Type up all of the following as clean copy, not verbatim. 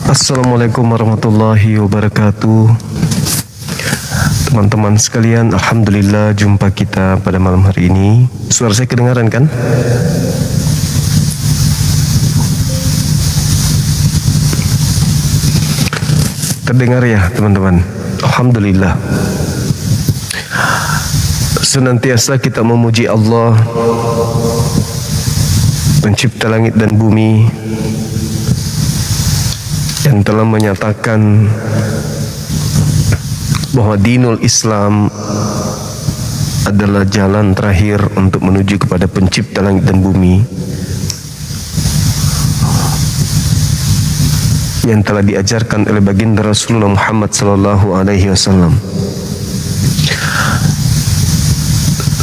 Assalamualaikum warahmatullahi wabarakatuh. Teman-teman sekalian, alhamdulillah jumpa kita pada malam hari ini. Suara saya kedengaran kan? Terdengar ya teman-teman? Alhamdulillah. Senantiasa kita memuji Allah, pencipta langit dan bumi, yang telah menyatakan bahwa dinul Islam adalah jalan terakhir untuk menuju kepada pencipta langit dan bumi, yang telah diajarkan oleh baginda Rasulullah Muhammad sallallahu alaihi wasallam.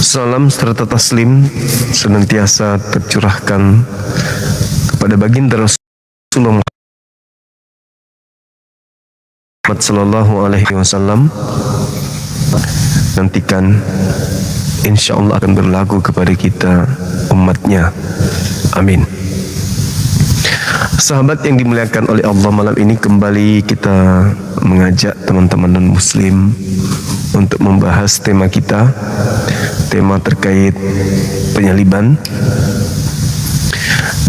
Salam serta taslim senantiasa tercurahkan kepada baginda Rasulullah Muhammad sallallahu alaihi wasallam. Nantikan insyaallah akan berlaku kepada kita umatnya. Amin. Sahabat yang dimuliakan oleh Allah, malam ini kembali kita mengajak teman-teman non-muslim untuk membahas tema kita, tema terkait penyaliban,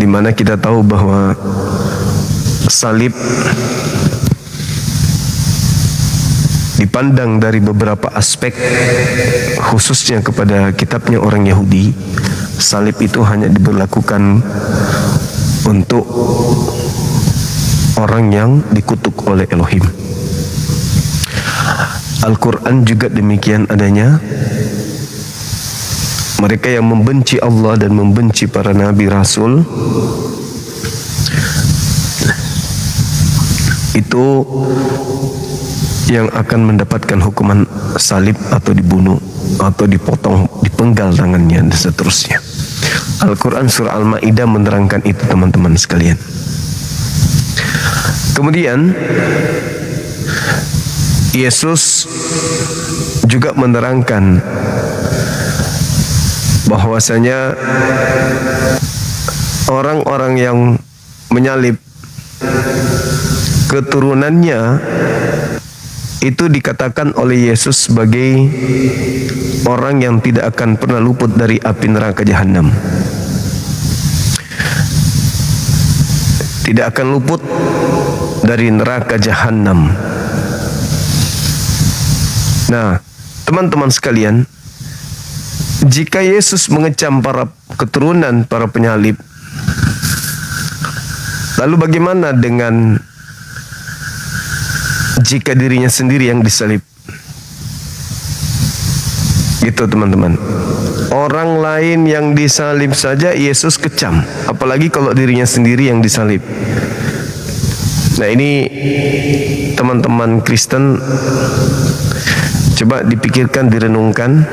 di mana kita tahu bahwa salib dipandang dari beberapa aspek, khususnya kepada kitabnya orang Yahudi. Salib itu hanya diberlakukan untuk orang yang dikutuk oleh Elohim. Al-Quran juga demikian adanya. Mereka yang membenci Allah dan membenci para nabi rasul, itu yang akan mendapatkan hukuman salib atau dibunuh atau dipotong, dipenggal tangannya dan seterusnya. Al-Quran surah Al-Ma'idah menerangkan itu teman-teman sekalian. Kemudian Yesus juga menerangkan bahwasanya orang-orang yang menyalib keturunannya itu dikatakan oleh Yesus sebagai orang yang tidak akan pernah luput dari api neraka jahanam. Tidak akan luput dari neraka jahanam. Nah, teman-teman sekalian, jika Yesus mengecam para keturunan para penyalib, lalu bagaimana dengan jika dirinya sendiri yang disalib? Gitu teman-teman. Orang lain yang disalib saja Yesus kecam, apalagi kalau dirinya sendiri yang disalib. Nah, ini teman-teman Kristen, coba dipikirkan, direnungkan,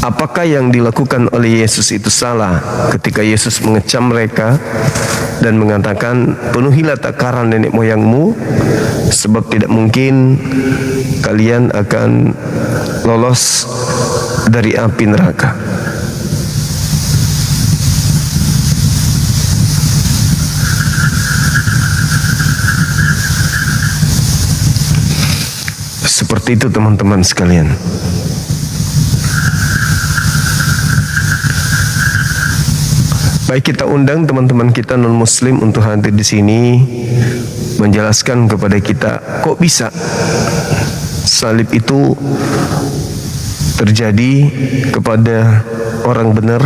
apakah yang dilakukan oleh Yesus itu salah ketika Yesus mengecam mereka dan mengatakan, penuhilah takaran nenek moyangmu, sebab tidak mungkin kalian akan lolos dari api neraka. Seperti itu teman-teman sekalian. Baik, kita undang teman-teman kita non-muslim untuk hadir di sini menjelaskan kepada kita, kok bisa salib itu terjadi kepada orang benar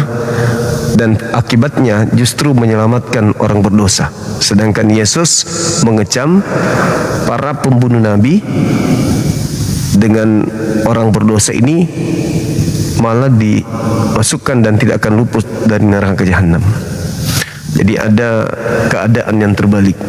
dan akibatnya justru menyelamatkan orang berdosa. Sedangkan Yesus mengecam para pembunuh nabi, dengan orang berdosa ini malah dimasukkan dan tidak akan luput dari neraka jahanam. Jadi ada keadaan yang terbalik.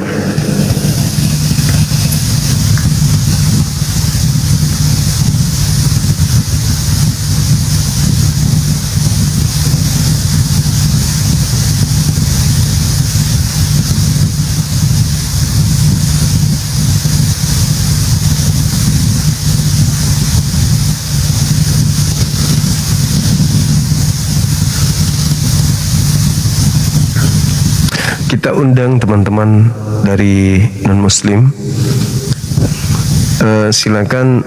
kita undang teman-teman dari non-muslim. Silakan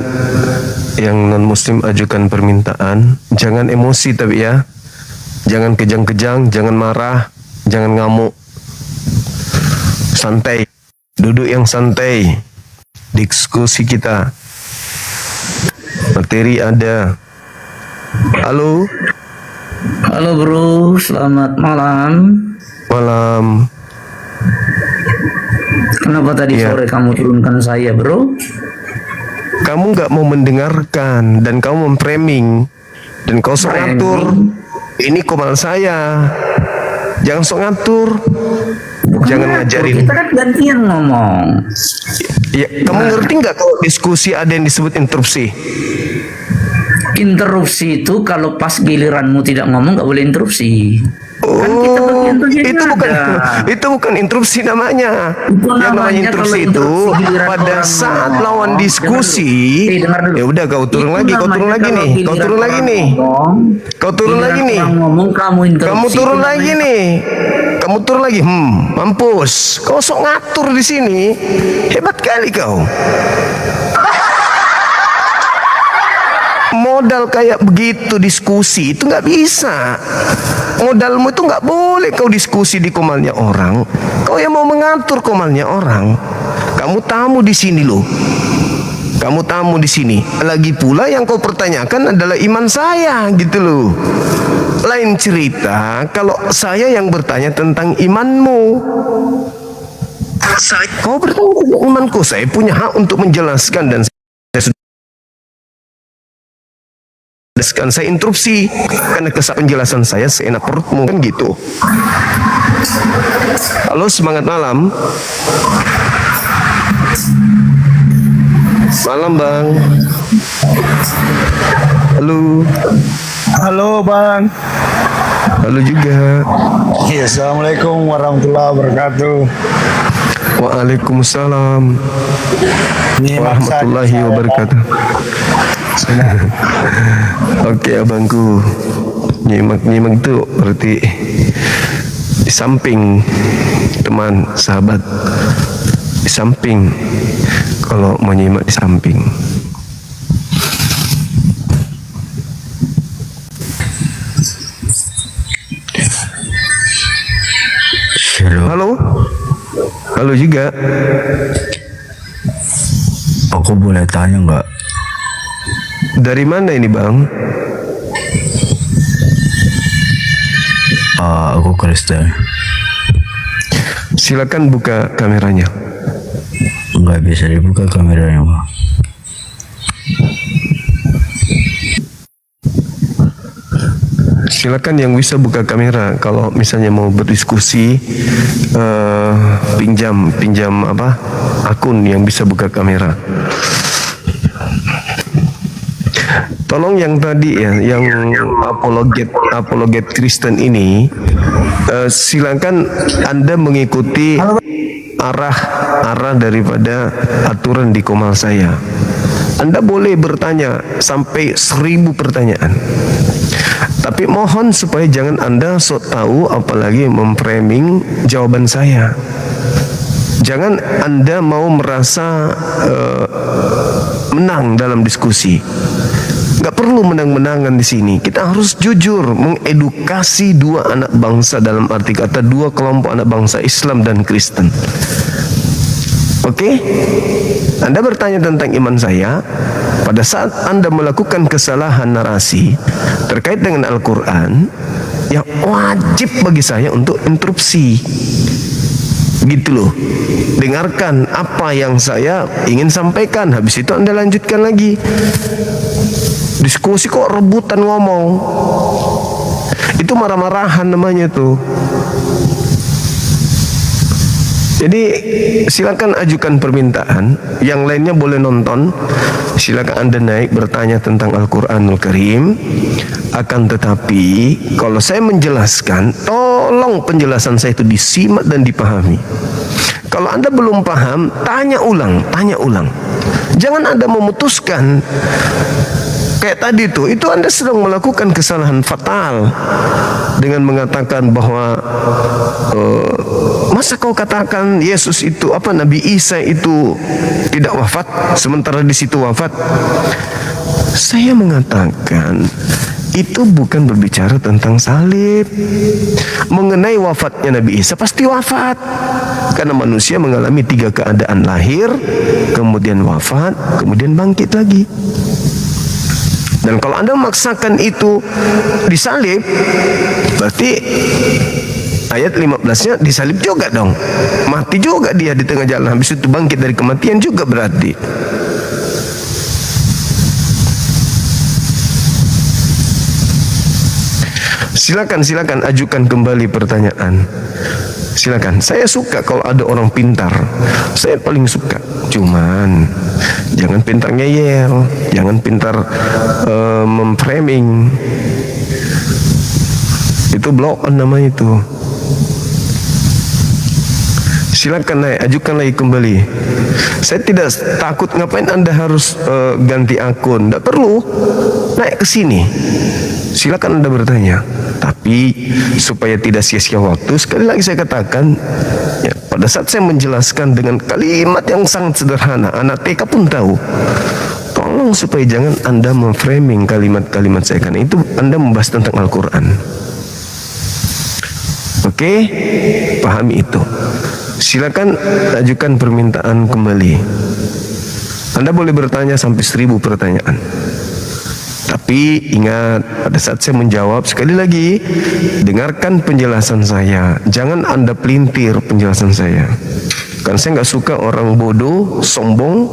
yang non-muslim ajukan permintaan. Jangan emosi tapi ya. Jangan kejang-kejang, jangan marah, jangan ngamuk. Santai. Duduk yang santai. Diskusi kita. Materi ada. Halo. Halo bro, selamat malam. Malam. Kenapa tadi Ya. sore kamu turunkan saya bro? Kamu nggak mau mendengarkan dan kamu memframing dan kau sok ngatur. Ini komal saya. Jangan sok ngatur. Jangan ngajarin. Kita kan gantian ngomong. Ya, kamu ngerti nggak kalau diskusi ada yang disebut interupsi? Interupsi itu kalau pas giliranmu tidak ngomong nggak boleh interupsi. Kan kita bagian tujuannya itu bukan interupsi namanya. Itu Yang namanya namanya interupsi kalau itu interupsi giliran pada orang saat ngomong. lawan diskusi. Dengar dulu. Ya udah kau turun Itu lagi, kau turun namanya lagi kalau nih, kau giliran turun lagi orang nih. ngomong, Kau turun giliran lagi nih. orang ngomong kamu interupsi. Kamu turun itu lagi namanya- nih. Kamu turun lagi. Mampus. Kau sok ngatur di sini. Hebat kali kau. Modal kayak begitu diskusi itu nggak bisa. Modalmu itu nggak boleh kau diskusi di komalnya orang. Kau yang mau mengatur komalnya orang. Kamu tamu di sini loh. Kamu tamu di sini. Lagi pula yang kau pertanyakan adalah iman saya gitu loh. Lain cerita kalau saya yang bertanya tentang imanmu. Kau bertanya tentang imanku. Saya punya hak untuk menjelaskan dan saya interupsi karena penjelasan saya seenak perutmu kan gitu. Halo, semangat malam. Malam bang. Halo. Halo Bang. Halo juga. Ya, Assalamualaikum warahmatullahi wabarakatuh. Waalaikumsalam Ini warahmatullahi saya, wabarakatuh. Oke abangku, nyimak itu berarti di samping teman sahabat, di samping kalau menyimak di samping. Halo, halo juga. Aku boleh tanya nggak? Dari mana ini bang? Aku Kristen. Silakan buka kameranya. Nggak bisa dibuka kameranya, Bang. Silakan yang bisa buka kamera kalau misalnya mau berdiskusi, pinjam apa akun yang bisa buka kamera. Tolong yang tadi ya, yang apologet Kristen ini, silakan Anda mengikuti arah daripada aturan di komal saya. Anda boleh bertanya sampai 1000 pertanyaan. Tapi mohon supaya jangan Anda sok tahu apalagi memframing jawaban saya. Jangan Anda mau merasa menang dalam diskusi. Gak perlu menang-menangan di sini. Kita harus jujur mengedukasi dua anak bangsa, dalam arti kata dua kelompok anak bangsa, Islam dan Kristen. Oke? Anda bertanya tentang iman saya. Pada saat Anda melakukan kesalahan narasi terkait dengan Al-Quran, yang wajib bagi saya untuk interupsi. Gitu loh. Dengarkan apa yang saya ingin sampaikan. Habis itu Anda lanjutkan lagi. Diskusi kok rebutan ngomong. Itu marah-marahan namanya tuh. Jadi silakan ajukan permintaan. Yang lainnya boleh nonton. Silakan Anda naik bertanya tentang Al-Quranul Karim. Akan tetapi kalau saya menjelaskan, tolong penjelasan saya itu disimak dan dipahami. Kalau Anda belum paham, tanya ulang. Jangan Anda memutuskan Kayak tadi itu Anda sedang melakukan kesalahan fatal dengan mengatakan bahwa masa kau katakan Yesus itu Nabi Isa itu tidak wafat sementara di situ wafat. Saya mengatakan itu bukan berbicara tentang salib. Mengenai wafatnya Nabi Isa, pasti wafat. Karena manusia mengalami 3 keadaan: lahir, kemudian wafat, kemudian bangkit lagi. Dan kalau Anda memaksakan itu disalib, berarti ayat 15-nya disalib juga dong. Mati juga dia di tengah jalan, habis itu bangkit dari kematian juga berarti. Silakan ajukan kembali pertanyaan. Silakan. Saya suka kalau ada orang pintar. Saya paling suka. Cuman jangan pintar ngeyel, jangan pintar memframing. Itu blow on namanya itu. Silakan naik, ajukan lagi kembali. Saya tidak takut. Ngapain Anda harus ganti akun? Tidak perlu. Naik ke sini. Silakan Anda bertanya. Tapi supaya tidak sia-sia waktu, sekali lagi saya katakan, ya, pada saat saya menjelaskan dengan kalimat yang sangat sederhana, anak TK pun tahu. Tolong supaya jangan Anda memframing kalimat-kalimat saya, karena itu Anda membahas tentang Al-Quran. Oke, pahami itu. Silakan ajukan permintaan kembali. Anda boleh bertanya sampai 1000 pertanyaan. Tapi ingat, pada saat saya menjawab, sekali lagi, dengarkan penjelasan saya. Jangan Anda pelintir penjelasan saya. Karena saya nggak suka orang bodoh, sombong,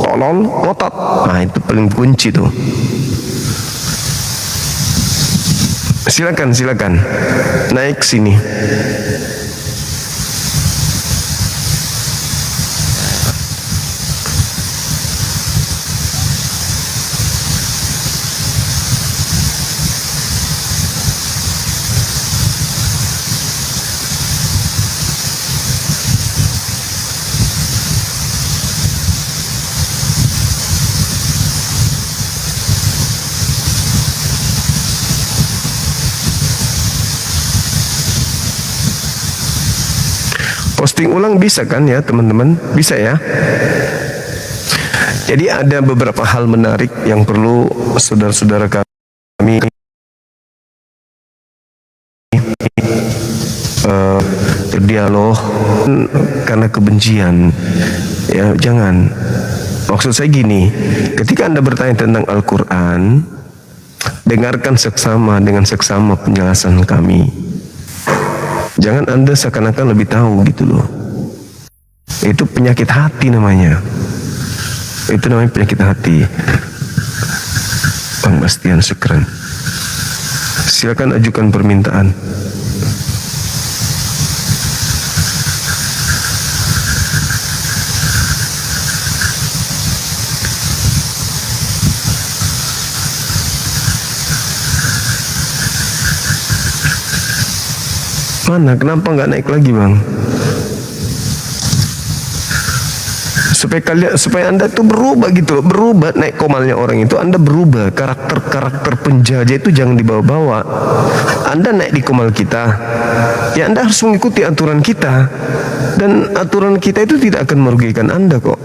tolol, ngotot. Nah, itu paling kunci tuh. Silakan. Naik sini. Posting ulang bisa kan ya teman-teman? Bisa ya. Jadi ada beberapa hal menarik yang perlu saudara-saudara kami berdialog karena kebencian. Ya, jangan. Maksud saya gini, ketika Anda bertanya tentang Al-Quran, dengarkan seksama dengan seksama penjelasan kami. Jangan Anda seakan-akan lebih tahu gitu loh. Itu penyakit hati namanya. Itu namanya penyakit hati. Bang Bastian, syukran. Silakan ajukan permintaan. Mana? Kenapa nggak naik lagi, Bang? Supaya Anda tuh berubah gitu loh, berubah. Naik komalnya orang itu, Anda berubah. Karakter penjajah itu jangan dibawa-bawa. Anda naik di komal kita, ya Anda harus mengikuti aturan kita. Dan aturan kita itu tidak akan merugikan Anda kok.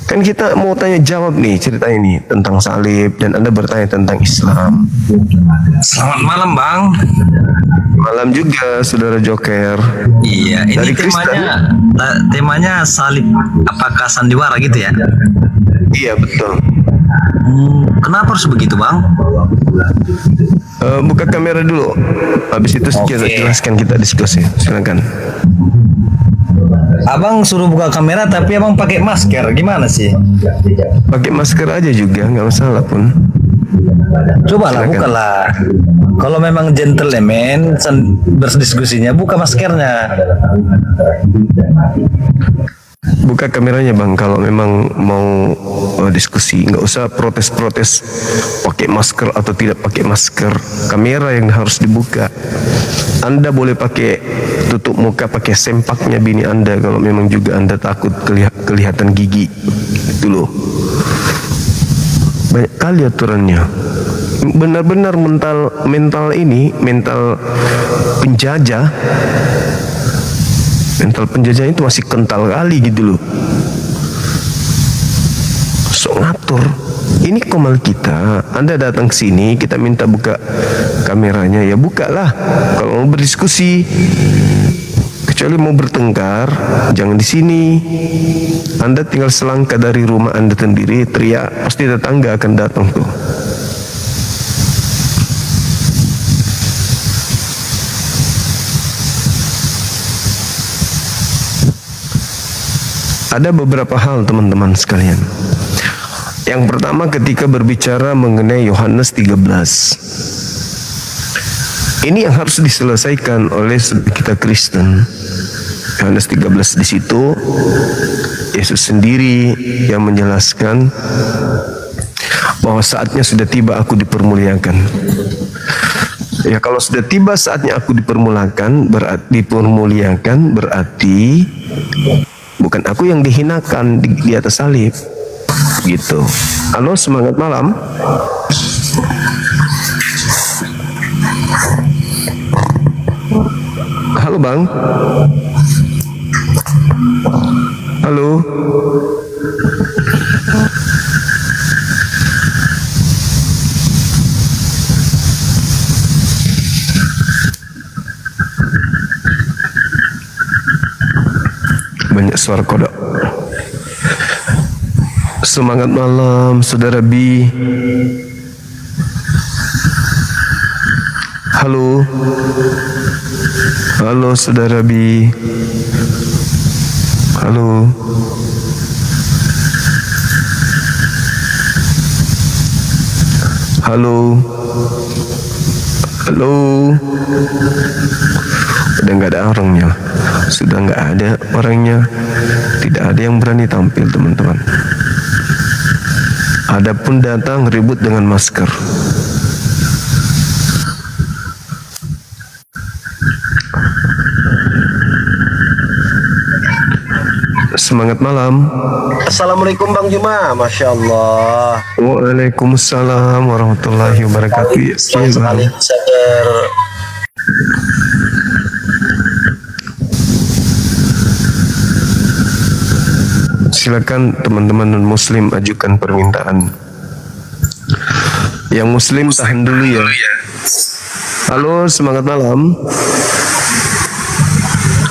Kan kita mau tanya jawab nih cerita ini tentang salib, dan Anda bertanya tentang Islam. Selamat malam, Bang. Malam juga, Saudara Joker. Iya, ini Dari Kristen. temanya salib apakah sandiwara gitu ya? Iya, betul. Kenapa harus begitu, Bang? Buka kamera dulu. Habis itu kita jelaskan, kita diskusi. Silakan. Abang suruh buka kamera tapi abang pakai masker, gimana sih? Pakai masker aja juga, nggak masalah pun. Cobalah, Silakan. bukalah. Kalau memang gentleman berdiskusinya, buka maskernya. Buka kameranya, Bang, kalau memang mau diskusi. Nggak usah protes-protes pakai masker atau tidak pakai masker. Kamera yang harus dibuka. Anda boleh pakai tutup muka, pakai sempaknya bini Anda kalau memang juga Anda takut kelihatan gigi. Itu loh. Banyak kali aturannya. Benar-benar mental ini, mental penjajah. Mental penjajah itu masih kental kali gitu loh. Sok ngatur. Ini komal kita. Anda datang ke sini, kita minta buka kameranya, ya bukalah. Kalau mau berdiskusi, kecuali mau bertengkar, jangan di sini. Anda tinggal selangkah dari rumah Anda sendiri, teriak, pasti tetangga akan datang tuh. Ada beberapa hal teman-teman sekalian. Yang pertama ketika berbicara mengenai Yohanes 13. Ini yang harus diselesaikan oleh kita Kristen. Yohanes 13 di situ Yesus sendiri yang menjelaskan bahwa saatnya sudah tiba aku dipermuliakan. Ya kalau sudah tiba saatnya aku dipermuliakan berarti bukan aku yang dihinakan di atas salib. Gitu. Halo, semangat malam. Halo Bang. Halo. Banyak suara kodok. Semangat malam Saudara Bi. Halo. Halo Saudara Bi. Halo. Halo. Halo. Udah nggak ada orangnya. Sudah nggak ada orangnya. Tidak ada yang berani tampil teman-teman. Adapun datang ribut dengan masker. Semangat malam. Assalamualaikum Bang Juma, Masya Allah. Waalaikumsalam warahmatullahi wabarakatuh. Senang sekali bisa Silakan teman-teman non muslim ajukan permintaan. Yang muslim tahan dulu ya. Halo, semangat malam.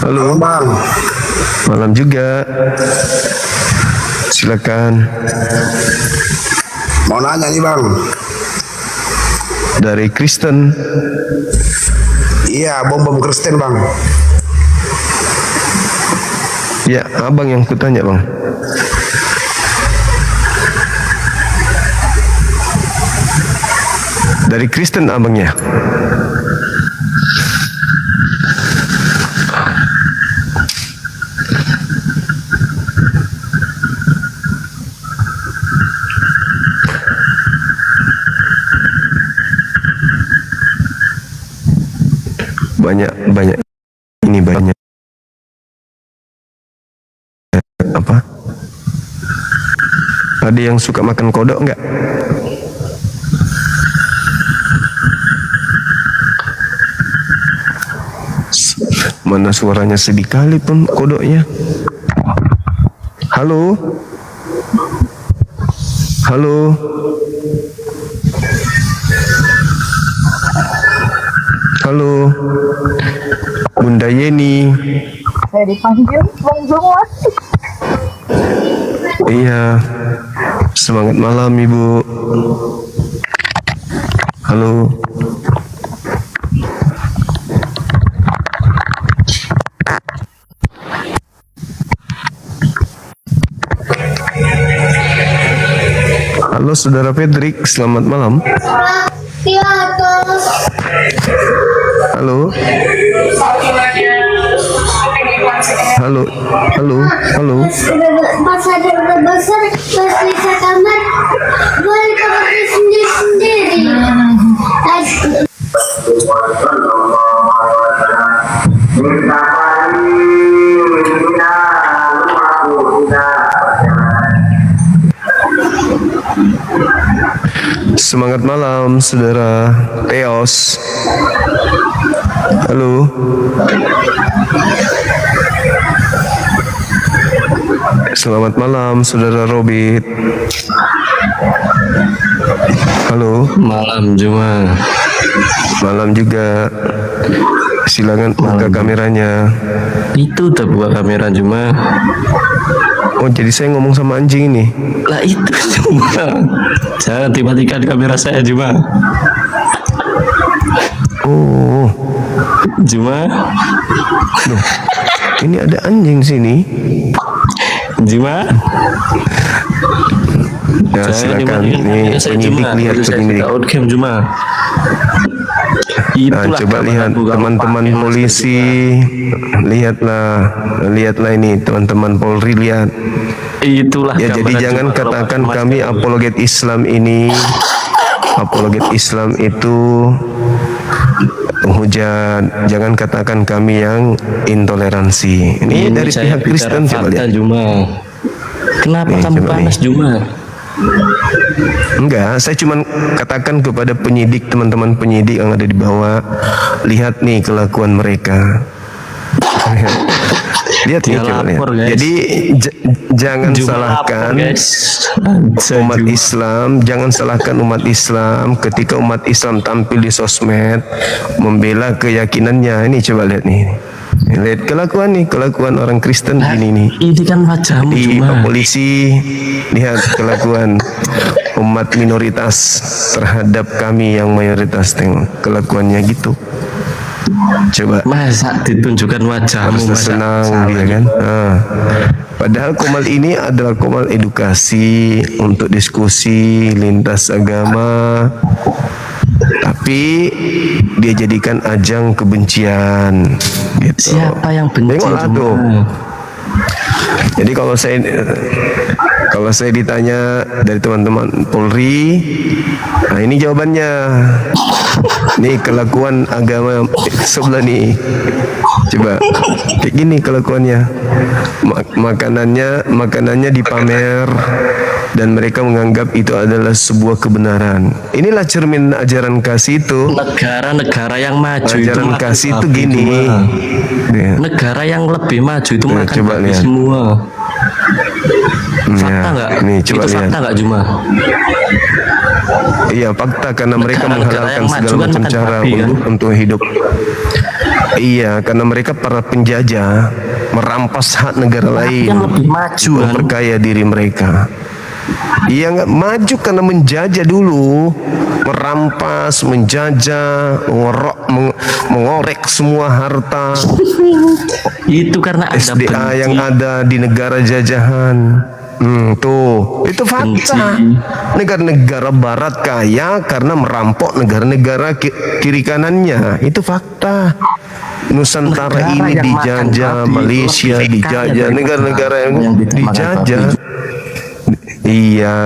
Halo Bang. Malam juga. Silakan. Mau nanya nih Bang. Dari Kristen. Iya, bom Kristen Bang. Ya, abang yang kutanya Bang. Dari Kristen abangnya. Banyak ini banyak apa? Ada yang suka makan kodok enggak? Mana suaranya sedih kali pun kodoknya. Halo. Halo. Halo. Bunda Yeni. Saya dipanggil Bang Juma. Iya. Semangat malam Ibu. Halo. Halo Saudara Pedrik, selamat malam. Halo. Halo. Halo. Halo. Pas ada udah besar, pas bisa kamar, boleh kamar sendiri-sendiri. Semangat malam, saudara Teos. Halo. Selamat malam, saudara Robit. Halo. Malam Juma. Malam juga. Silakan buka kameranya. Itu udah buka kamera Juma. Oh, jadi saya ngomong sama anjing ini. Lah itu Juma. Jangan tiba-tiba di kamera saya Juma. Oh, Juma. loh, ini ada anjing sini. Juma. Ya, silakan. Ini penyidik lihat penyidik. Outcam Juma. Nah, Itulah coba lihat teman-teman polisi, lihatlah ini teman-teman Polri, lihat. Itulah Ya, jadi gambaran jangan Juma. katakan kami apologet Islam ini. Apologet Islam itu penghujat. Jangan katakan kami yang intoleransi. Ini dari saya pihak bicara Kristen, coba fakta, lihat. Juma. Kenapa Nih, kamu coba panas nih. Juma? Enggak, saya cuma katakan kepada penyidik, teman-teman penyidik yang ada di bawah, lihat nih kelakuan mereka. Lihat nih, Dia coba lihat. lapor, guys. Jadi jangan Juma salahkan lapor, guys. umat Islam, jangan salahkan umat Islam ketika umat Islam tampil di sosmed membela keyakinannya. Ini coba lihat nih. Lihat kelakuan orang Kristen ini nih. Ini kan wajahmu Di Juma. polisi, lihat kelakuan umat minoritas terhadap kami yang mayoritas, tengok kelakuannya gitu. Coba. Masa ditunjukkan wajahmu, Harus masa senang salah dia gitu? kan. Padahal Komal ini adalah Komal edukasi untuk diskusi lintas agama, tapi dia jadikan ajang kebencian gitu. Siapa yang benci Tengoklah Juma? tuh. Jadi kalau saya ditanya dari teman-teman Polri, nah ini jawabannya. Nih kelakuan agama sebelah nih. Coba kayak gini kelakuannya. Makanannya dipamer dan mereka menganggap itu adalah sebuah kebenaran. Inilah cermin ajaran kasih itu. Negara-negara yang maju Ajaran itu kasih makan itu babi, gini. Juma. Ya. Negara yang lebih maju itu Nih, makan coba babi lihat. semua. Fakta Ya, nggak? nih, coba Itu lihat. fakta nggak Juma? Iya, fakta karena mereka Negara-negara menghalalkan yang maju segala kan macam makan cara babi, kan? untuk hidup. Iya, karena mereka para penjajah merampas hak negara lain Yang lebih maju untuk kan? memperkaya diri mereka. Iya, nggak maju karena menjajah dulu, merampas, menjajah, mengorek semua harta Itu karena ada SDA benci. yang ada di negara jajahan. Tuh, itu fakta. Benci. Negara-negara barat kaya karena merampok negara-negara kiri kanannya. Itu fakta. Nusantara Negara ini yang dijajah, makan babi Malaysia lebih kaya dijajah, dari negara-negara yang tidak makan dijajah. babi. Iya.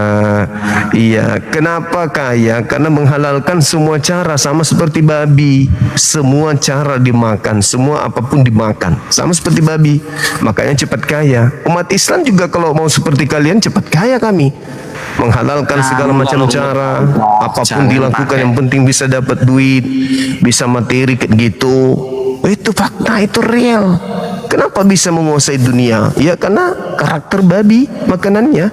Kenapa kaya? Karena menghalalkan semua cara, sama seperti babi. Semua cara dimakan, semua apapun dimakan, sama seperti babi. Makanya cepat kaya. Umat Islam juga kalau mau seperti kalian cepat kaya kami. Menghalalkan segala macam cara, apapun dilakukan, yang penting bisa dapat duit, bisa materi kayak gitu. Itu fakta, itu real. Kenapa bisa menguasai dunia? Ya karena karakter babi makanannya.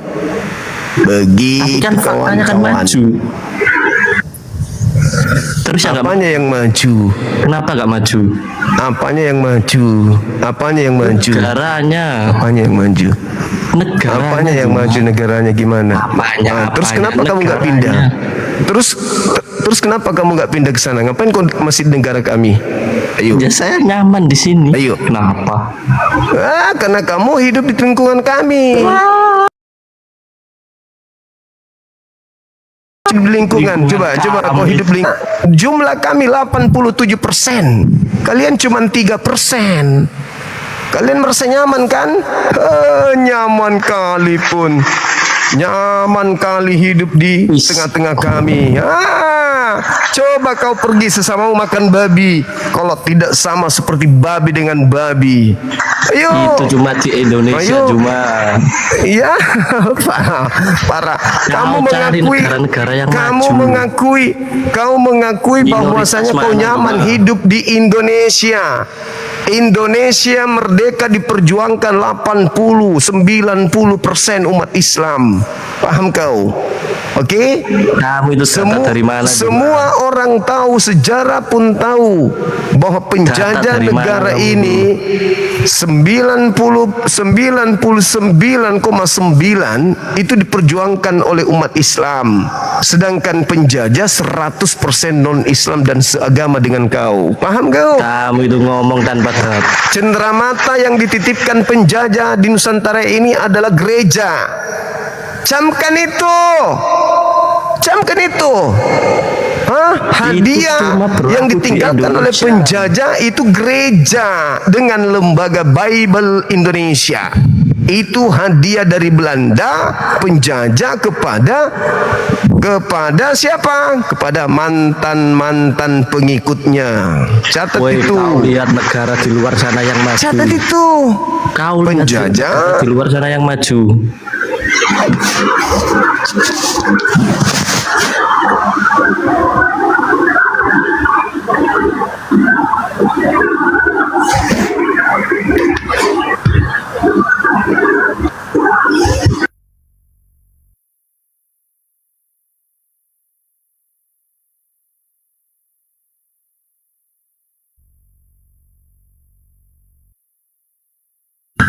Tapi Begitu kan faktanya kan kawan-kawan. maju. Terus yang nggak- Apanya yang maju? kenapa nggak maju? Apanya yang maju? Apanya yang maju? Negaranya. Apanya yang maju? Negaranya. Apanya yang Juma. maju negaranya gimana? Terus Apanya? kenapa kamu nggak pindah? Terus kenapa kamu nggak pindah ke sana? Ngapain kau masih di negara kami? Ayo. Ya saya nyaman di sini. Ayo. Kenapa? Karena kamu hidup di lingkungan kami. Di lingkungan, coba kau hidup jumlah kami 87%. Kalian cuma 3%. Kalian merasa nyaman kan? Nyaman kali pun. Nyaman kali hidup di tengah-tengah kami. Coba kau pergi sesamamu makan babi. Kalau tidak sama seperti babi dengan babi. Ayo. Itu cuma di Indonesia Ayo. cuma. Iya, parah. Kamu cari mengakui, negara-negara yang kamu maju. kau mengakui bahwasanya kau mana nyaman juga. hidup di Indonesia. Indonesia merdeka diperjuangkan 80-90% umat Islam. Paham kau? Oke? Kamu itu data dari mana? Semua orang tahu, sejarah pun tahu bahwa penjajah Data dari negara mana kamu ini 99,9 itu diperjuangkan oleh umat Islam. Sedangkan penjajah 100% non-Islam dan seagama dengan kau. Paham kau? Kamu itu ngomong tanpa data. Cenderamata yang dititipkan penjajah di Nusantara ini adalah gereja. Camkan itu. Camkan itu. Hadiah cuma berlaku yang di ditinggalkan oleh Indonesia. penjajah itu gereja dengan lembaga Bible Indonesia. Itu hadiah dari Belanda penjajah kepada siapa? Kepada mantan pengikutnya. Catat Woi, itu. kau lihat negara di luar sana yang maju. Catat itu. Kau lihat Penjajah. negara di luar sana yang maju.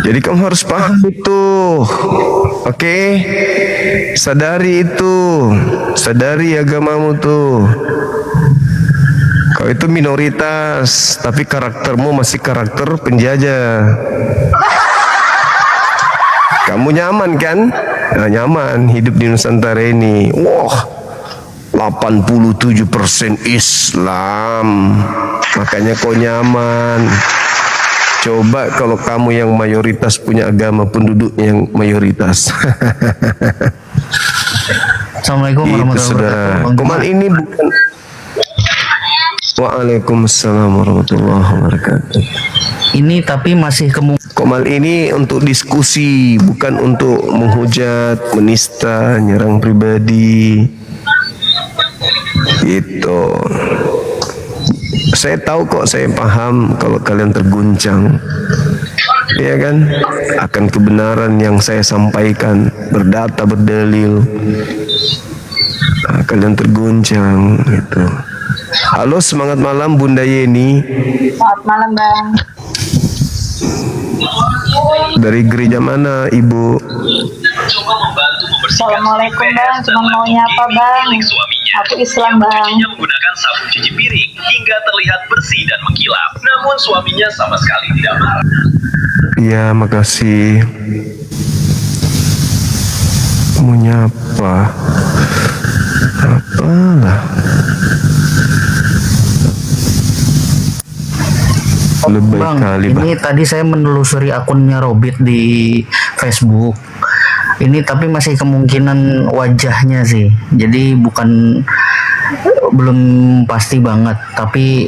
Jadi kamu harus paham itu. Oke? Sadari itu. Sadari agamamu tuh. Kau itu minoritas, tapi karaktermu masih karakter penjajah. Kamu nyaman kan? Nah, nyaman hidup di Nusantara ini. Wah, 87% Islam. Makanya kau nyaman. Coba kalau kamu yang mayoritas punya agama, penduduk yang mayoritas. Assalamualaikum Itu warahmatullahi saudara. wabarakatuh. Bang Komal Juma. ini bukan. Waalaikumsalam warahmatullahi wabarakatuh. Ini tapi masih Komal ini untuk diskusi, bukan untuk menghujat, menista, nyerang pribadi. Gitu. Saya tahu kok, saya paham kalau kalian terguncang. Iya kan? Akan kebenaran yang saya sampaikan, berdata, berdalil. Nah, kalian terguncang gitu. Halo, semangat malam Bunda Yeni. Selamat malam, Bang. Dari gereja mana Ibu? Assalamualaikum, Bang. Cuma mau nyapa, Bang. Aku Islam, Bang. Menggunakan sabun cuci piring hingga terlihat bersih dan mengkilap. Namun suaminya sama sekali tidak marah. Iya, makasih. Mau nyapa? Apalah. Lebih Bang, kali, ini tadi saya menelusuri akunnya Robit di Facebook. Ini tapi masih kemungkinan wajahnya sih. Jadi belum pasti banget. Tapi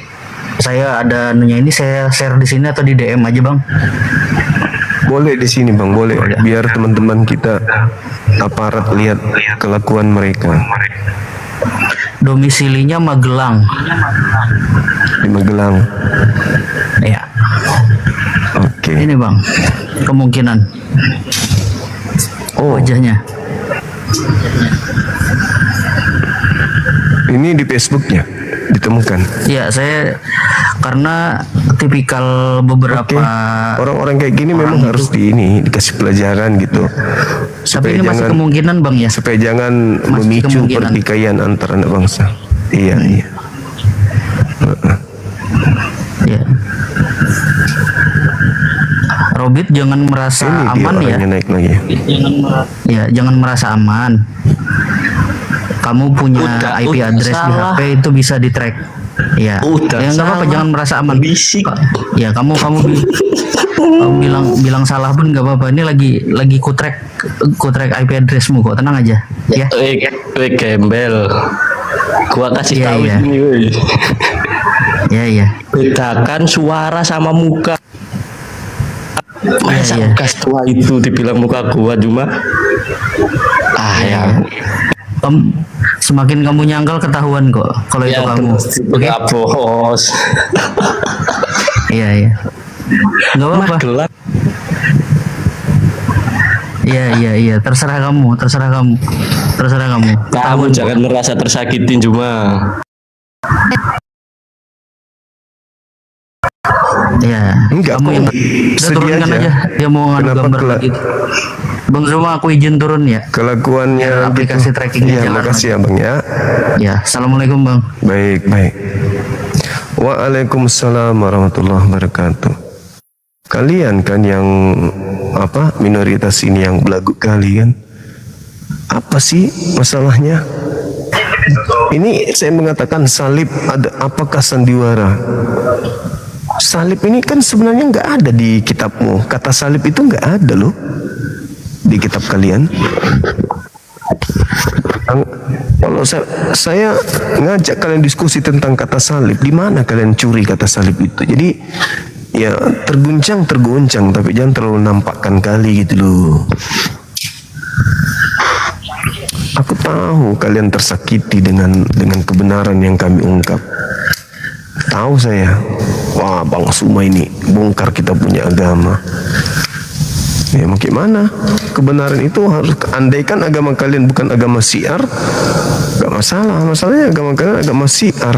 saya ada anunya, ini saya share di sini atau di DM aja, Bang? Boleh di sini Bang, boleh. Biar teman-teman kita aparat lihat kelakuan mereka. Domisilinya Magelang. Di Magelang. Ya. Oke. Ini, Bang, kemungkinan Oh, wajahnya. ini di Facebooknya ditemukan. Ya, saya karena tipikal beberapa Orang-orang kayak gini memang orang harus itu. dikasih pelajaran gitu. Tapi ini masih kemungkinan, Bang, ya. supaya jangan Masih memicu kemungkinan. pertikaian antar anak bangsa. Iya, iya. Ya. Robit jangan merasa Ini dia aman ya. orangnya naik lagi. Ya, jangan merasa aman. Kamu punya Udah IP address di salah. HP itu bisa di-track. Ya. Udah Ya nggak apa-apa, salah. jangan merasa aman. Bisik. Ya, kamu bilang salah pun nggak apa-apa. Ini lagi ku track IP addressmu kok. Tenang aja. Ya. Gembel. Gua kasih Iya, tahu iya. ini, woi. Iya. Bedakan suara sama muka. Masa Iya. muka tua itu dibilang muka gua cuma ya. Semakin kamu nyangkal ketahuan kok kalau itu kamu. Oke. Ya, bos. Iya. Enggak Mah apa-apa. gelap. Iya. Terserah kamu. Kamu Ketahuan kok. jangan merasa tersakitin cuma. Iya. Enggak, Kamu kok. yang udah Sedih turunkan aja. aja. Dia mau ngadu Kenapa gambar kelak- gitu. Bang Zuma aku izin turun ya. Kelakuannya Ya, aplikasi gitu. trackingnya Iya, jalan makasih ya Bang ya. Ya, assalamualaikum Bang. Baik. Waalaikumsalam warahmatullahi wabarakatuh. Kalian kan yang minoritas ini yang belagu kali kan. Apa sih masalahnya? Ini saya mengatakan salib apakah sandiwara? Salib ini kan sebenarnya nggak ada di kitabmu. Kata salib itu nggak ada loh di kitab kalian. Kalau saya ngajak kalian diskusi tentang kata salib, di mana kalian curi kata salib itu? Jadi ya terguncang, tapi jangan terlalu nampakkan kali gitu loh. Aku tahu kalian tersakiti dengan kebenaran yang kami ungkap. Tahu saya, wah Bang Suma ini bongkar kita punya agama. Ya mau gimana? Kebenaran itu harus, andaikan agama kalian bukan agama syiar, gak masalah. Masalahnya agama kalian agama syiar.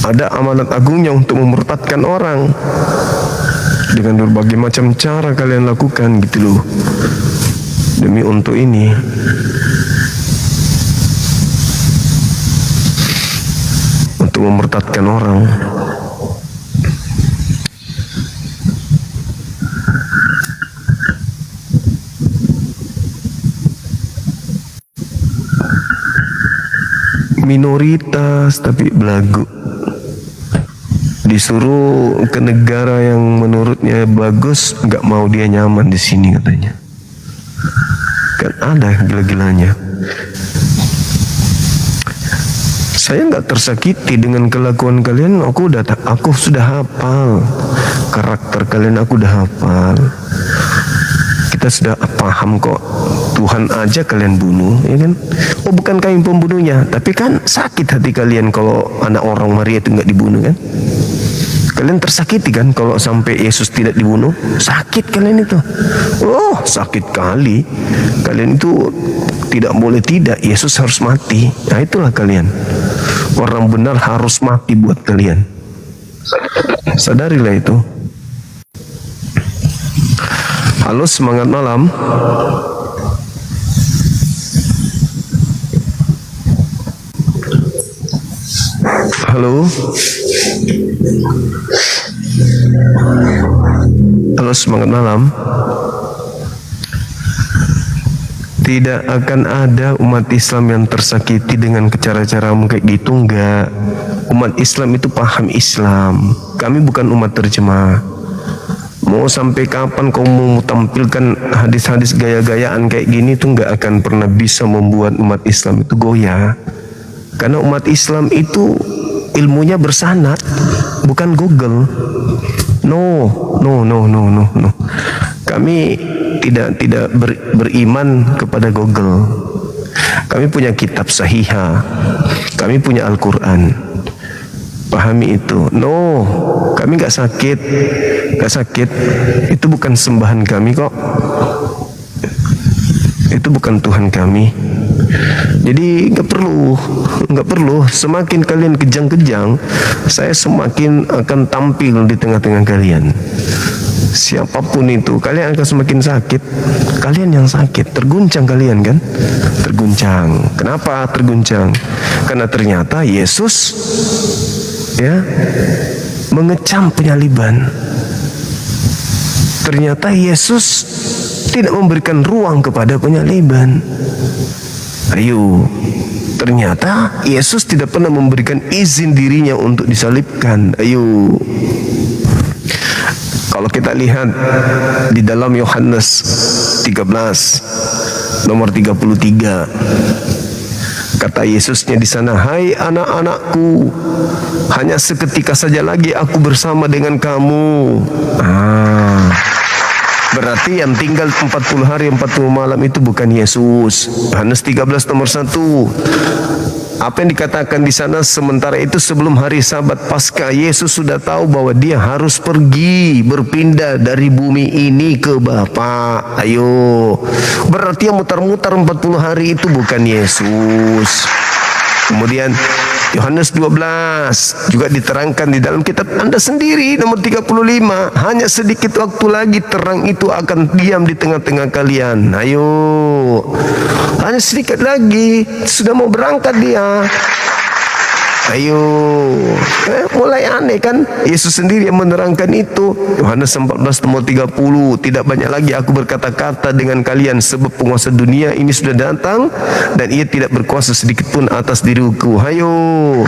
Ada amanat agungnya untuk memurtadkan orang. Dengan berbagai macam cara kalian lakukan gitu loh. Demi untuk ini. Untuk memurtadkan orang. Minoritas tapi belagu, disuruh ke negara yang menurutnya bagus, nggak mau, dia nyaman di sini katanya. Kan ada gila-gilanya. Saya nggak tersakiti dengan kelakuan kalian. Aku sudah hafal karakter kalian, aku udah hafal. Kita sudah paham kok. Tuhan aja kalian bunuh, ya kan? Oh bukan kami pembunuhnya, tapi kan sakit hati kalian kalau anak orang Maria itu nggak dibunuh kan? Kalian tersakiti kan kalau sampai Yesus tidak dibunuh? Sakit kalian itu. Oh sakit kali. Kalian itu tidak boleh tidak, Yesus harus mati. Nah itulah kalian. Orang benar harus mati buat kalian. Sadarilah itu. Halo, semangat malam. Halo. Halo, semangat malam. Tidak akan ada umat Islam yang tersakiti dengan cara-cara kayak gitu, enggak. Umat Islam itu paham Islam. Kami bukan umat terjemah. Mau sampai kapan kau mau tampilkan hadis-hadis gaya-gayaan kayak gini tuh nggak akan pernah bisa membuat umat Islam itu goyah. Karena umat Islam itu ilmunya bersanad, bukan Google. No. Kami tidak beriman kepada Google. Kami punya kitab sahihah. Kami punya Al-Quran. Pahami itu. No, kami nggak sakit. Itu bukan sembahan kami kok. Itu bukan Tuhan kami. Jadi nggak perlu. Semakin kalian kejang-kejang, saya semakin akan tampil di tengah-tengah kalian. Siapapun itu, kalian akan semakin sakit. Kalian yang sakit, terguncang kalian kan? Terguncang. Kenapa terguncang? Karena ternyata Yesus mengecam penyaliban. Ternyata Yesus tidak memberikan ruang kepada penyaliban. Ayo, ternyata Yesus tidak pernah memberikan izin dirinya untuk disalibkan. Ayo. Kalau kita lihat di dalam Yohanes 13 nomor 33, Kata Yesusnya di sana, "Hai anak-anakku, hanya seketika saja lagi aku bersama dengan kamu." Berarti yang tinggal 40 hari 40 malam itu bukan Yesus. Yohanes 13 nomor 1. Apa yang dikatakan di sana, sementara itu sebelum hari Sabat Paskah, Yesus sudah tahu bahwa dia harus pergi berpindah dari bumi ini ke Bapa. Ayo. Berarti yang mutar-mutar 40 hari itu bukan Yesus. Kemudian Yohanes 12 juga diterangkan di dalam kitab Anda sendiri nomor 35, hanya sedikit waktu lagi terang itu akan diam di tengah-tengah kalian. Ayo, hanya sedikit lagi sudah mau berangkat dia. Ayo, mulai aneh kan? Yesus sendiri yang menerangkan itu. Yohanes 14 nomor 30, tidak banyak lagi aku berkata-kata dengan kalian, sebab penguasa dunia ini sudah datang dan ia tidak berkuasa sedikit pun atas diriku. Ayo.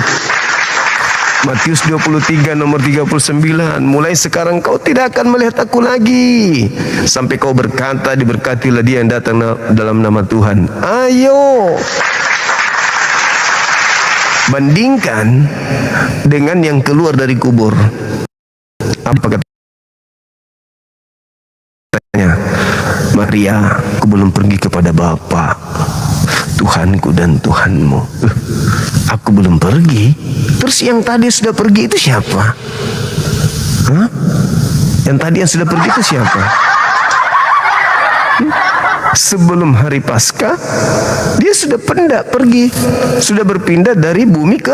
Matius 23 nomor 39, mulai sekarang kau tidak akan melihat aku lagi sampai kau berkata, diberkatilah dia yang datang dalam nama Tuhan. Ayo. Bandingkan dengan yang keluar dari kubur. Apa katanya? Maria, aku belum pergi kepada Bapa, Tuhanku dan Tuhanmu. Aku belum pergi. Terus yang tadi sudah pergi itu siapa? Hah? Yang tadi yang sudah pergi itu siapa? Sebelum hari Paskah, dia sudah pergi, sudah berpindah dari bumi ke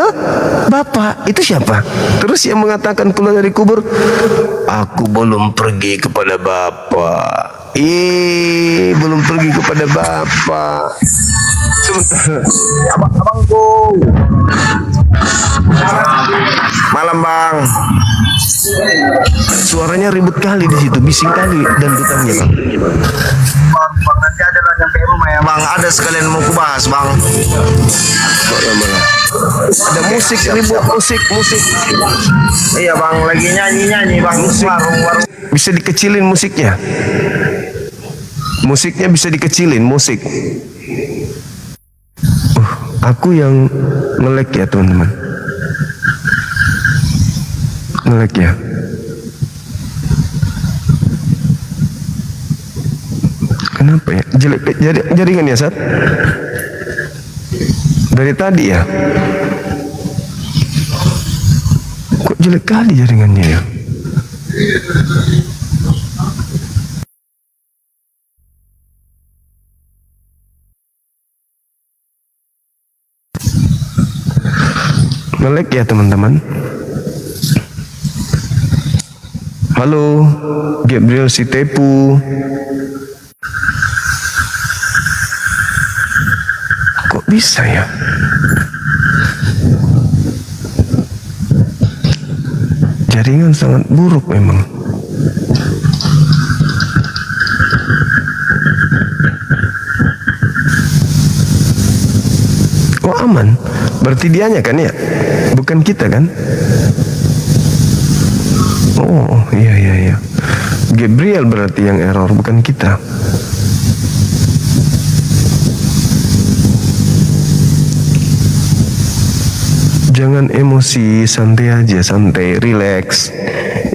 Bapa. Itu siapa? Terus yang mengatakan keluar dari kubur, aku belum pergi kepada Bapa. Belum pergi kepada Bapa. Abangku. Malam bang. Suaranya ribut kali di situ, bising kali dan dutannya bang. Bang, nanti ada lah nyampe rumah ya bang. Ada sekalian mau kubahas bang. Malah. Ada musik, ribut musik. Iya bang, lagi nyanyi bang. Warung. Bisa dikecilin musiknya. Musiknya bisa dikecilin, musik. Aku yang nge-lag ya teman-teman. Nge-lag ya. Kenapa ya? Jelek jaringan ya, Sat? Dari tadi ya? Kok jelek kali jaringannya ya? Nge-lag ya teman-teman. Halo, Gabriel Sitepu. Kok bisa ya? Jaringan sangat buruk memang. Oh aman, berarti dianya kan ya? Bukan kita kan? Oh iya. Gabriel berarti yang error, bukan kita. Jangan emosi, santai aja, santai, relax.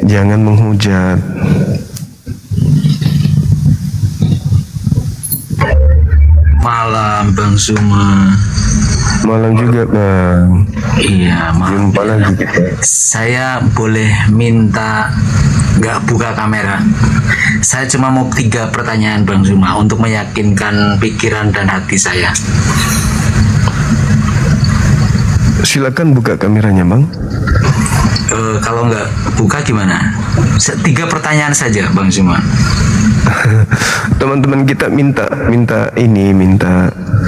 Jangan menghujat. Malam Bang Suma. Malam juga bang. Iya, malam. Jumpa lagi. Saya boleh minta nggak buka kamera? Saya cuma mau 3 pertanyaan Bang Suma untuk meyakinkan pikiran dan hati saya. Silakan buka kameranya bang. Kalau nggak buka gimana? 3 pertanyaan saja Bang Suma. Teman-teman kita minta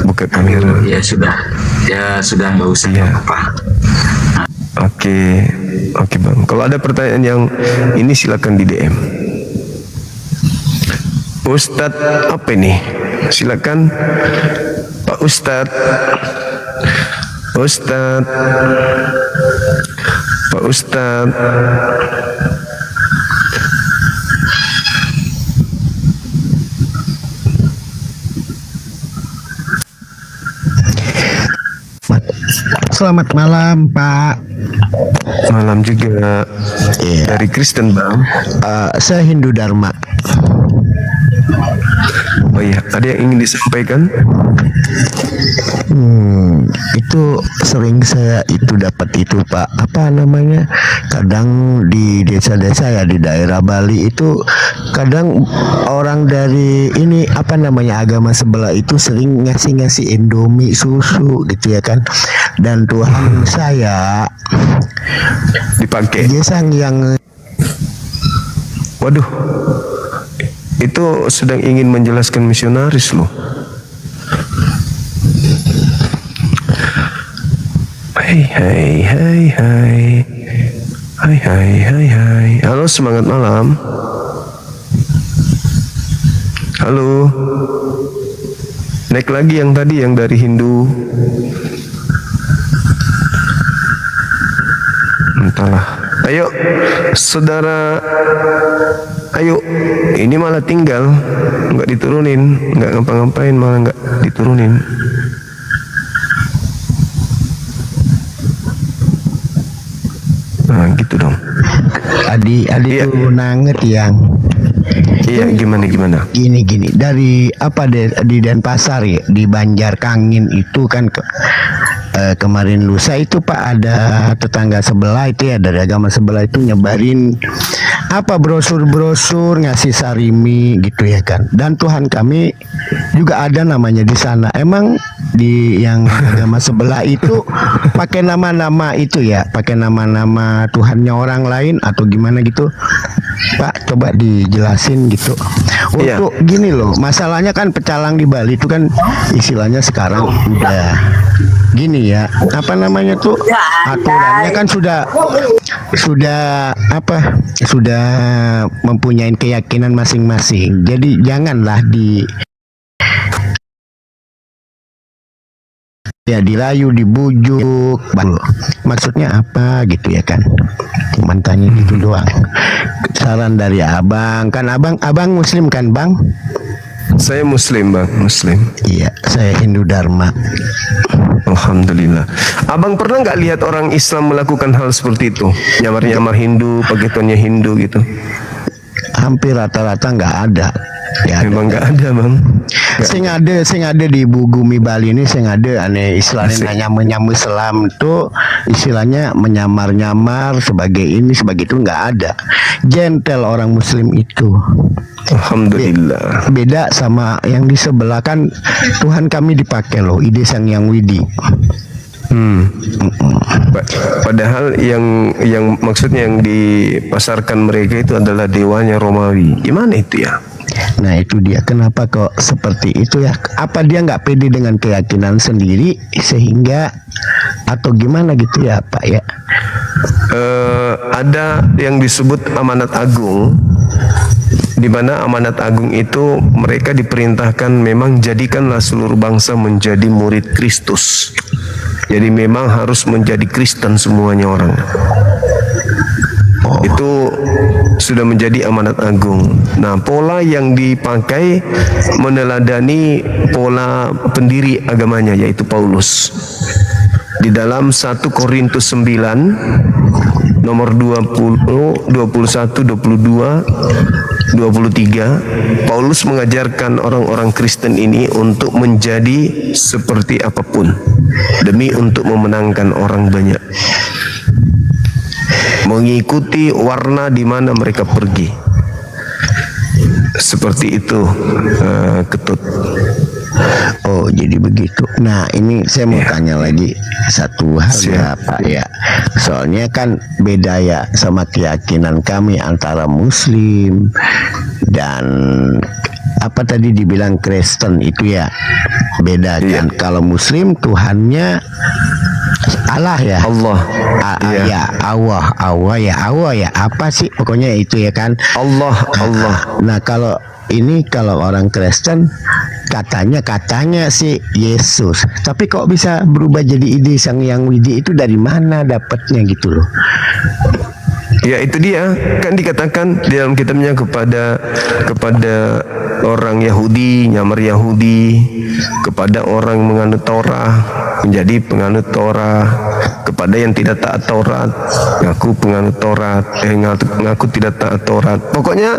buka kamera. Ya sudah nggak usah Iya. apa. Oke bang. Kalau ada pertanyaan yang ini silakan di DM. Ustadz apa ini? Silakan Pak Ustadz. Pak Ustadz. Selamat malam, Pak. Malam juga. Iya. Dari Kristen, Bang. Saya Hindu Dharma. Oh iya, ada yang ingin disampaikan? Itu sering saya itu dapat itu, Pak. Apa namanya? Kadang di desa-desa ya di daerah Bali itu kadang orang dari ini apa namanya agama sebelah itu sering ngasih Indomie susu gitu ya kan. Dan Tuhan saya Dipakai. dia sang yang Waduh, itu sedang ingin menjelaskan misionaris loh. Hai hai hai hai. Hai hai hai hai. Halo, semangat malam. Halo. Naik lagi yang tadi yang dari Hindu. Entahlah. Ayo, saudara. Ayo, ini malah tinggal, nggak diturunin, nggak ngapa-ngapain, malah nggak diturunin. Nah, gitu dong. Adi Iya. tuh nanget yang Iya, gimana? gini dari apa di Denpasar ya di Banjarkangin itu kan kemarin lusa itu Pak ada tetangga sebelah itu ya dari agama sebelah itu nyebarin apa brosur-brosur ngasih sarimi gitu ya kan dan Tuhan kami juga ada namanya di sana emang di yang agama sebelah itu pakai nama-nama itu ya pakai nama-nama Tuhannya orang lain atau gimana gitu Pak coba dijelasin gitu untuk gini loh masalahnya kan pecalang di Bali itu kan istilahnya sekarang udah gini ya apa namanya tuh aturannya kan sudah mempunyai keyakinan masing-masing jadi janganlah dirayu dibujuk maksudnya apa gitu ya kan cuman tanya gitu doang saran dari abang kan abang muslim kan bang Saya Muslim, Bang, Muslim. iya saya Hindu Dharma. Alhamdulillah. Abang pernah nggak lihat orang Islam melakukan hal seperti itu? Nyamar-nyamar Hindu, pakai tonnya Hindu gitu? Hampir rata-rata nggak ada. Ya, Memang nggak ada, Bang. sing ada di Bugumi Bali ini sing ada aneh istilahnya nyamu Islam itu istilahnya menyamar-nyamar sebagai ini sebagai itu nggak ada. Gentle orang Muslim itu. Alhamdulillah. Beda sama yang di sebelah kan Tuhan kami dipakai loh ide sang yang widi. Padahal yang maksudnya yang dipasarkan mereka itu adalah dewanya Romawi. Gimana itu ya? Nah itu dia kenapa kok seperti itu ya apa dia nggak pede dengan keyakinan sendiri sehingga atau gimana gitu ya Pak ya ada yang disebut amanat agung di mana amanat agung itu mereka diperintahkan memang jadikanlah seluruh bangsa menjadi murid Kristus. Jadi memang harus menjadi Kristen semuanya orang. Itu sudah menjadi amanat agung. Nah, pola yang dipakai meneladani pola pendiri agamanya yaitu Paulus. Di dalam 1 Korintus 9 nomor 20, 21, 22, 23 Paulus mengajarkan orang-orang Kristen ini untuk menjadi seperti apapun demi untuk memenangkan orang banyak, mengikuti warna di mana mereka pergi. Seperti itu Ketut. Oh jadi begitu. Nah ini saya mau tanya lagi satu hal ya Pak ya. Soalnya kan beda ya sama keyakinan kami antara Muslim dan apa tadi dibilang Kristen itu ya beda kan. Kalau Muslim Tuhannya Allah ya. Allah. Ya Allah ya apa sih pokoknya itu ya kan. Allah. Nah kalau orang Kristen katanya sih Yesus, tapi kok bisa berubah jadi ide sang yang widi itu dari mana dapatnya gitu loh? Ya itu dia, kan dikatakan di dalam kitabnya kepada orang Yahudi, nyamar Yahudi, kepada orang menganut Torah, menjadi penganut Torah, kepada yang tidak taat Taurat, ngaku penganut Taurat, ngaku tidak taat Taurat. Pokoknya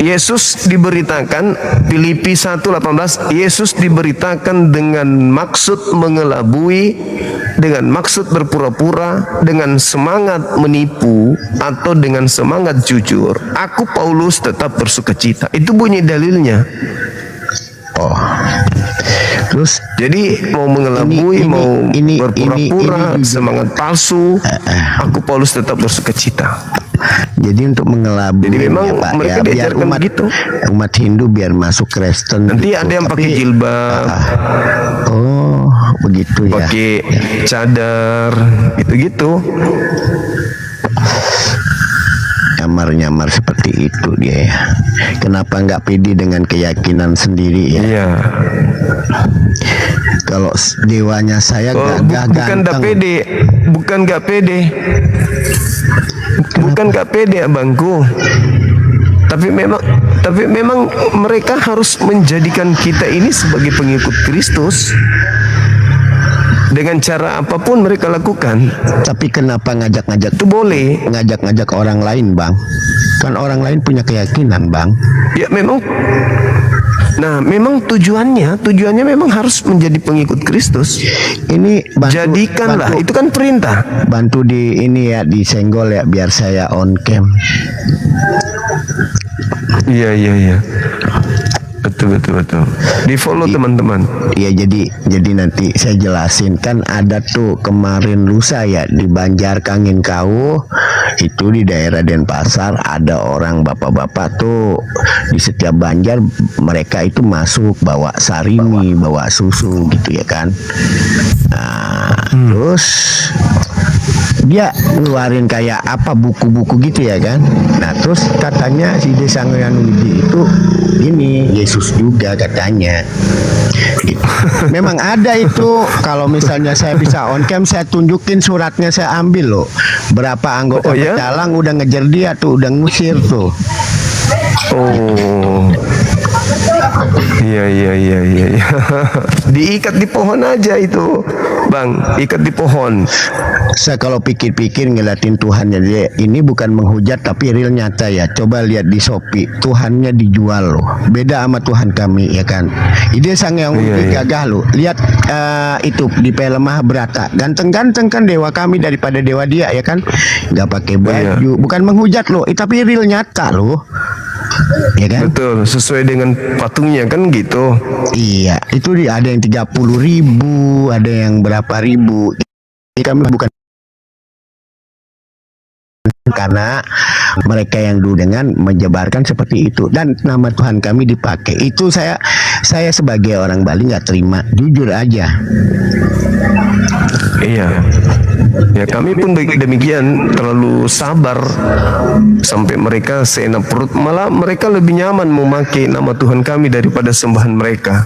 Yesus diberitakan, Filipi 1:18, Yesus diberitakan dengan maksud mengelabui, dengan maksud berpura-pura, dengan semangat menipu, atau dengan semangat jujur. Aku Paulus tetap bersukacita. Itu bunyi dalilnya. Oh. Terus Jadi mau mengelabui, mau berpura-pura, semangat palsu, aku Paulus tetap bersukacita. jadi untuk mengelabui Jadi memang ya, Pak, mereka ya, biar diajarkan begitu. umat Hindu biar masuk Kristen. Nanti gitu. ada yang pakai Tapi- jilbab, Oh, begitu ya. pakai cadar, gitu-gitu. Nyamar-nyamar seperti itu dia ya. Kenapa nggak pede dengan keyakinan sendiri ya? Iya. Kalau dewanya saya Oh, gagah bukan nggak ganteng. pede, bukan nggak pede, bukan nggak pede abangku. Tapi memang mereka harus menjadikan kita ini sebagai pengikut Kristus dengan cara apapun mereka lakukan. Tapi kenapa ngajak-ngajak Itu boleh. ngajak-ngajak orang lain, Bang? Kan orang lain punya keyakinan, Bang. Ya memang. Nah, memang tujuannya memang harus menjadi pengikut Kristus. Ini Jadikanlah, itu kan perintah. bantu di ini ya, disenggol ya biar saya on cam. Iya. Betul. Di follow teman-teman. Ya jadi nanti saya jelasin, kan ada tuh kemarin lusa ya di Banjar Kangin Kau, itu di daerah Denpasar ada orang bapak-bapak tuh di setiap Banjar, mereka itu masuk bawa sarimi, bawa susu gitu ya kan. Nah, terus dia ngeluarin kayak apa buku-buku gitu ya kan. Nah terus katanya si Desa Ngoyanudi itu ini Yesus juga katanya. Gitu. Memang ada itu. Kalau misalnya saya bisa on cam, saya tunjukin suratnya, saya ambil loh. Berapa anggota Oh, ya? pecalang udah ngejar dia tuh, udah ngusir tuh. Oh. Iya. Diikat di pohon aja itu, Bang. Ikat di pohon. Saya kalau pikir-pikir ngeliatin Tuhannya dia, ini bukan menghujat tapi real nyata ya. Coba lihat di Shopee, Tuhannya dijual loh. Beda sama Tuhan kami ya kan. Ide sang yang Iya. gagah loh. Lihat itu di film Mahabharata. Ganteng-ganteng kan dewa kami daripada dewa dia ya kan. Nggak pakai baju. Bukan menghujat loh, tapi real nyata loh. Ya kan? Betul, sesuai dengan patungnya kan gitu. Iya, itu ada yang 30.000, ada yang berapa ribu. Kami bukan karena mereka yang dulu dengan menyebarkan seperti itu dan nama Tuhan kami dipakai. Itu saya sebagai orang Bali nggak terima, jujur aja. Iya. Ya kami pun demikian, terlalu sabar sampai mereka seenak perut. Malah mereka lebih nyaman memakai nama Tuhan kami daripada sembahan mereka.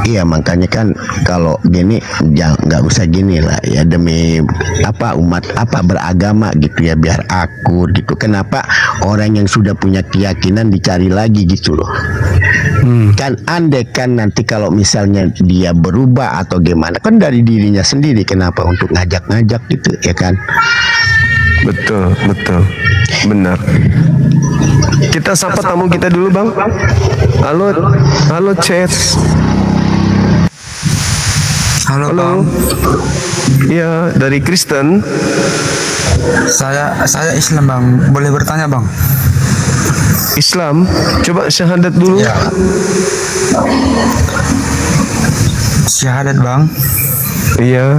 Iya, makanya kan kalau gini nggak usah gini lah ya, demi apa umat apa beragama gitu ya, biar akur gitu. Kenapa orang yang sudah punya keyakinan dicari lagi gitu loh. Kan andai kan nanti kalau misalnya dia berubah atau gimana, kan dari dirinya sendiri, kenapa untuk ngajak-ngajak gitu ya kan. Betul, benar. Kita sapa tamu kita dulu, Bang. Halo Chess. Halo. Halo. Iya, dari Kristen. Saya Islam Bang, boleh bertanya Bang? Islam. Coba syahadat dulu. Ya. Syahadat Bang. Iya.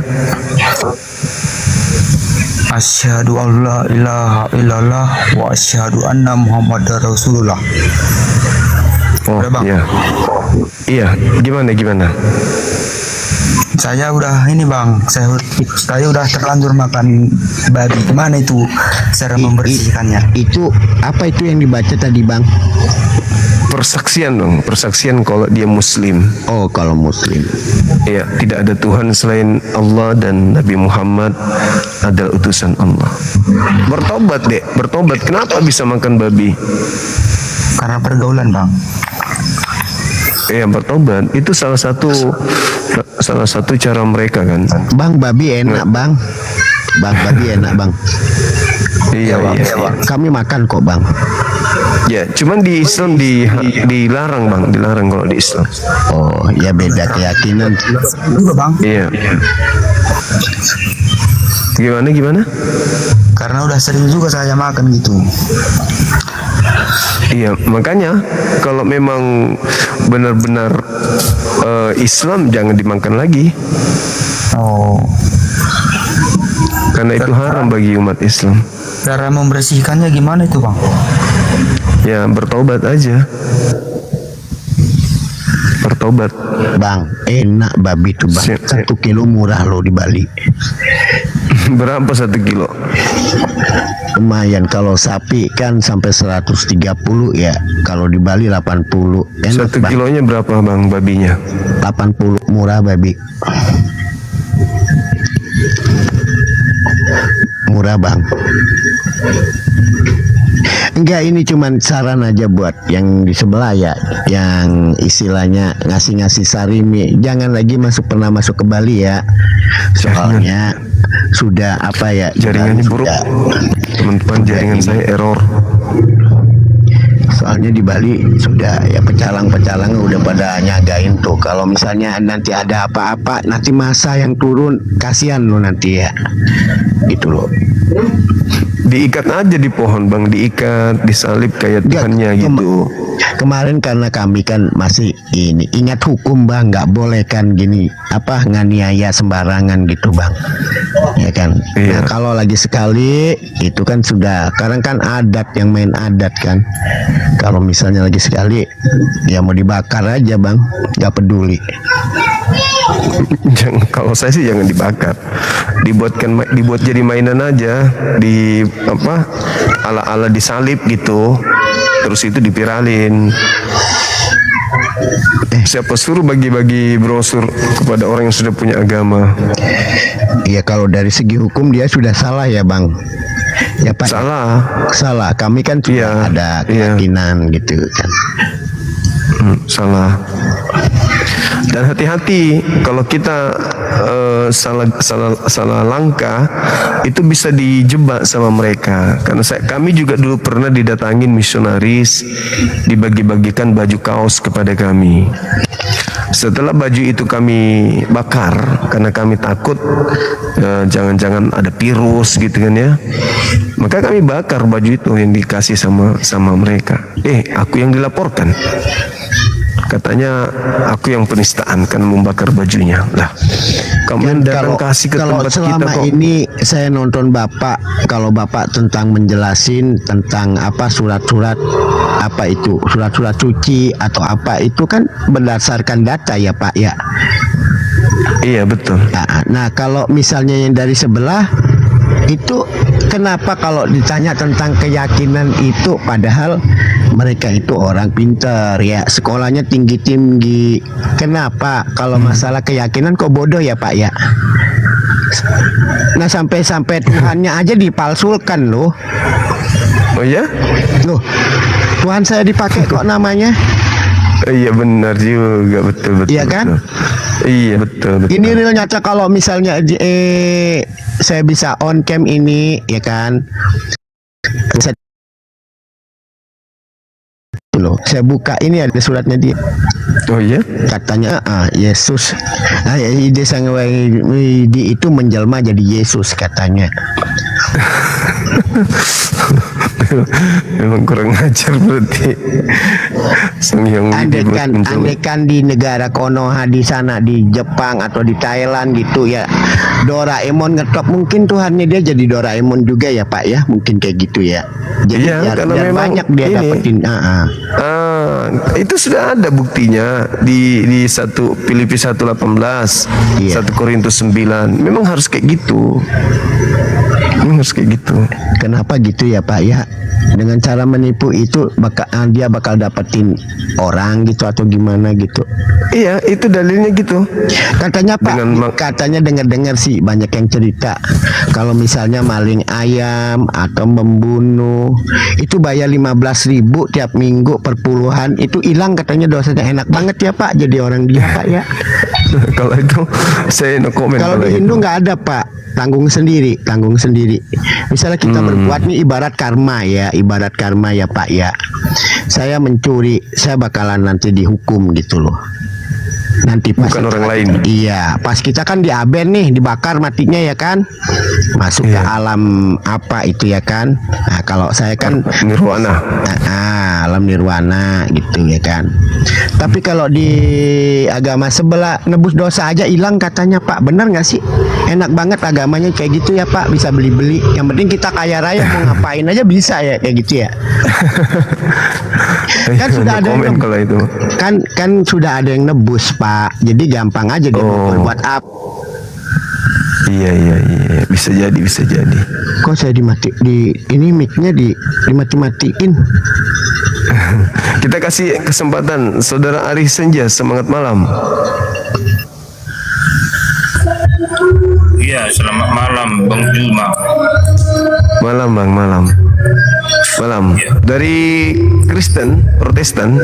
Asyhadu an la ilaha illallah wa asyhadu anna Muhammadar Rasulullah. Oh, Udah, Bang. iya. Iya, gimana? Saya udah ini Bang, saya udah terlanjur makan babi. Gimana itu cara membersihkannya? Itu apa itu yang dibaca tadi Bang? persaksian dong, persaksian kalau dia muslim. Oh, kalau muslim. Ya, tidak ada Tuhan selain Allah dan Nabi Muhammad adalah utusan Allah. Bertobat dek, bertobat. Kenapa bisa makan babi? Karena pergaulan bang. Ya, bertobat itu salah satu cara mereka kan. Bang, babi enak bang. Bang, babi enak bang. Iya, iya. Kami makan kok bang. Ya, cuman di Islam dilarang bang, dilarang kalau di Islam. Oh, ya beda keyakinan. Juga bang. Iya. Gimana? Karena udah sering juga saya makan gitu. Iya, makanya kalau memang benar-benar Islam jangan dimakan lagi. Oh. Karena itu haram bagi umat Islam. Cara membersihkannya gimana itu bang? Ya, bertobat aja. Bertobat. Bang, enak babi tuh bang. 1 kilo murah loh di Bali. Berapa 1 kilo? Lumayan, kalau sapi kan sampai 130 ya. Kalau di Bali 80. Enak 1 bang. kilonya berapa bang babinya? 80 murah babi. Murah bang. Enggak, ini cuman saran aja buat yang di sebelah ya, yang istilahnya ngasih-ngasih sarimi. Jangan lagi pernah masuk ke Bali ya. Soalnya sudah apa ya, jaringannya buruk. Teman-teman, jaringan saya error. Soalnya di Bali sudah ya, pecalang-pecalang udah pada nyagain tuh. Kalau misalnya nanti ada apa-apa, nanti masa yang turun, kasihan lo nanti ya. Gitu loh. Diikat aja di pohon bang, diikat, disalib kayak Tuhannya gitu. Kemarin karena kami kan masih ini ingat hukum bang, nggak boleh kan gini apa nganiaya sembarangan gitu bang, ya kan. Iya. Nah kalau lagi sekali itu kan sudah, sekarang kan adat yang main adat kan. Kalau misalnya lagi sekali ya mau dibakar aja bang, nggak peduli. Kalau saya sih jangan dibakar, dibuat jadi mainan aja, di apa ala-ala disalib gitu, terus itu dipiralin. Siapa suruh bagi-bagi brosur kepada orang yang sudah punya agama? Iya, kalau dari segi hukum dia sudah salah ya bang. Ya pak. Salah. Kami kan sudah ada keyakinan gitu kan. Salah. Dan hati-hati kalau kita salah langkah, itu bisa dijebak sama mereka. Karena kami juga dulu pernah didatangin misionaris, dibagi-bagikan baju kaos kepada kami. Setelah baju itu kami bakar karena kami takut jangan-jangan ada virus gitu kan ya. Maka kami bakar baju itu yang dikasih sama mereka. Aku yang dilaporkan. Katanya aku yang penistaan kan membakar bajunya. Lah, kamu datang kasih ke tempat kita kok. Selama ini saya nonton Bapak, kalau Bapak tentang menjelasin tentang apa surat-surat apa itu, surat-surat suci atau apa itu kan berdasarkan data ya Pak ya. Iya betul. Nah kalau misalnya yang dari sebelah itu kenapa kalau ditanya tentang keyakinan itu, padahal mereka itu orang pintar ya, sekolahnya tinggi-tinggi. Kenapa kalau masalah keyakinan kok bodoh ya Pak ya? Nah sampai Tuhannya aja dipalsukan loh. Oh ya? Loh, Tuhan saya dipakai kok namanya? Iya benar juga, betul. Iya kan? Iya betul. Ini real nyata kalau misalnya saya bisa on cam ini ya kan. Loh, saya buka ini ada suratnya dia. Oh iya? Katanya Yesus. Ide sang di itu menjelma jadi Yesus katanya. Memang kurang ajar berarti. Andekan di negara Konoha di sana di Jepang atau di Thailand gitu ya, Doraemon ngetop, mungkin Tuhannya dia jadi Doraemon juga ya Pak ya, mungkin kayak gitu ya. Jadi karena memang banyak dia dapetin. Itu sudah ada buktinya di 1 Filipi 1:18, 1 Korintus 9. Memang harus kayak gitu. Harus kayak gitu. Kenapa gitu ya Pak ya? Dengan cara menipu itu dia bakal dapetin orang gitu atau gimana gitu? Iya, itu dalilnya gitu. Katanya Pak, katanya dengar-dengar sih banyak yang cerita kalau misalnya maling ayam atau membunuh itu bayar 15.000 tiap minggu per puluhan, itu hilang katanya dosanya. Enak banget ya Pak jadi orang dia Pak ya. Kalau itu saya no comment. Kalau di Indo nggak ada Pak, tanggung sendiri. Misalnya kita berbuat nih ibarat karma ya Pak ya. Saya mencuri, saya bakalan nanti dihukum gitu loh. Nanti pas bukan orang lain. Iya, pas kita kan diaben nih, dibakar matinya ya kan, masuk ke alam apa itu ya kan. Nah kalau saya kan nirwana, alam nirwana gitu ya kan. Tapi kalau di agama sebelah nebus dosa aja hilang katanya Pak, benar nggak sih? Enak banget agamanya kayak gitu ya Pak, bisa beli-beli. Yang penting kita kaya raya, mau ngapain aja bisa ya kayak gitu ya. Kan sudah ada yang kalau itu. Kan sudah ada yang nebus Pak, jadi gampang aja dia berbuat apa. Iya, bisa jadi. Kok saya ini mic-nya dimati-matiin. Kita kasih kesempatan Saudara Ari Senja, semangat malam. Iya, selamat malam Bang Juma. Malam Bang, malam. Dari Kristen, Protestan.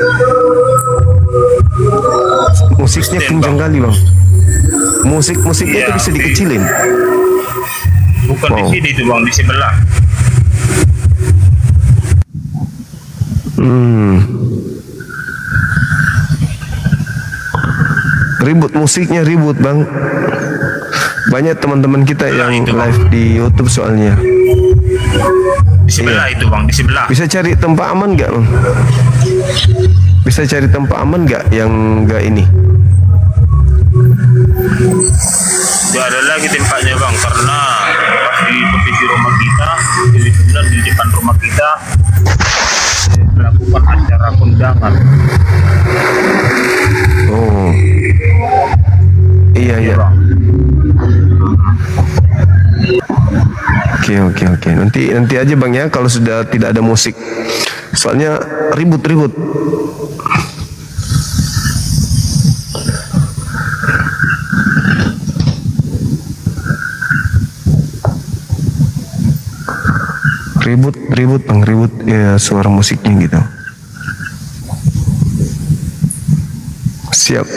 Musiknya kencang kali Bang. Musiknya itu bisa dikecilin. Bukan di sini itu Bang, di sebelah. Ribut musiknya Bang. Banyak teman-teman kita yang live di YouTube soalnya. Di sebelah itu Bang, di sebelah. Bisa cari tempat aman nggak Bang? Bisa cari tempat aman nggak yang nggak ini? Tidak ada lagi tempatnya Bang, karena pas di posisi rumah kita, kebetulan di depan rumah kita melakukan acara kondangan. Oh, iya. Oke. Nanti aja Bang ya kalau sudah tidak ada musik. Soalnya ribut. Ribut Bang, ya suara musiknya gitu. Siap.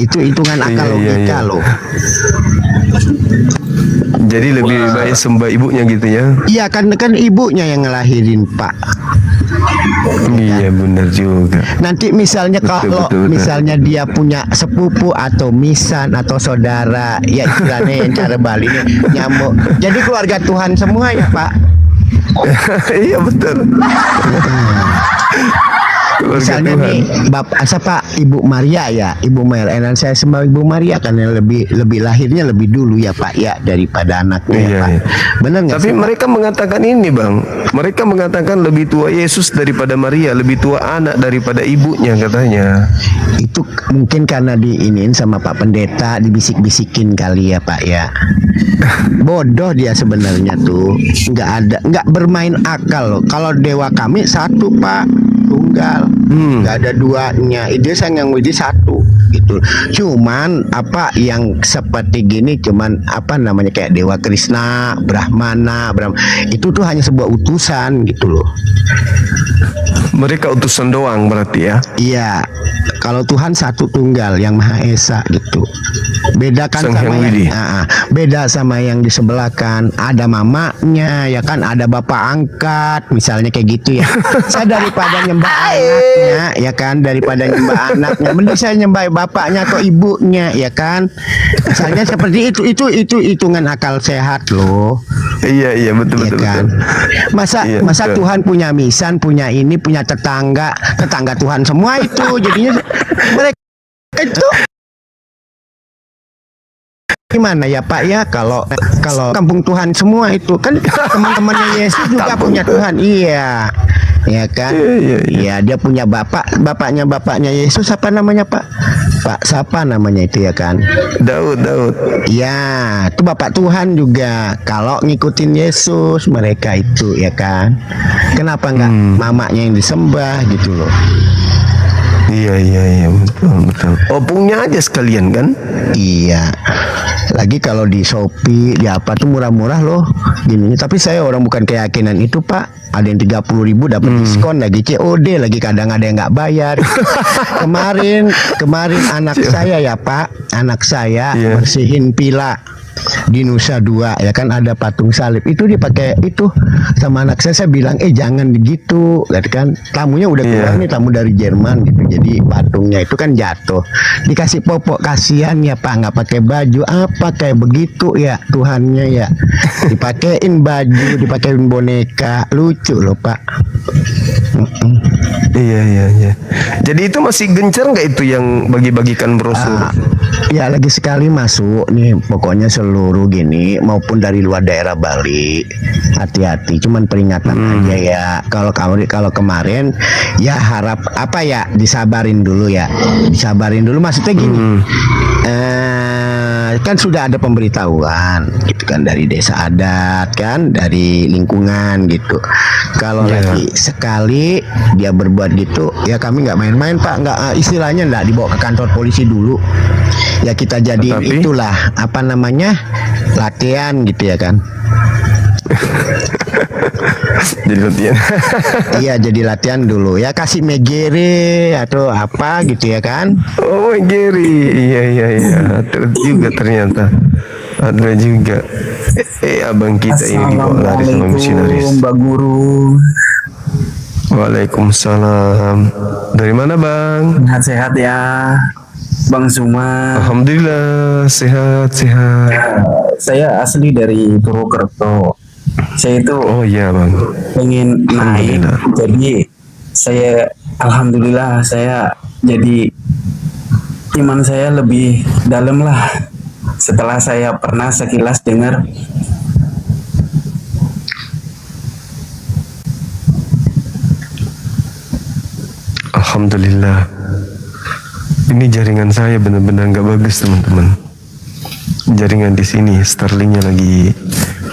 Itu hitungan akal logika loh. Jadi lebih baik sembah ibunya gitu ya? Iya kan ibunya yang ngelahirin Pak. Iya benar juga. Nanti misalnya kalau misalnya dia punya sepupu atau misan atau saudara, ya istilahnya yang cara Balinya nyamuk. Jadi keluarga Tuhan semua ya Pak. Iya betul. Misalnya nih Ibu Maria ya, Ibu Maria, dan saya sembah Ibu Maria karena lebih lahirnya lebih dulu ya Pak ya daripada anaknya ya Pak. Benar nggak? Tapi mereka mengatakan ini Bang, mereka mengatakan lebih tua Yesus daripada Maria, lebih tua anak daripada ibunya katanya. Itu mungkin karena diinin sama Pak Pendeta, dibisik-bisikin kali ya Pak ya. Bodoh dia sebenarnya tuh, nggak bermain akal loh. Kalau dewa kami satu Pak, tunggal, nggak ada duanya. Dia sayang widi satu gitu. Cuman apa yang seperti gini, cuman apa namanya kayak Dewa Krishna, Brahmana, itu tuh hanya sebuah utusan gitu loh. Mereka utusan doang berarti ya? Iya. Kalau Tuhan satu tunggal yang Maha Esa gitu. Beda kan Sang sama Hyang yang, Widi. beda sama yang di sebelah kan. Ada mamanya, ya kan, ada bapak angkat, misalnya kayak gitu ya. Saya daripada nyembah anaknya, ya kan, daripada nyembah anaknya, mending saya nyembah bapaknya atau ibunya, ya kan. Misalnya seperti itu hitungan akal sehat loh. Iya betul Ya betul. kan? Masa Iya, masa betul. Tuhan punya misan, punya ini, punya tetangga Tuhan semua itu. Jadinya mereka itu gimana ya Pak ya, kalau kampung Tuhan semua itu kan teman-temannya Yesus juga punya Tuhan. Iya. Ya kan? Iya, dia punya bapaknya Yesus, apa namanya Pak? Pak siapa namanya itu ya kan? Daud. Ya, itu Bapak Tuhan juga. Kalau ngikutin Yesus mereka itu, ya kan. Kenapa nggak mamanya yang disembah gitu loh? Iya betul. Opungnya aja sekalian kan? Iya. Lagi kalau di Shopee, di apa tuh murah-murah loh gini. Tapi saya orang bukan keyakinan itu Pak. Ada yang 30.000 dapat diskon, lagi COD, lagi kadang ada yang nggak bayar. kemarin anak saya ya Pak, anak saya bersihin pila di Nusa Dua, ya kan, ada patung salib itu dipakai itu sama anak saya bilang jangan begitu, kan tamunya udah keluar nih, tamu dari Jerman gitu, jadi patungnya itu kan jatuh, dikasih popok, kasihan ya Pak, nggak pakai baju apa kayak begitu ya Tuhannya ya, dipakein baju, dipakein boneka, lucu loh Pak. Iya. Jadi itu masih gencar nggak itu yang bagi-bagikan brosur? Ya lagi sekali masuk nih, pokoknya seluruh gini maupun dari luar daerah Bali, hati-hati, cuman peringatan aja ya. Kalau kemarin ya harap apa ya, disabarin dulu maksudnya gini. Kan sudah ada pemberitahuan gitu kan dari desa adat kan, dari lingkungan gitu. Kalau lagi sekali dia berbuat gitu ya kami nggak main-main Pak, nggak istilahnya nggak dibawa ke kantor polisi dulu ya, kita jadiin itulah apa namanya, latihan gitu ya kan. Jadi latihan. Iya, jadi latihan dulu ya, kasih megere atau apa gitu ya kan. Oh Geri, iya. Terus juga ternyata ada juga. Abang kita ini dibawa lari sama misionaris. Mbak Guru. Waalaikumsalam. Dari mana Bang? Sehat-sehat ya Bang Zuma. Alhamdulillah sehat. Saya asli dari Purwokerto. Saya itu Bang, pengen naik, jadi saya alhamdulillah saya jadi iman saya lebih dalam lah setelah saya pernah sekilas dengar. Alhamdulillah. Ini jaringan saya benar-benar nggak bagus teman-teman. Jaringan di sini Starlinknya lagi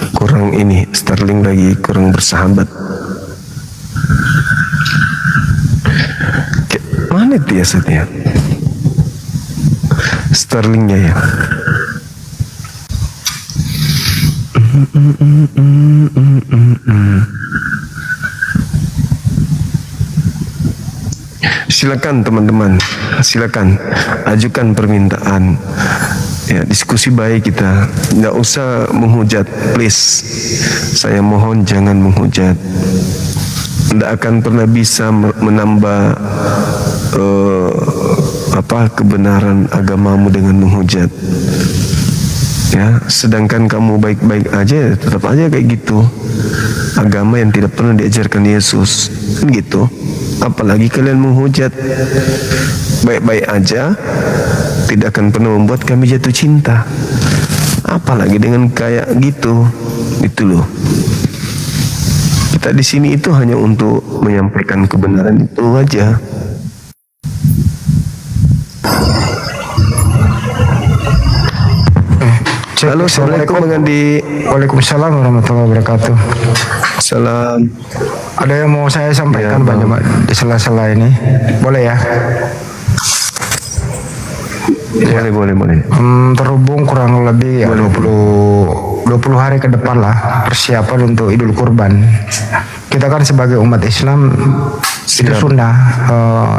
kurang Starlink lagi kurang bersahabat. Mana itu ya setnya? Starlinknya ya. Silakan teman-teman, silakan ajukan permintaan. Ya, diskusi baik kita, nggak usah menghujat, please. Saya mohon jangan menghujat. Tidak akan pernah bisa menambah kebenaran agamamu dengan menghujat. Ya, sedangkan kamu baik-baik aja, tetap aja kayak gitu. Agama yang tidak pernah diajarkan Yesus, kan gitu. Apalagi kalian menghujat. Baik-baik aja tidak akan pernah membuat kami jatuh cinta, apalagi dengan kayak gitu. Itu loh, kita di sini itu hanya untuk menyampaikan kebenaran itu aja. Halo, assalamualaikum Bang Andi. Waalaikumsalam warahmatullahi wabarakatuh. Salam. Ada yang mau saya sampaikan banyak di sela-sela ini, boleh ya? Boleh. Terhubung kurang lebih ya 20 20 hari ke depan lah persiapan untuk Idul Kurban. Kita kan sebagai umat Islam itu sunnah,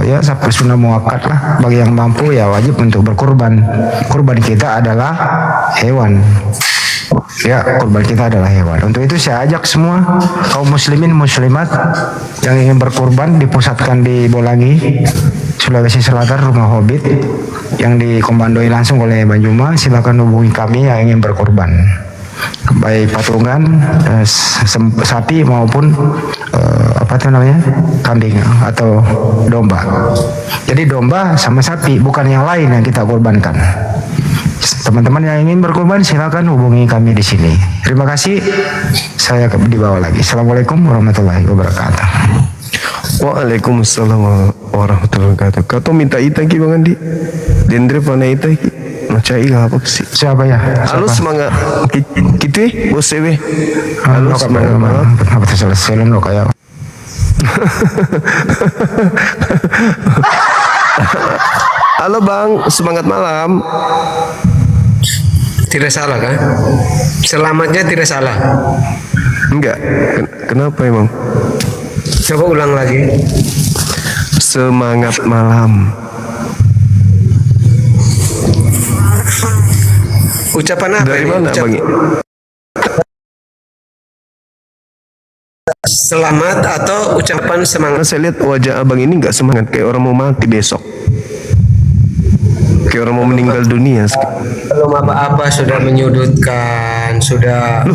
ya sampai sunnah muakkad lah, bagi yang mampu ya wajib untuk berkurban. Kurban kita adalah hewan. Ya, kurban kita adalah hewan. Untuk itu saya ajak semua kaum muslimin muslimat yang ingin berkurban dipusatkan di Bolangi, Sulawesi Selatan, Rumah Hobbit yang dikomandoi langsung oleh Bang Juma. Silakan hubungi kami yang ingin berkurban, baik patungan sapi maupun kambing atau domba. Jadi domba sama sapi, bukan yang lain yang kita kurbankan. Teman-teman yang ingin berkorban silakan hubungi kami di sini. Terima kasih. Saya dibawa lagi. Assalamualaikum warahmatullahi wabarakatuh. Waalaikumsalam warahmatullahi wabarakatuh. Kau minta ita ki Bang Andi. Dendre pana ita ki. Macai apa sih? Siapa ya? Halo semangat. Gitu bos sewe. Halo semangat. Apa selesai lo kayak. Halo Bang, semangat malam. Tidak salah kan? Selamatnya tidak salah. Enggak. Kenapa emang? Coba ulang lagi. Semangat malam. Ucapan apa dari ini? Mana Bang? Selamat atau ucapan semangat? Saya lihat wajah abang ini nggak semangat, kayak orang mau mati besok, kayak orang mau meninggal dunia. Belum apa-apa sudah menyudutkan, sudah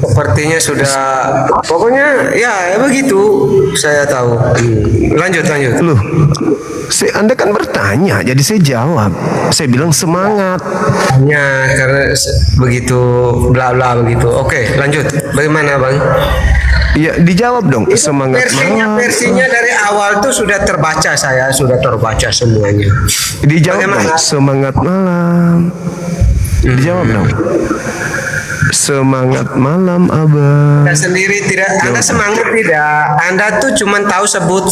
sepertinya sudah, pokoknya ya begitu. Saya tahu. Lanjut. Loh, Anda kan bertanya, jadi saya jawab. Saya bilang semangat. Ya, karena begitu bla bla begitu. Oke, lanjut. Bagaimana Bang? Ya dijawab dong. Semangat malam. Versinya dari awal tuh sudah terbaca, saya sudah terbaca semuanya. Dijawab dong. Semangat malam. Dijawab dong. Semangat malam abang. Anda sendiri tidak, Anda semangat tidak? Anda tuh cuma tahu sebut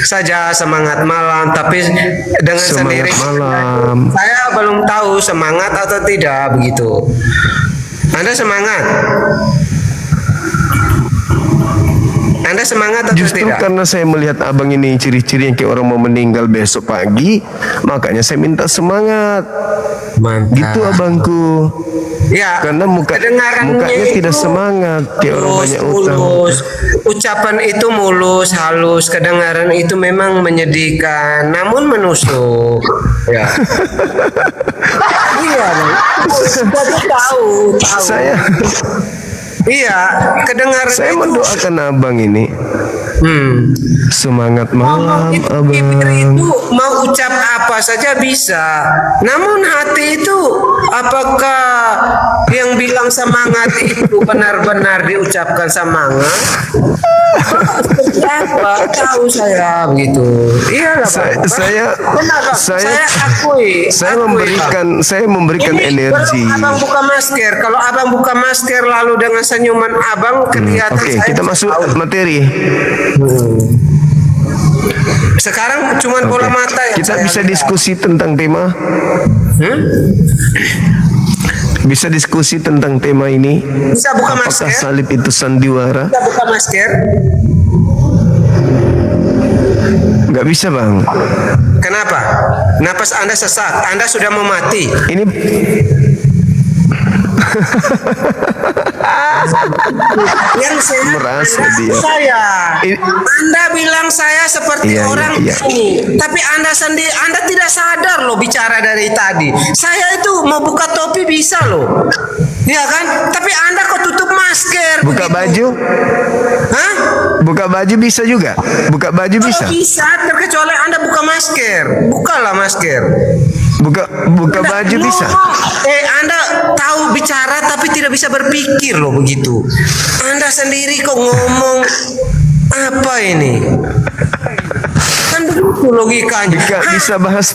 saja semangat malam, tapi dengan semangat sendiri malam. saya belum tahu semangat atau tidak begitu. Anda semangat? Anda semangat atau Justru tidak? karena saya melihat abang ini ciri-ciri yang kayak orang mau meninggal besok pagi, makanya saya minta semangat. Mantap. Gitu abangku. Ya, karena mukanya tidak semangat, kayak orang banyak utang. Mulus. Ucapan itu mulus, halus, kedengaran itu memang menyedihkan, namun menusuk. Ya. Iya, Bang. Tahu. Saya Iya, kedengaran saya itu. mendoakan abang ini. Semangat malam abang. Itu mau ucap apa saja bisa. Namun hati itu, apakah yang bilang semangat itu benar-benar diucapkan semangat? Seperti apa? Tahu saya begitu. Iyalah Bang. Saya akui. Saya memberikan Ini energi. Abang buka masker. Kalau abang buka masker lalu dengan senyuman abang kelihatan. Oke, kita masuk materi. Sekarang cuma bola mata ya. Kita bisa diskusi tentang tema. Bisa diskusi tentang tema ini. Bisa buka Apakah masker? salib itu sandiwara? Bisa buka masker? Nggak bisa bang. Kenapa? Napas Anda sesak. Anda sudah mau mati. Ini yang sehat merasa Anda, dia. saya. Anda bilang saya seperti orang ini, tapi Anda sendiri, Anda tidak sadar loh bicara dari tadi. Saya itu mau buka topi bisa loh, ya kan? Tapi Anda kok tutup masker? Buka begitu. baju? Hah? Buka baju bisa juga? Buka baju bisa? Bisa, terkecuali Anda buka masker. Bukalah masker. Buka baju bisa? Anda tahu bicara tapi tidak bisa berpikir loh begitu. Anda sendiri kok ngomong apa ini? Kan begitu logikanya. Nggak bisa bahas.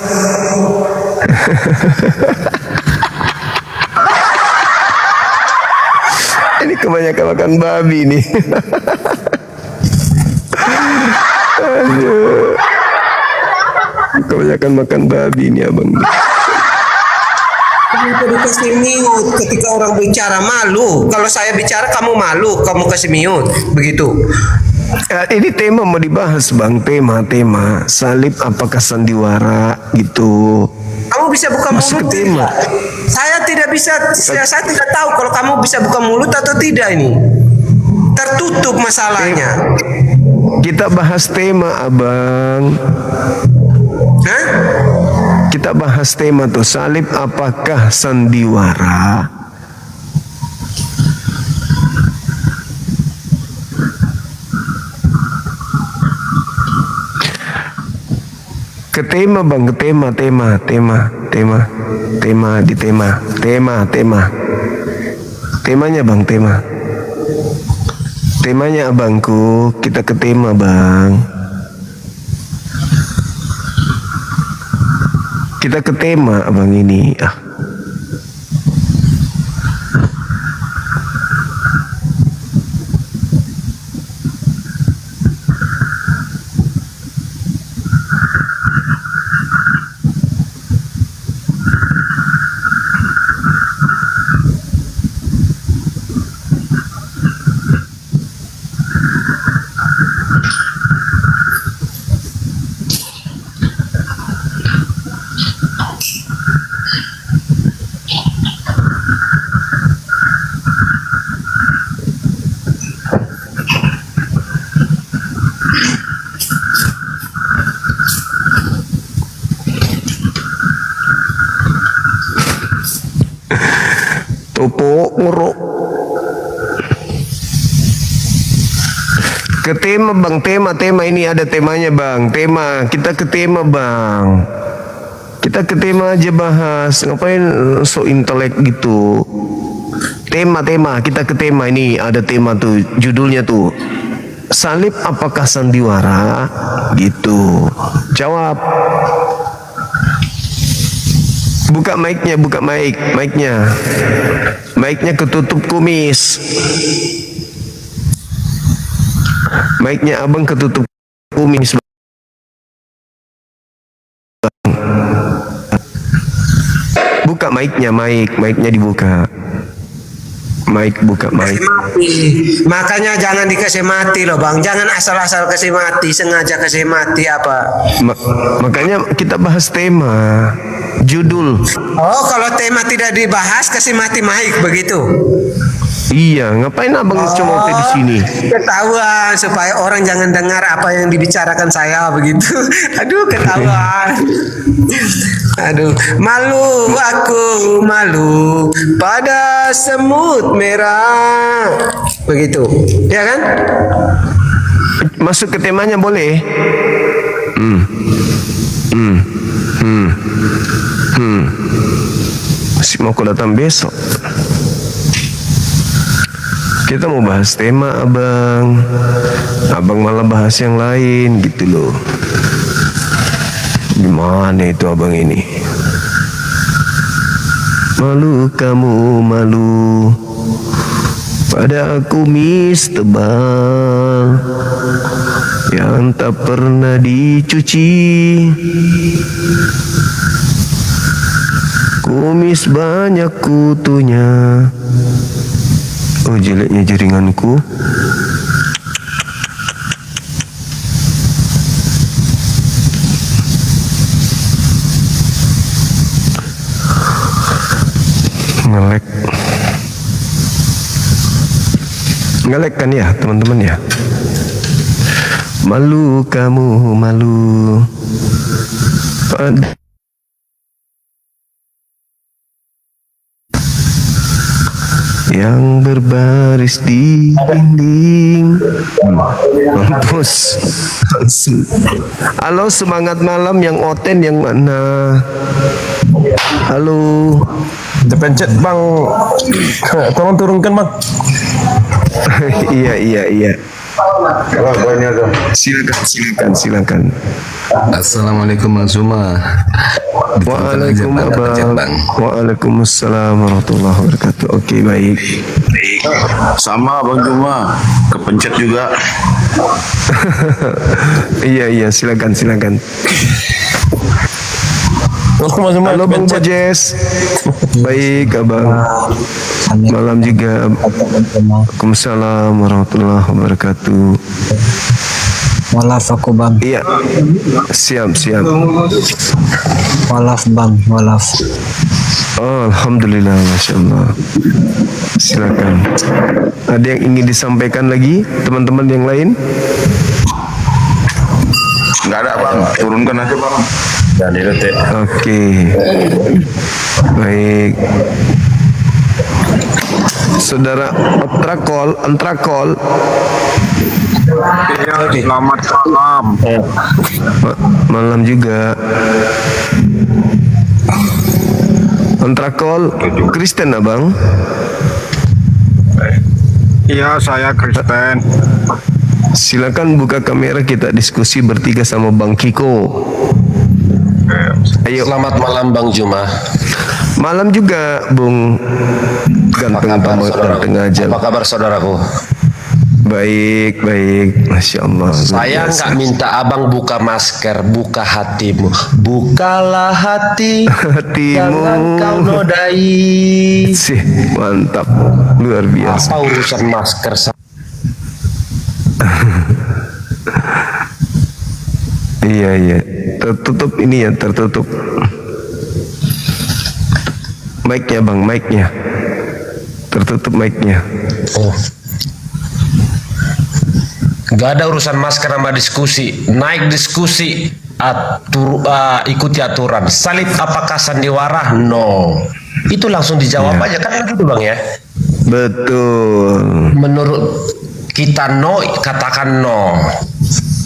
Ini kebanyakan makan babi nih. Aduh. Kebanyakan makan babi ini abang. Itu dikasih mute ketika orang bicara, malu. Kalau saya bicara kamu malu, kamu kasih mute. Begitu. Ini tema mau dibahas bang, tema salib apakah sandiwara gitu. Kamu bisa buka Masuk mulut ke tema. Saya tidak bisa, saya tidak tahu kalau kamu bisa buka mulut atau tidak ini. Tertutup masalahnya. Kita bahas tema abang. Hah? Kita bahas tema tuh, salib apakah sandiwara? Ke tema bang, ke tema di tema. Temanya bang, temanya abangku, kita ke tema bang. Kita ke tema abang ini. Topo nguruk. Ke tema bang, tema ini ada temanya bang. Tema, kita ke tema bang. Kita ke tema aja bahas. Ngapain so intelek gitu? Tema, kita ke tema ini ada tema tuh, judulnya tuh. Salib apakah sandiwara? Gitu. Jawab. Buka mic-nya, mic-nya ketutup kumis. Mic-nya abang ketutup kumis. Buka mic-nya dibuka. Buka mic. Makanya jangan dikasih mati loh bang, jangan asal-asal kasih mati, sengaja kasih mati apa. Makanya kita bahas tema, judul. Oh, kalau tema tidak dibahas kasih mati mic begitu. Iya, ngapain abang cuma di sini? Ketahuan supaya orang jangan dengar apa yang dibicarakan saya begitu. Aduh, ketahuan. Aduh, malu aku malu pada semut merah. Begitu, ya kan? Masuk ke temanya boleh? Masih mau aku datang besok. Kita mau bahas tema abang. Abang malah bahas yang lain gitu loh. Gimana itu abang ini? Malu kamu malu pada kumis tebal yang tak pernah dicuci. Kumis banyak kutunya. Oh, jeleknya jaringanku. Ngelek kan ya teman-teman ya. Malu kamu malu pada yang berbaris di dinding. Mampus. Halo, semangat malam yang oten yang mana? Halo. Terpencet bang. Tolong turunkan bang. Iya. Silakan. Assalamualaikum Bang Zuma. Waalaikumsalam warahmatullahi wabarakatuh. Oke, baik. Sama Bang Juma, kepencet juga. Iya, silakan. Halo Bang Bojes. Baik Abang. Malam juga. Waalaikumsalam warahmatullahi wabarakatuh. Walaf aku bang. Iya. Siap. Walaf bang, walaf. Oh, alhamdulillah, masya Allah. Silakan. Ada yang ingin disampaikan lagi, teman-teman yang lain? Nggak ada bang, turunkan aja bang. Dan diletek. Oke. Baik. Saudara Antrakol. Selamat malam. Malam juga. Antrakol Kristen Abang? Iya, saya Kristen. Silakan buka kamera, kita diskusi bertiga sama Bang Kiko. Ayo. Selamat malam Bang Juma. Malam juga Bung Ganteng Tengah Jam. Apa kabar saudaraku? Baik, Masya Allah. Saya nggak minta abang buka masker, buka hatimu. Bukalah hatimu, jangan kau nodai. Sih, mantap, luar biasa. Apa urusan masker? Iya, tertutup ini ya, tertutup. Mic-nya Bang, mic-nya. Tertutup mic-nya. Oh. Gak ada urusan masker sama diskusi. Naik diskusi, ikuti aturan. Salib apakah sandiwara? No. Itu langsung dijawab aja kan gitu Bang ya. Betul. Menurut kita no, katakan no.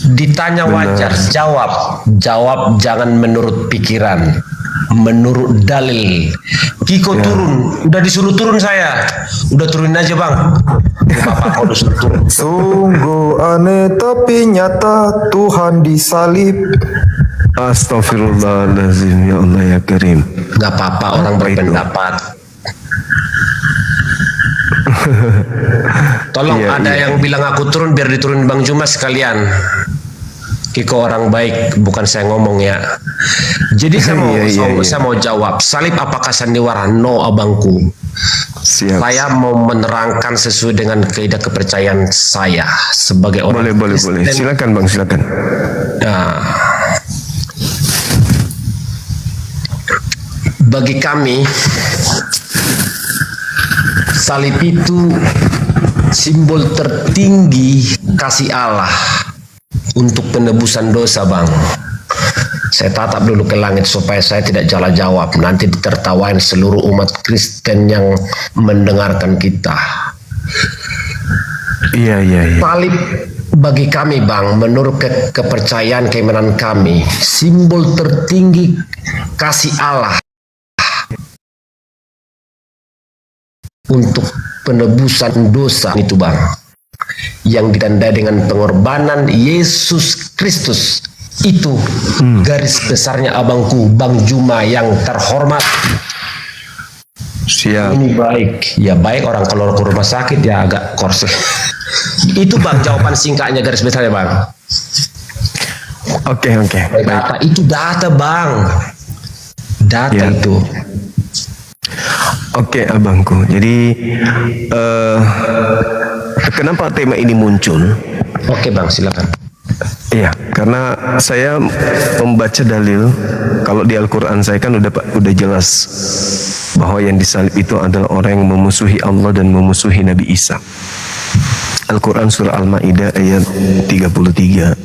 Ditanya wajar, jawab jangan menurut pikiran, menurut dalil. Kiko turun, udah disuruh turun saya, udah turunin aja Bang. Bapak udah suruh turun. Sungguh aneh tapi nyata, Tuhan disalib. Astagfirullahaladzim, ya Allah ya Karim. Gak apa-apa orang berpendapat. Tolong ada yang bilang aku turun, biar diturunin Bang Juma sekalian. Kiko orang baik, bukan saya ngomong ya. Jadi saya mau jawab, salib apakah sandiwara? No abangku. Siap. Saya mau menerangkan sesuai dengan kaidah kepercayaan saya sebagai orang boleh. Silakan Bang, silakan. Nah, bagi kami salib itu simbol tertinggi kasih Allah untuk penebusan dosa Bang. Saya tatap dulu ke langit supaya saya tidak salah jawab. Nanti ditertawain seluruh umat Kristen yang mendengarkan kita. Iya. Salib bagi kami Bang, menurut kepercayaan keimanan kami, simbol tertinggi kasih Allah untuk penebusan dosa itu Bang, yang ditandai dengan pengorbanan Yesus Kristus. Itu garis besarnya abangku Bang Juma yang terhormat. Siap. Ini baik, ya baik orang kalau ke rumah sakit ya agak korse. Itu Bang jawaban singkatnya, garis besarnya Bang. Oke. Data itu data Bang, data itu. Oke abangku. Jadi kenapa tema ini muncul? Oke Bang, silakan. Iya, karena saya membaca dalil. Kalau di Al-Quran saya kan udah jelas bahwa yang disalib itu adalah orang yang memusuhi Allah dan memusuhi Nabi Isa. Al-Quran surah Al-Ma'idah ayat 33.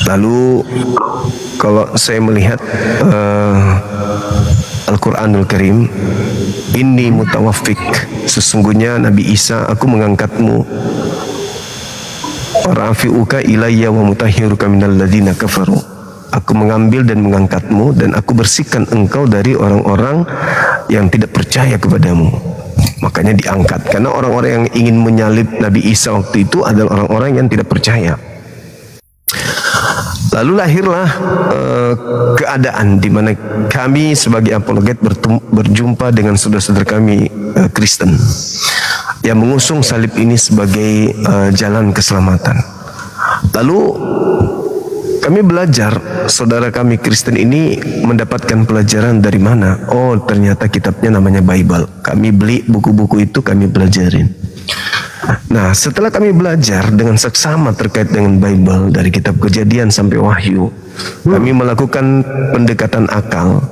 Lalu kalau saya melihat Al-Quranul Karim, inni mutawaffik, sesungguhnya Nabi Isa, aku mengangkatmu, rafi'uka ilayya wa mutahhiruka minal ladzina kafaru, aku mengambil dan mengangkatmu dan aku bersihkan engkau dari orang-orang yang tidak percaya kepadamu. Makanya diangkat, karena orang-orang yang ingin menyalib Nabi Isa waktu itu adalah orang-orang yang tidak percaya. Lalu lahirlah keadaan di mana kami sebagai apologet berjumpa dengan saudara-saudara kami Kristen yang mengusung salib ini sebagai jalan keselamatan. Lalu kami belajar, saudara kami Kristen ini mendapatkan pelajaran dari mana? Oh, ternyata kitabnya namanya Bible. Kami beli buku-buku itu, kami pelajarin. Nah, setelah kami belajar dengan seksama terkait dengan Bible dari kitab Kejadian sampai Wahyu, kami melakukan pendekatan akal.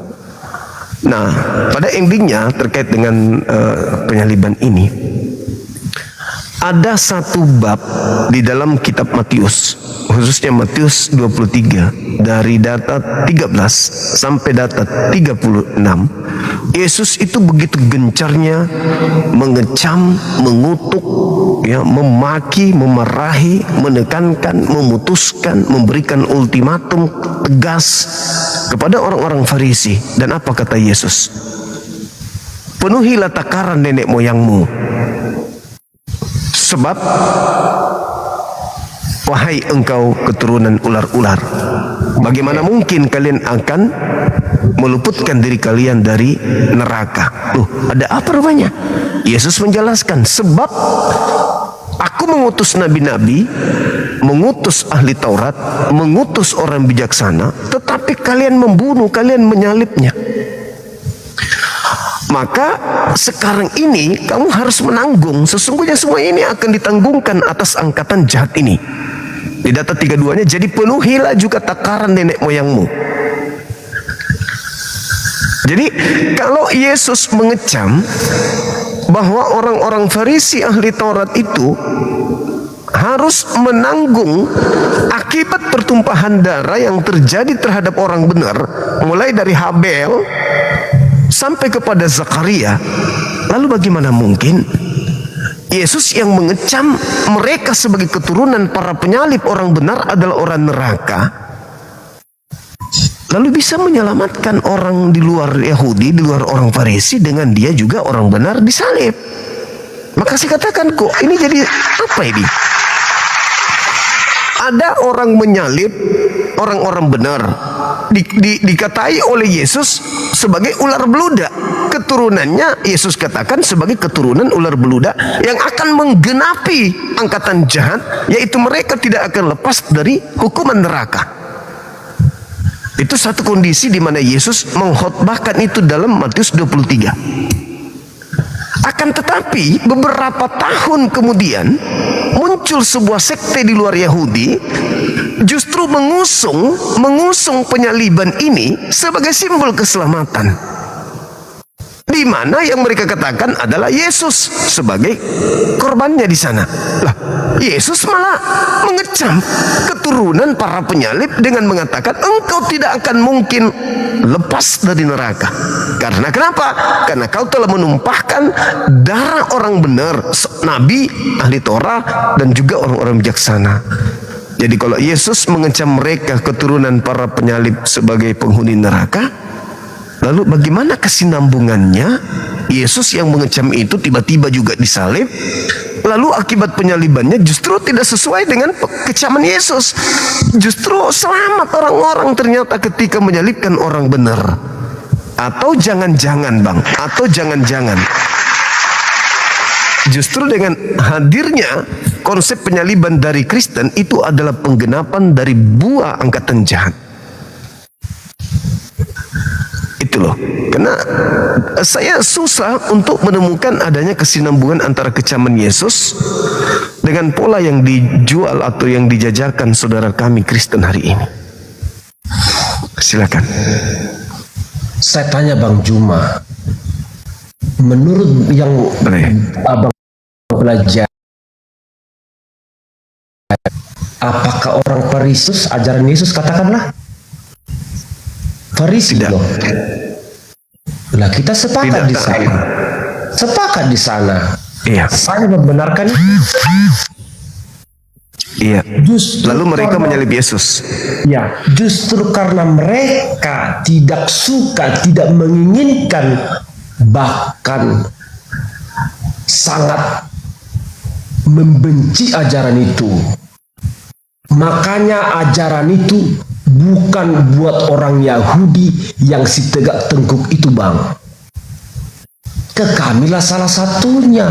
Nah, pada endingnya terkait dengan penyaliban ini, ada satu bab di dalam kitab Matius, khususnya Matius 23 dari data 13 sampai data 36. Yesus itu begitu gencarnya mengecam, mengutuk, ya, memaki, memarahi, menekankan, memutuskan, memberikan ultimatum tegas kepada orang-orang Farisi. Dan apa kata Yesus? Penuhilah takaran nenek moyangmu. Sebab wahai engkau keturunan ular-ular, bagaimana mungkin kalian akan meluputkan diri kalian dari neraka? Loh, ada apa rupanya? Yesus menjelaskan, sebab aku mengutus nabi-nabi, mengutus ahli Taurat, mengutus orang bijaksana, tetapi kalian membunuh, kalian menyalibnya. Maka sekarang ini kamu harus menanggung. Sesungguhnya semua ini akan ditanggungkan atas angkatan jahat ini. Di data 32-nya, jadi penuhilah juga takaran nenek moyangmu. Jadi kalau Yesus mengecam bahwa orang-orang Farisi ahli Taurat itu harus menanggung akibat pertumpahan darah yang terjadi terhadap orang benar, mulai dari Habel sampai kepada Zakaria, lalu bagaimana mungkin Yesus yang mengecam mereka sebagai keturunan para penyalib orang benar adalah orang neraka, lalu bisa menyelamatkan orang di luar Yahudi, di luar orang Farisi, dengan dia juga orang benar disalib? Maka saya katakan, kok ini jadi apa ini? Ada orang menyalib orang-orang benar, dikatai oleh Yesus sebagai ular beludak. Keturunannya Yesus katakan sebagai keturunan ular beludak yang akan menggenapi angkatan jahat, yaitu mereka tidak akan lepas dari hukuman neraka. Itu satu kondisi di mana Yesus mengkhotbahkan itu dalam Matius 23. Akan tetapi beberapa tahun kemudian muncul sebuah sekte di luar Yahudi, justru mengusung penyaliban ini sebagai simbol keselamatan, di mana yang mereka katakan adalah Yesus sebagai korbannya di sana. Lah, Yesus malah mengecam keturunan para penyalib dengan mengatakan engkau tidak akan mungkin lepas dari neraka. Karena kenapa? Karena kau telah menumpahkan darah orang benar, nabi, ahli Torah, dan juga orang-orang bijaksana. Jadi kalau Yesus mengecam mereka keturunan para penyalib sebagai penghuni neraka, lalu bagaimana kesinambungannya? Yesus yang mengecam itu tiba-tiba juga disalib, lalu akibat penyalibannya justru tidak sesuai dengan kecaman Yesus. Justru selamat orang-orang ternyata ketika menyalibkan orang benar. Atau jangan-jangan bang, atau jangan-jangan justru dengan hadirnya konsep penyaliban dari Kristen itu adalah penggenapan dari buah angkatan jahat. Itu loh, karena saya susah untuk menemukan adanya kesinambungan antara kecaman Yesus dengan pola yang dijual atau yang dijajarkan saudara kami Kristen hari ini. Silakan. Saya tanya Bang Juma, menurut yang Abang belajar, apakah orang Farisi ajaran Yesus, katakanlah Farisi loh? Lah kita sepakat di sana. Sepakat di sana. Iya. Saya membenarkan. Iya. Lalu mereka menyalib Yesus. Ya, justru karena mereka tidak suka, tidak menginginkan, bahkan sangat membenci ajaran itu. Makanya ajaran itu bukan buat orang Yahudi yang si tegak tengkuk itu bang. Kamilah salah satunya.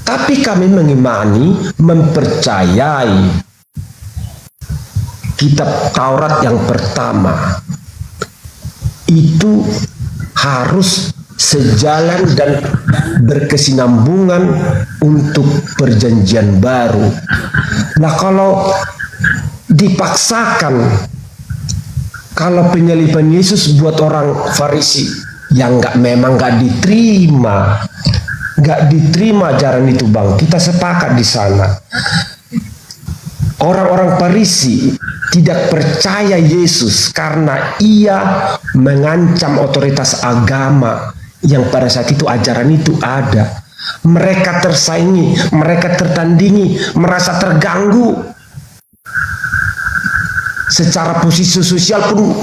Tapi kami mengimani, mempercayai kitab Taurat yang pertama itu harus sejalan dan berkesinambungan untuk perjanjian baru. Nah, kalau dipaksakan, kalau penyaliban Yesus buat orang Farisi yang memang nggak diterima ajaran itu, Bang. Kita sepakat di sana. Orang-orang Farisi tidak percaya Yesus karena ia mengancam otoritas agama yang pada saat itu ajaran itu ada. Mereka tersaingi, mereka tertandingi, merasa terganggu. Secara posisi sosial pun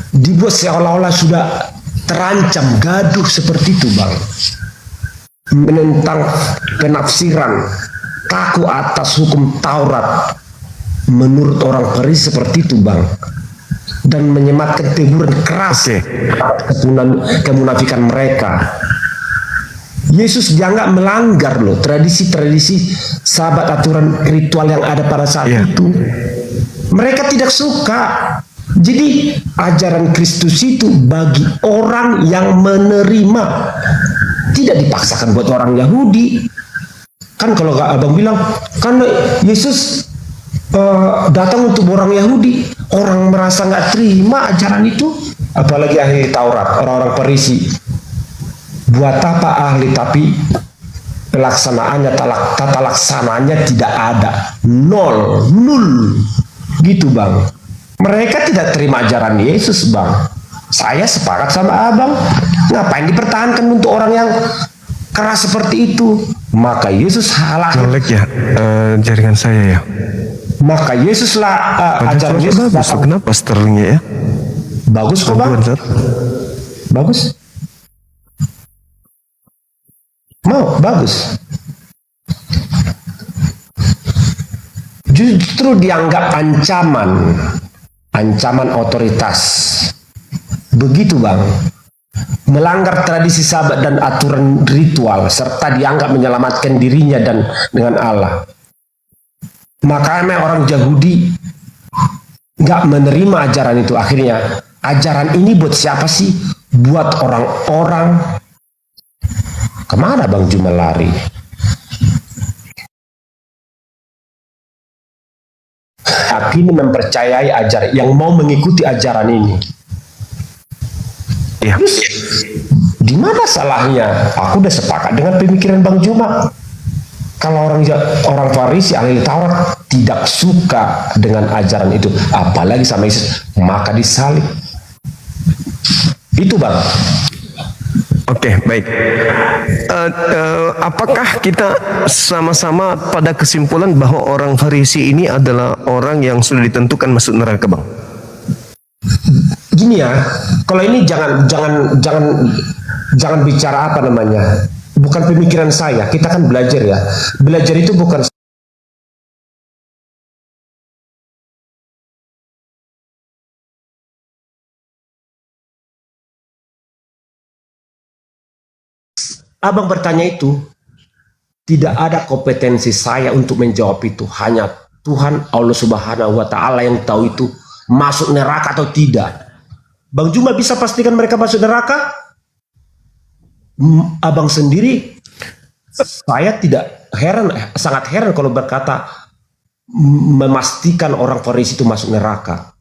dibuat seolah-olah sudah terancam, gaduh seperti itu, Bang. Menentang penafsiran, kaku atas hukum Taurat. Menurut orang Farisi seperti itu, Bang, dan menyematkan teguran keras kemunafikan mereka. Yesus dianggap melanggar loh tradisi-tradisi sahabat aturan ritual yang ada pada saat itu. Mereka tidak suka. Jadi ajaran Kristus itu bagi orang yang menerima, tidak dipaksakan buat orang Yahudi. Kan kalau abang bilang, kan Yesus datang untuk orang Yahudi, orang merasa nggak terima ajaran itu, apalagi ahli Taurat, orang-orang Farisi. Buat apa ahli tapi pelaksanaannya, tata laksanaannya tidak ada, nol, gitu, Bang. Mereka tidak terima ajaran Yesus, Bang. Saya sepakat sama abang. Ngapain dipertahankan untuk orang yang keras seperti itu? Maka Yesus halah. Jaringan saya ya. Maka Yesuslah ajaran Yesus bagus. Kenapa sterlingnya ya? Bagus kok, Bang. Bagus. Mau bagus. Justru dianggap ancaman otoritas. Begitu, Bang. Melanggar tradisi sahabat dan aturan ritual serta dianggap menyelamatkan dirinya dan dengan Allah. Makanya orang Yahudi nggak menerima ajaran itu. Akhirnya ajaran ini buat siapa sih? Buat orang-orang. Kemana Bang Juma lari? Akhirnya mempercayai ajaran, yang mau mengikuti ajaran ini. Terus, di mana salahnya? Aku udah sepakat dengan pemikiran Bang Juma. Kalau orang Farisi ahli Taurat tidak suka dengan ajaran itu, apalagi sama Yesus, maka disalib. Itu, Bang. Oke, baik. Apakah kita sama-sama pada kesimpulan bahwa orang Farisi ini adalah orang yang sudah ditentukan masuk neraka, Bang? Gini ya, kalau ini jangan bicara apa namanya. Bukan pemikiran saya, kita kan belajar ya. Belajar itu bukan Abang bertanya itu, tidak ada kompetensi saya untuk menjawab itu. Hanya Tuhan Allah Subhanahu wa Ta'ala yang tahu itu masuk neraka atau tidak. Bang Juma bisa pastikan mereka masuk neraka? Abang sendiri, saya tidak heran, sangat heran kalau berkata memastikan orang Farisi itu masuk neraka.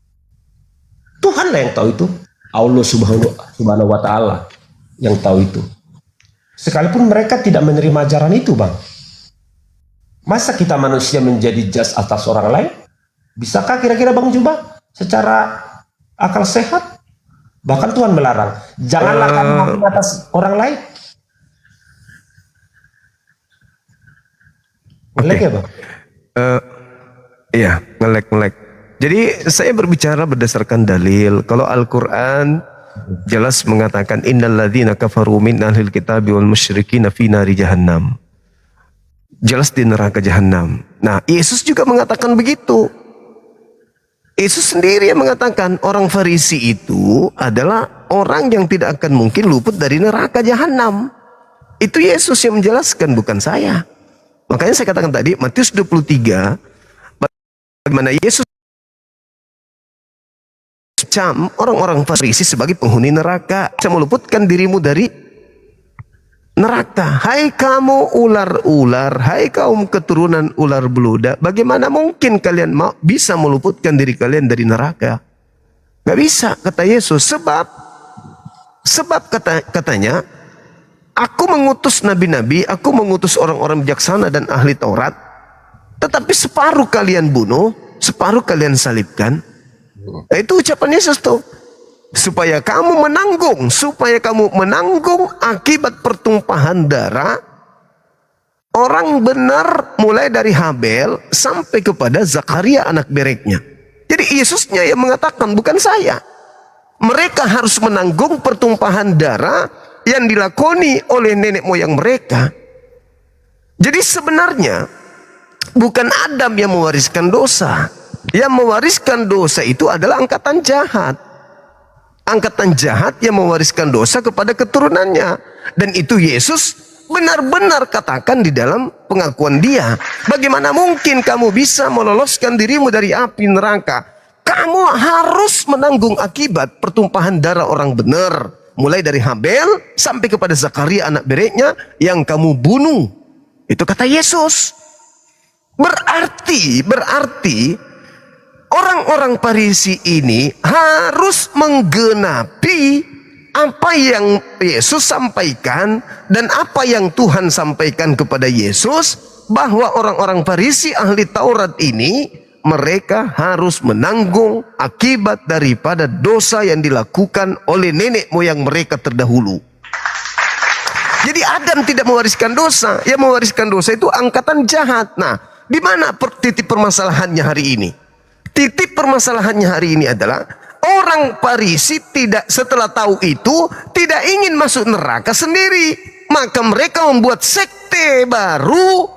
Tuhanlah yang tahu itu. Allah Subhanahu wa Ta'ala yang tahu itu. Sekalipun mereka tidak menerima ajaran itu, Bang. Masa kita manusia menjadi jas atas orang lain? Bisakah kira-kira Bang Juma secara akal sehat? Bahkan Tuhan melarang, janganlah kamu hakim atas orang lain. Ngelek ya, Bang? Iya, ngelek. Jadi saya berbicara berdasarkan dalil. Kalau Al-Quran jelas mengatakan innalladzina kafaru min ahlil kitabi wal musyrikin fi nari jahannam. Jelas di neraka jahanam. Nah, Yesus juga mengatakan begitu. Yesus sendiri yang mengatakan orang Farisi itu adalah orang yang tidak akan mungkin luput dari neraka jahanam. Itu Yesus yang menjelaskan, bukan saya. Makanya saya katakan tadi Matius 23 bagaimana Yesus mengecam orang-orang Farisi sebagai penghuni neraka. Bisa meluputkan dirimu dari neraka. Hai kamu ular-ular, hai kaum keturunan ular beluda, bagaimana mungkin kalian bisa meluputkan diri kalian dari neraka? Gak bisa, kata Yesus. Sebab katanya, aku mengutus nabi-nabi, aku mengutus orang-orang bijaksana dan ahli Taurat, tetapi separuh kalian bunuh, separuh kalian salibkan. Nah, itu ucapan Yesus tuh. Supaya kamu menanggung akibat pertumpahan darah orang benar, mulai dari Habel sampai kepada Zakaria anak bereknya. Jadi Yesusnya yang mengatakan, bukan saya. Mereka harus menanggung pertumpahan darah yang dilakoni oleh nenek moyang mereka. Jadi sebenarnya bukan Adam yang mewariskan dosa. Yang mewariskan dosa itu adalah angkatan jahat. Angkatan jahat yang mewariskan dosa kepada keturunannya. Dan itu Yesus benar-benar katakan di dalam pengakuan dia. Bagaimana mungkin kamu bisa meloloskan dirimu dari api neraka? Kamu harus menanggung akibat pertumpahan darah orang benar. Mulai dari Habel sampai kepada Zakaria anak bereknya yang kamu bunuh. Itu kata Yesus. Berarti orang-orang Farisi ini harus menggenapi apa yang Yesus sampaikan dan apa yang Tuhan sampaikan kepada Yesus, bahwa orang-orang Farisi ahli Taurat ini mereka harus menanggung akibat daripada dosa yang dilakukan oleh nenek moyang mereka terdahulu. Jadi Adam tidak mewariskan dosa, yang mewariskan dosa itu angkatan jahat. Nah, di mana titik permasalahannya hari ini? Titik permasalahannya hari ini adalah orang Farisi setelah tahu itu tidak ingin masuk neraka sendiri, maka mereka membuat sekte baru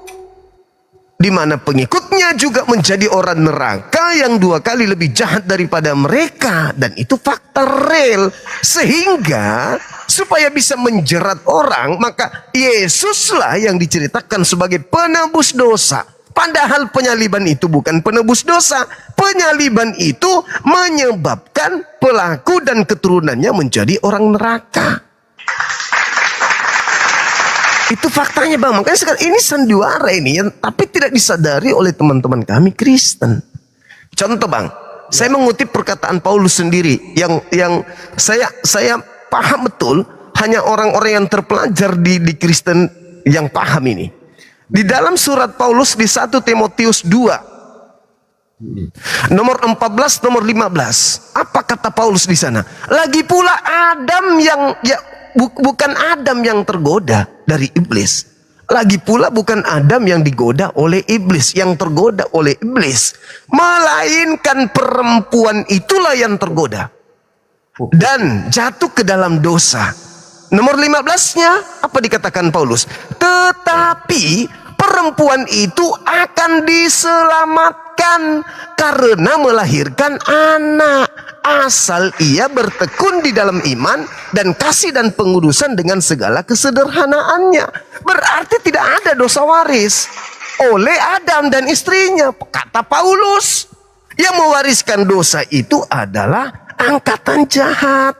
di mana pengikutnya juga menjadi orang neraka yang 2 kali lebih jahat daripada mereka, dan itu fakta real. Sehingga supaya bisa menjerat orang, maka Yesuslah yang diceritakan sebagai penebus dosa. Padahal penyaliban itu bukan penebus dosa. Penyaliban itu menyebabkan pelaku dan keturunannya menjadi orang neraka. Itu faktanya bang. Makanya sekarang ini sandiwara ini, tapi tidak disadari oleh teman-teman kami Kristen. Contoh bang, saya mengutip perkataan Paulus sendiri yang saya paham betul. Hanya orang-orang yang terpelajar di Kristen yang paham ini. Di dalam surat Paulus di 1 Timotius 2 nomor 14 nomor 15, apa kata Paulus di sana? Lagi pula Adam bukan Adam yang tergoda dari iblis. Lagi pula bukan Adam yang digoda oleh iblis, yang tergoda oleh iblis, melainkan perempuan itulah yang tergoda dan jatuh ke dalam dosa. Nomor 15-nya apa dikatakan Paulus? Tetapi perempuan itu akan diselamatkan karena melahirkan anak, asal ia bertekun di dalam iman dan kasih dan pengudusan dengan segala kesederhanaannya. Berarti tidak ada dosa waris oleh Adam dan istrinya. Kata Paulus, yang mewariskan dosa itu adalah angkatan jahat.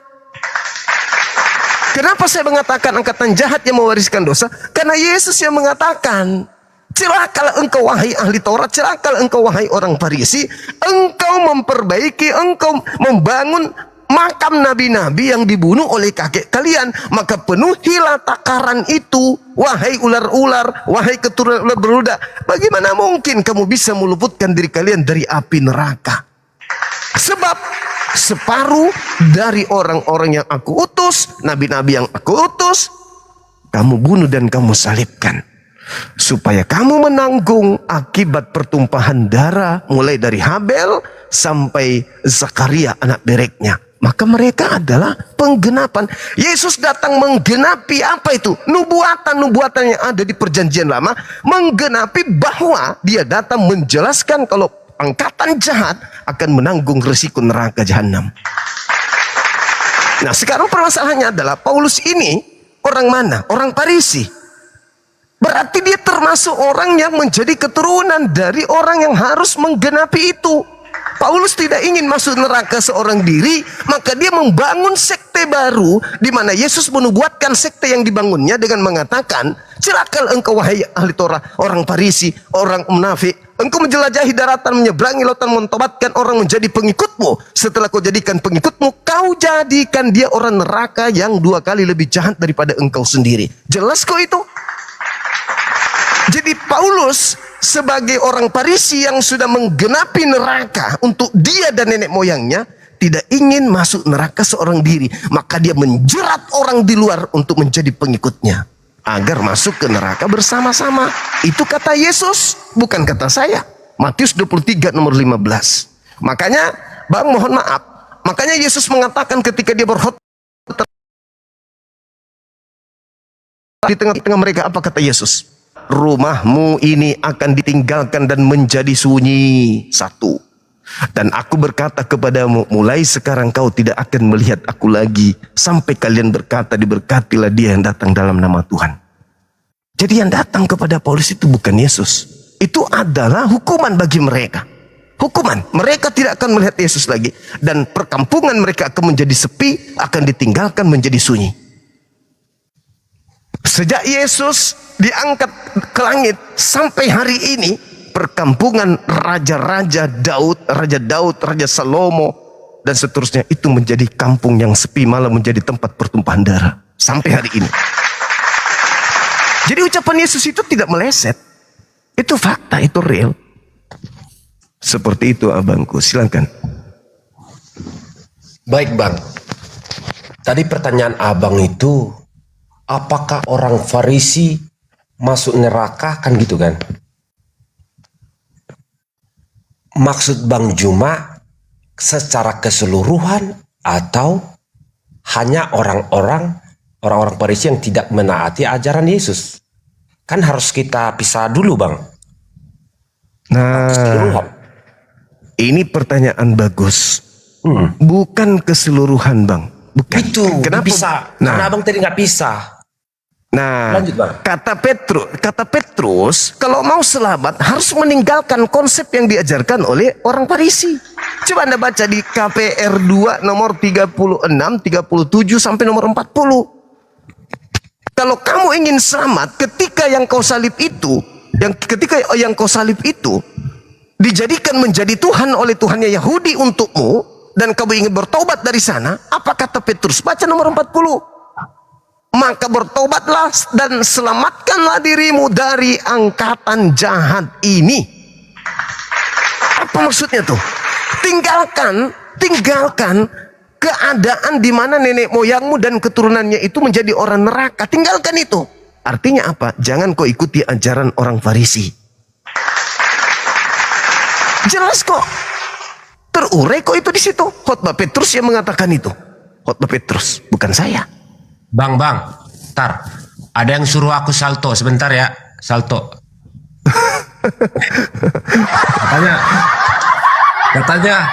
Kenapa saya mengatakan angkatan jahat yang mewariskan dosa? Karena Yesus yang mengatakan, celakalah engkau wahai ahli Taurat, celakalah engkau wahai orang Farisi, engkau memperbaiki, engkau membangun makam nabi-nabi yang dibunuh oleh kakek kalian, maka penuhilah takaran itu, wahai ular-ular, wahai keturunan ular beluda. Bagaimana mungkin kamu bisa meluputkan diri kalian dari api neraka? Sebab separuh dari orang-orang yang aku utus, nabi-nabi yang aku utus, kamu bunuh dan kamu salibkan. Supaya kamu menanggung akibat pertumpahan darah mulai dari Habel sampai Zakaria anak bereknya. Maka mereka adalah penggenapan. Yesus datang menggenapi apa itu? Nubuatan-nubuatan yang ada di perjanjian lama. Menggenapi bahwa dia datang menjelaskan kalau angkatan jahat akan menanggung resiko neraka jahanam. Nah sekarang permasalahannya adalah Paulus ini orang mana? Orang Farisi. Berarti dia termasuk orang yang menjadi keturunan dari orang yang harus menggenapi itu. Paulus tidak ingin masuk neraka seorang diri, maka dia membangun sekte baru di mana Yesus menubuatkan sekte yang dibangunnya dengan mengatakan, celakalah engkau wahai ahli Torah, orang Farisi, orang munafik, engkau menjelajahi daratan, menyeberangi lautan, mentobatkan orang menjadi pengikutmu. Setelah kau jadikan pengikutmu, kau jadikan dia orang neraka yang 2 kali lebih jahat daripada engkau sendiri. Jelas kok itu? Jadi Paulus sebagai orang Farisi yang sudah menggenapi neraka untuk dia dan nenek moyangnya, tidak ingin masuk neraka seorang diri. Maka dia menjerat orang di luar untuk menjadi pengikutnya, agar masuk ke neraka bersama-sama. Itu kata Yesus, bukan kata saya. Matius 23 nomor 15. Makanya, Bang mohon maaf. Makanya Yesus mengatakan ketika dia berkhotbah di tengah-tengah mereka, apa kata Yesus? Rumahmu ini akan ditinggalkan dan menjadi sunyi. 1. Dan aku berkata kepadamu, mulai sekarang kau tidak akan melihat aku lagi, sampai kalian berkata, diberkatilah dia yang datang dalam nama Tuhan. Jadi yang datang kepada Paulus itu bukan Yesus. Itu adalah hukuman bagi mereka. Hukuman. Mereka tidak akan melihat Yesus lagi. Dan perkampungan mereka akan menjadi sepi, akan ditinggalkan menjadi sunyi. Sejak Yesus diangkat ke langit sampai hari ini, perkampungan raja-raja Daud, Raja Salomo, dan seterusnya itu menjadi kampung yang sepi, malah menjadi tempat pertumpahan darah sampai hari ini. Jadi ucapan Yesus itu tidak meleset. Itu fakta, itu real. Seperti itu abangku, silakan. Baik bang, tadi pertanyaan abang itu, apakah orang Farisi masuk neraka, kan gitu kan? Maksud Bang Juma secara keseluruhan atau hanya orang-orang Farisi yang tidak menaati ajaran Yesus? Kan harus kita pisah dulu bang. Nah, ini pertanyaan bagus. Bukan keseluruhan bang. Bukan. Itu kenapa bisa? Karena abang tadi nggak pisah. Nah, lanjut, Bang. kata Petrus, kalau mau selamat harus meninggalkan konsep yang diajarkan oleh orang Farisi. Coba Anda baca di KPR 2 nomor 36, 37 sampai nomor 40. Kalau kamu ingin selamat, ketika yang kau salib itu dijadikan menjadi Tuhan oleh Tuhannya Yahudi untukmu, dan kamu ingin bertobat dari sana, apa kata Petrus? Baca nomor 40. Maka bertobatlah dan selamatkanlah dirimu dari angkatan jahat ini. Apa maksudnya tuh? Tinggalkan keadaan di mana nenek moyangmu dan keturunannya itu menjadi orang neraka. Tinggalkan itu. Artinya apa? Jangan kau ikuti ajaran orang Farisi. Jelas kok. Terurai kok itu di situ. Khotbah Petrus yang mengatakan itu. Khotbah Petrus, bukan saya. Bang, ntar ada yang suruh aku salto sebentar ya, salto. katanya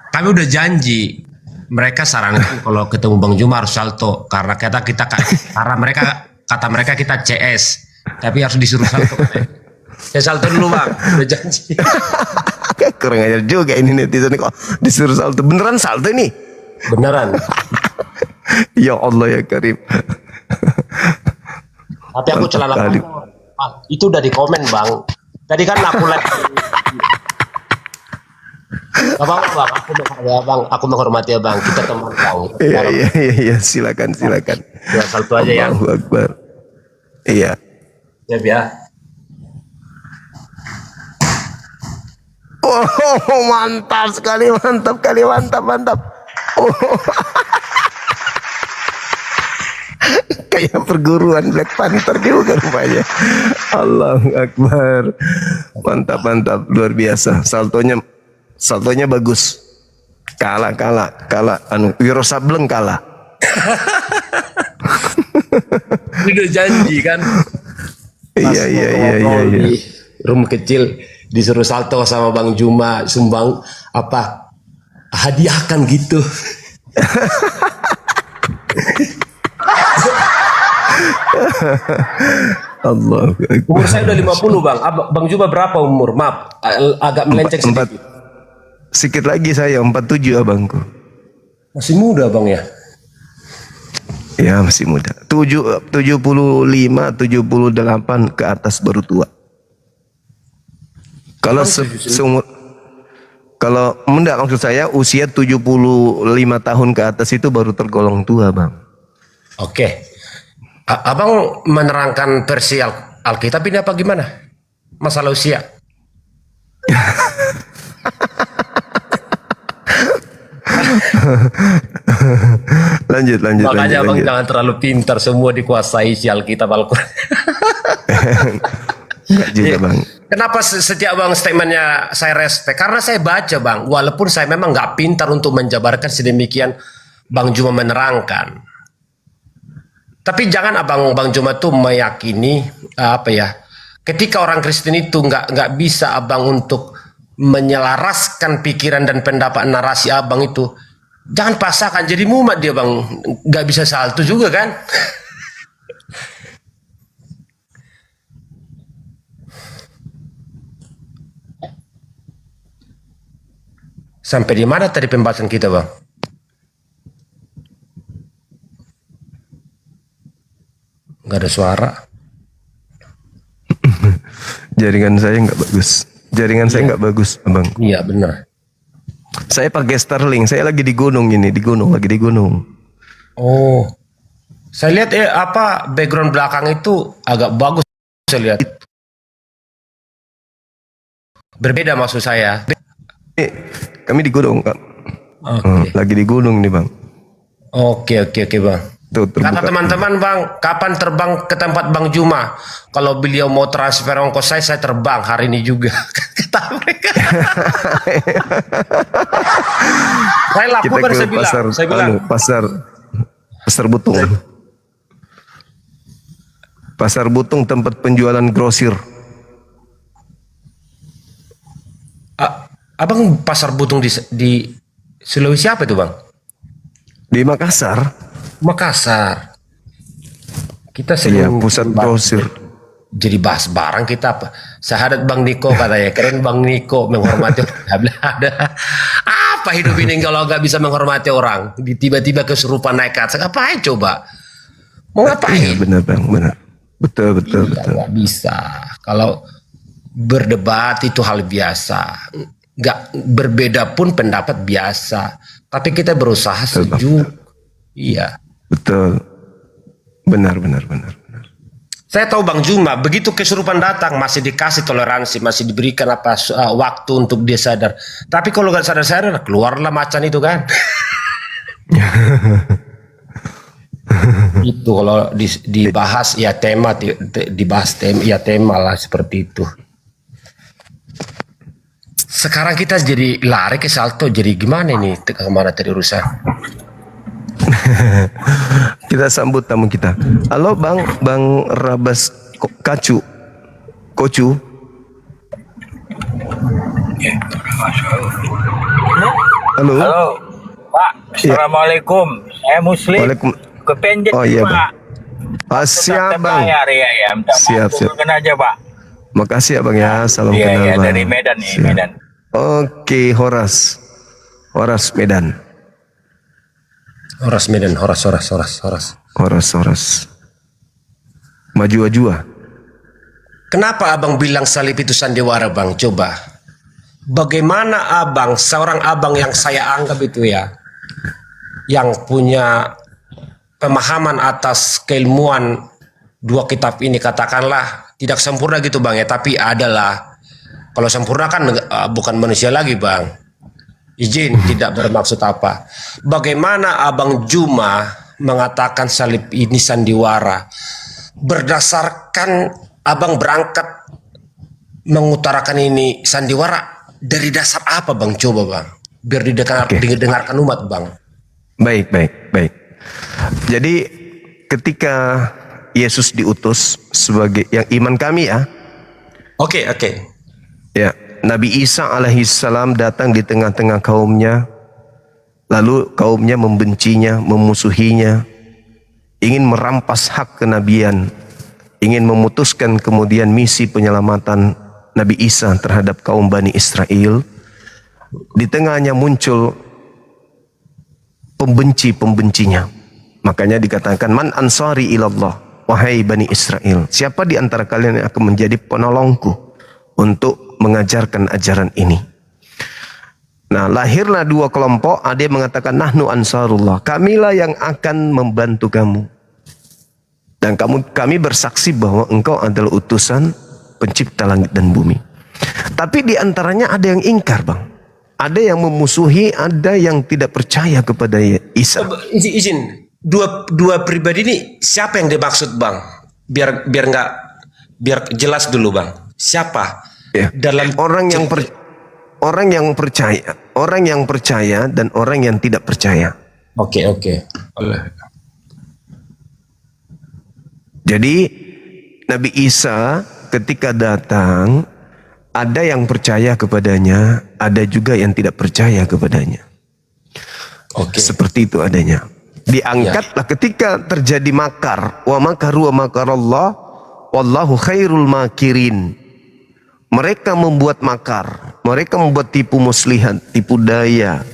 kami udah janji. Mereka sarankan kalau ketemu Bang Juma harus salto karena kata mereka kita CS, tapi harus disuruh salto. Saya salto dulu bang, udah janji. Kurang ajar juga ini netizen kok disuruh salto. Beneran salto ini? Beneran. Ya Allah ya Karim. Tapi aku celana bang, itu udah di komen bang. Tadi kan aku live. Gak apa-apa bang, aku menghormati ya bang. Kita teman bang. Iya, silakan. Ya salto aja ya. Allahu Akbar. Iya. Siap ya. Oh, mantap sekali, mantap. Oh. Kayak perguruan Black Panther juga rupanya. Allahu Akbar. Mantap, luar biasa. Saltonya bagus. Kalah. Wiro Sableng kalah. Udah janji kan. Iya. Di room kecil disuruh salto sama Bang Juma, sumbang apa hadiahkan gitu. Allah. Umur saya udah 50 bang. Bang Juma berapa umur? Maaf, agak melenceng sedikit. Sikit lagi saya 47 abangku. Masih muda bang ya? Ya masih muda. 75, 78 ke atas baru tua. Kalau kalau enggak, maksud saya usia 75 tahun ke atas itu baru tergolong tua, Bang. Oke. Abang menerangkan versi Alkitab ini apa gimana? Masalah usia. lanjut. Makanya abang lanjut. jangan terlalu pintar, semua dikuasai si Alkitab Al-Quran. Enggak juga, Bang. Kenapa setiap bang statementnya saya respect? Karena saya baca bang, walaupun saya memang nggak pintar untuk menjabarkan sedemikian Bang Juma menerangkan. Tapi jangan Bang Juma tuh meyakini apa ya? Ketika orang Kristen itu nggak bisa abang untuk menyelaraskan pikiran dan pendapat narasi abang itu, jangan pasangkan jadi mumat dia bang, nggak bisa salto juga kan? Sampai di mana tadi pembahasan kita, Bang? Nggak ada suara. Jaringan saya nggak bagus. Saya nggak bagus, Abang. Iya, benar. Saya pakai Starlink. Saya lagi di gunung ini, lagi di gunung. Oh. Saya lihat background belakang itu agak bagus saya lihat. Berbeda maksud saya. Kami di gunung, Kak. Lagi di gunung nih, Bang. Oke, Bang. Kata teman-teman, Bang, kapan terbang ke tempat Bang Juma? Kalau beliau mau transfer ongkos saya terbang hari ini juga. Kata mereka. Saya lakukan, saya bilang. Pasar Butung. Pasar Butung tempat penjualan grosir. Abang pasar Butung di Sulawesi apa itu, Bang? Di Makassar. Kita sering pusat grosir. Jadi bahas barang kita apa? Sahadat Bang Niko katanya, keren Bang Niko menghormati orang. Apa hidup ini kalau nggak bisa menghormati orang? Tiba-tiba kesurupan naik ke atas, ngapain coba? Mau ngapain? Iya, benar Bang, benar. Betul. Nggak bisa. Kalau berdebat itu hal biasa. Nggak berbeda pun pendapat biasa. Tapi kita berusaha sejuk. Iya. Betul. Benar. Saya tahu Bang Juma, begitu kesurupan datang masih dikasih toleransi, masih diberikan waktu untuk dia sadar. Tapi kalau nggak sadar, keluarlah macan itu kan. Itu kalau dibahas ya tema, dibahas tema lah seperti itu. Sekarang kita jadi lari ke salto, jadi gimana nih? Kemana tadi urusan? Kita sambut tamu kita. Halo Bang Rabas Kocu. Halo. Pak. Assalamualaikum. Saya Muslim. Kepenjet iya, Pak. Siap Bang. Siap. Aja Pak. Makasih ya Bang ya. Salam kenal Iya, Bang. dari Medan nih, Medan. Oke, Horas Medan. Horas Medan, Horas. Maju. Kenapa abang bilang salib itu sandiwara, Bang? Coba. Bagaimana abang, seorang abang yang saya anggap itu ya, yang punya pemahaman atas keilmuan dua kitab ini, katakanlah tidak sempurna gitu Bang ya, tapi adalah. Kalau sempurna kan bukan manusia lagi Bang. Izin tidak bermaksud apa. Bagaimana Abang Juma mengatakan salib ini sandiwara? Berdasarkan Abang berangkat mengutarakan ini sandiwara dari dasar apa Bang? Coba Bang. Biar didengarkan umat Bang. Baik. Jadi ketika Yesus diutus sebagai yang iman kami ya. Oke. Ya, Nabi Isa alaihissalam datang di tengah-tengah kaumnya, lalu kaumnya membencinya, memusuhinya, ingin merampas hak kenabian, ingin memutuskan kemudian misi penyelamatan Nabi Isa terhadap kaum Bani Israel. di tengahnya muncul pembenci-pembencinya. Makanya dikatakan, man ansari ilallah, wahai Bani Israel, siapa di antara kalian yang akan menjadi penolongku untuk mengajarkan ajaran ini? Nah, lahirlah dua kelompok. Ada yang mengatakan, nahnu ansarullah, kamilah yang akan membantu kamu. Dan kami bersaksi bahwa engkau adalah utusan pencipta langit dan bumi. Tapi di antaranya ada yang ingkar, Bang. Ada yang memusuhi, ada yang tidak percaya kepada Isa. Izin, dua pribadi ini siapa yang dimaksud, Bang? Biar jelas dulu, Bang. Siapa? Ya. Dalam orang yang percaya dan orang yang tidak percaya. Oke. Jadi Nabi Isa ketika datang, ada yang percaya kepadanya, ada juga yang tidak percaya kepadanya. Seperti itu adanya. Diangkatlah ketika terjadi makar. Wa makaru wa makarallah wallahu khairul makirin. Mereka membuat makar, mereka membuat tipu muslihat, tipu daya.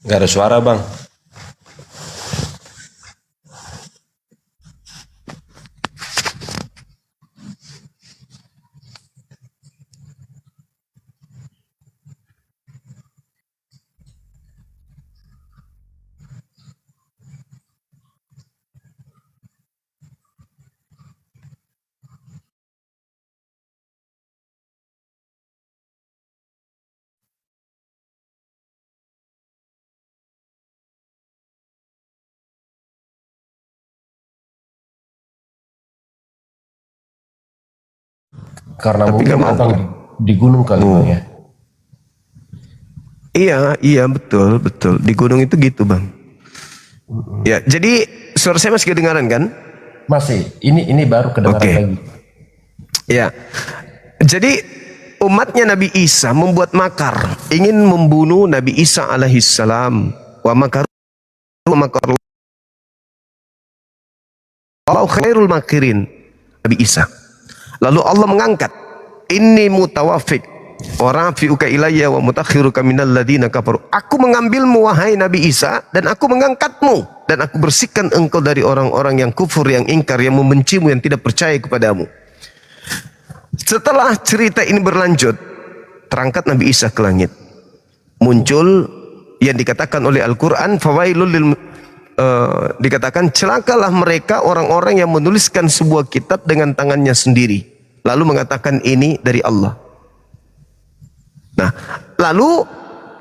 Gak ada suara, Bang. Karena tapi mungkin abang di gunung kali, Bang, ya. Iya betul. Di gunung itu gitu, Bang. Ya, jadi suara saya masih kedengaran kan? Masih. Ini baru kedengaran lagi. Ya. Jadi umatnya Nabi Isa membuat makar, ingin membunuh Nabi Isa alaihissalam. Wa makaru Allahu khairul makirin. Nabi Isa. Lalu Allah mengangkat, inni mutawafik wa rafi'uka ilayya wa mutakhiruka minal ladina kafaru. Aku mengambilmu wahai Nabi Isa dan aku mengangkatmu dan aku bersihkan engkau dari orang-orang yang kufur, yang ingkar, yang membencimu, yang tidak percaya kepadamu. Setelah cerita ini berlanjut, terangkat Nabi Isa ke langit. Muncul yang dikatakan oleh Al-Quran, dikatakan celakalah mereka orang-orang yang menuliskan sebuah kitab dengan tangannya sendiri, lalu mengatakan ini dari Allah. Nah, lalu